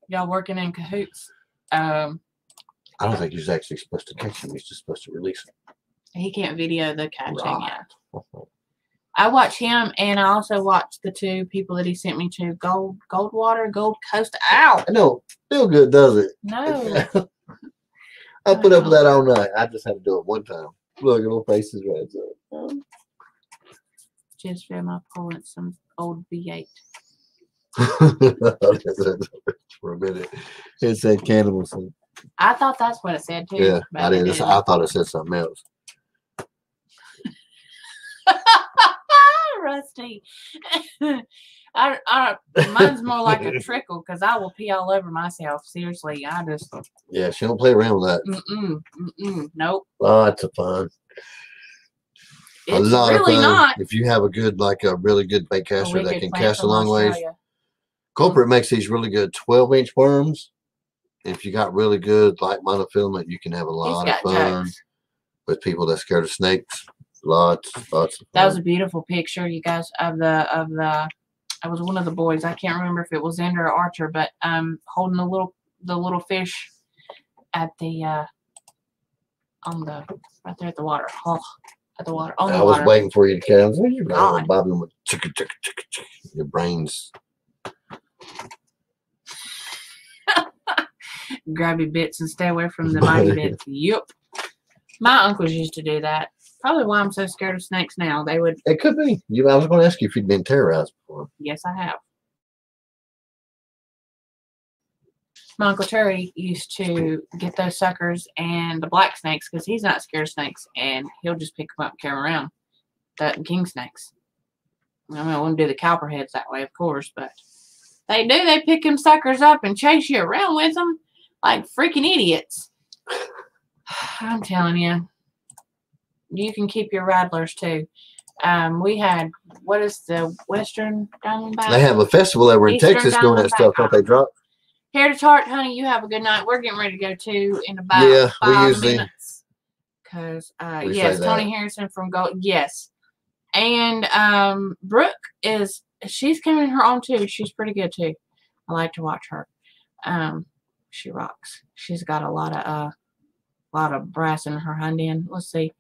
Y'all working in cahoots. I don't think he's actually supposed to catch him. He's just supposed to release him. He can't video the catching yet. I watch him, and I also watch the 2 people that he sent me to. Gold Coast. Ow! I know. Feel good, does it? No. I put up with that all night. I just had to do it one time. Look, little faces right there. just filled my pulling some old V8. For a minute, it said cannibal soup. I thought that's what it said too. Yeah, I did. I thought it said something else. Rusty. Mine's more like a trickle because I will pee all over myself. Seriously, I just. Yeah, she don't play around with that. Nope. Lots of fun. It's a lot really of fun. Not. If you have a good, a really good bait caster that can cast a long ways. Culprit makes these really good 12-inch worms. If you got really good light monofilament, you can have a lot of fun with people that's scared of snakes. Lots of fun. That was a beautiful picture, you guys, of the. I was one of the boys. I can't remember if it was Ender or Archer, but holding the little fish at the right there at the water. Oh, at the water. On the water. I was waiting for you to catch. You're bobbing with your brains. Grab your bits and stay away from the mighty bits. Yep. My uncles used to do that. Probably why I'm so scared of snakes now. They would. It could be. I was going to ask you if you'd been terrorized before. Yes, I have. My Uncle Terry used to get those suckers and the black snakes because he's not scared of snakes, and he'll just pick them up and carry them around. The king snakes. I mean, I wouldn't do the copperheads that way, of course, but they do. They pick them suckers up and chase you around with them like freaking idiots. I'm telling you. You can keep your rattlers too. We had, what is the Western Diamondback? They have a festival over in Texas doing that stuff. Don't they drop? Heritage Heart, honey, you have a good night. We're getting ready to go too in about 5 minutes. Because, yes, Tony Harrison from Gold. Yes. And Brooke she's coming her own too. She's pretty good too. I like to watch her. She rocks. She's got a lot of brass in her hind end. Let's see.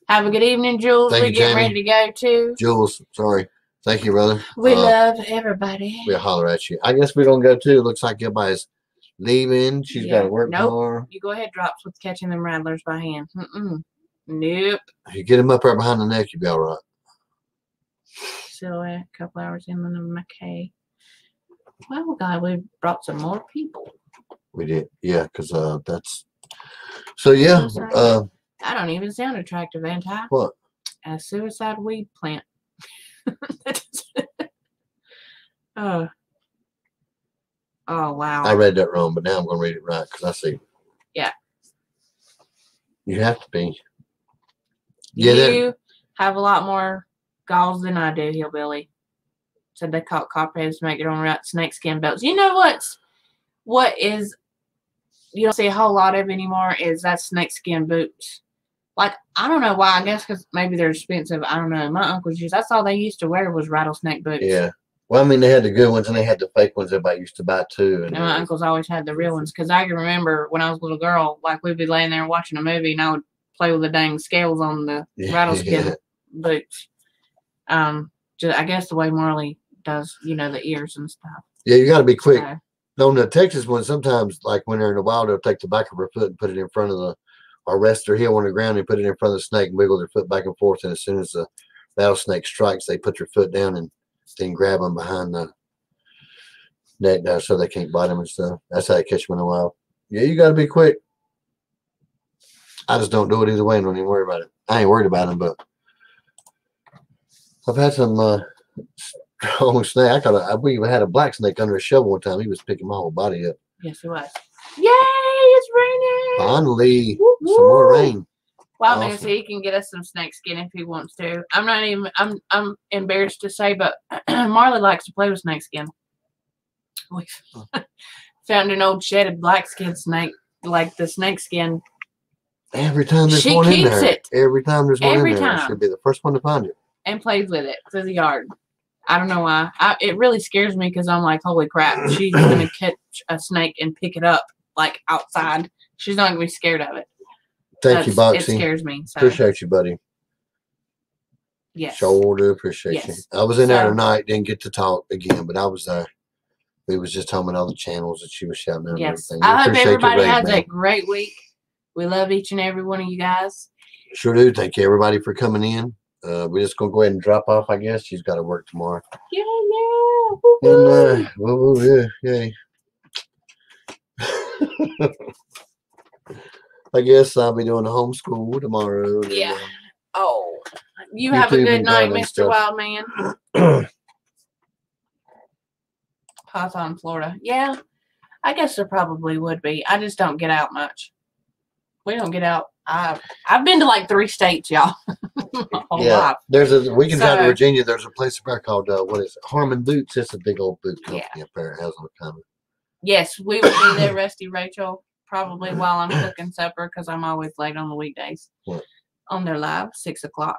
Have a good evening, Jules. We're getting ready to go too. Jules, sorry. Thank you, brother. We love everybody. We'll holler at you. I guess we're going to go too. Looks like everybody's leaving. She's got to work tomorrow. You go ahead, Drops, with catching them rattlers by hand. Nope. If you get them up there behind the neck, you'll be all right. Silhouette, a couple hours in the McKay. Well, God, we brought some more people. We did. Yeah, because that's. So, yeah. I don't even sound attractive, ain't I? What? A suicide weed plant. Oh, wow. I read that wrong, but now I'm going to read it right because I see. Yeah. You have to be. Yeah, you have a lot more galls than I do, Hillbilly. Said they caught copperheads to make their own snakeskin belts. You know what is you don't see a whole lot of anymore is that snakeskin boots. Like, I don't know why. I guess because maybe they're expensive. I don't know. My uncles that's all they used to wear was rattlesnake boots. Yeah. Well, I mean, they had the good ones and they had the fake ones everybody used to buy too. And my uncles always had the real ones because I can remember when I was a little girl, like we'd be laying there watching a movie and I would play with the dang scales on the rattleskin boots. I guess the way Marley does, the ears and stuff. Yeah, you got to be quick. On the Texas one, sometimes, like when they're in the wild, they'll take the back of her foot and put it in front of or rest their heel on the ground and put it in front of the snake and wiggle their foot back and forth. And as soon as the rattlesnake strikes, they put their foot down and then grab them behind the neck down so they can't bite them and stuff. That's how they catch them in the wild. Yeah, you got to be quick. I just don't do it either way and don't even worry about it. I ain't worried about them, but I've had some strong snake. We even had a black snake under a shovel one time. He was picking my whole body up. Yes, he was. Yay, it's raining. Finally, some more rain. Well, awesome. So he can get us some snake skin if he wants to. I'm embarrassed to say, but Marley likes to play with snake skin. We found an old shedded black skin snake, like the snake skin. Every time there's one in there. Every time there's one in there. She'll be the first one to find it. And plays with it through the yard. I don't know why. It really scares me because I'm like, holy crap, she's going to catch a snake and pick it up, like, outside. She's not going to be scared of it. Thank you, Boxy. It scares me. So. Appreciate you, buddy. Yes. Sure do appreciate you. I was in there tonight, didn't get to talk again, but I was there. We was just talking about all the channels that she was shouting out and everything. I hope everybody has a great week. We love each and every one of you guys. Sure do. Thank you, everybody, for coming in. we're just gonna go ahead and drop off. I guess she's got to work tomorrow. Yeah. And yeah. I guess I'll be doing a homeschool tomorrow. Yeah. Oh, you have a good night, Mr. Wildman. Hawthorne, Florida. Yeah, I guess there probably would be. I just don't get out much. We don't get out. I've been to like 3 states, y'all. Yeah, we can drive to Virginia. There's a place up there called what is it? Harmon Boots. It's a big old boot company up there. It has all kind of. Yes, we will be there, Rusty Rachel, probably while I'm cooking supper because I'm always late on the weekdays. What? On their live, 6 o'clock.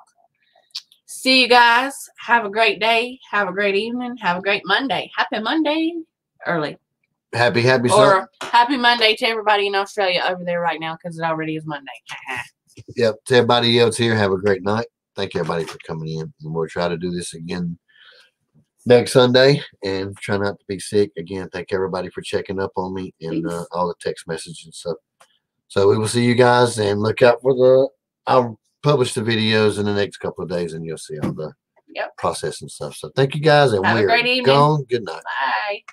See you guys. Have a great day. Have a great evening. Have a great Monday. Happy Monday early. Happy Or happy Monday to everybody in Australia over there right now because it already is Monday. Yep. To everybody else here, have a great night. Thank you, everybody, for coming in. And we'll try to do this again next Sunday and try not to be sick. Again, thank everybody for checking up on me and all the text messages and stuff. So we will see you guys and look out for I'll publish the videos in the next couple of days and you'll see all the process and stuff. So thank you guys and have we're a great evening. gone. Good night. Bye.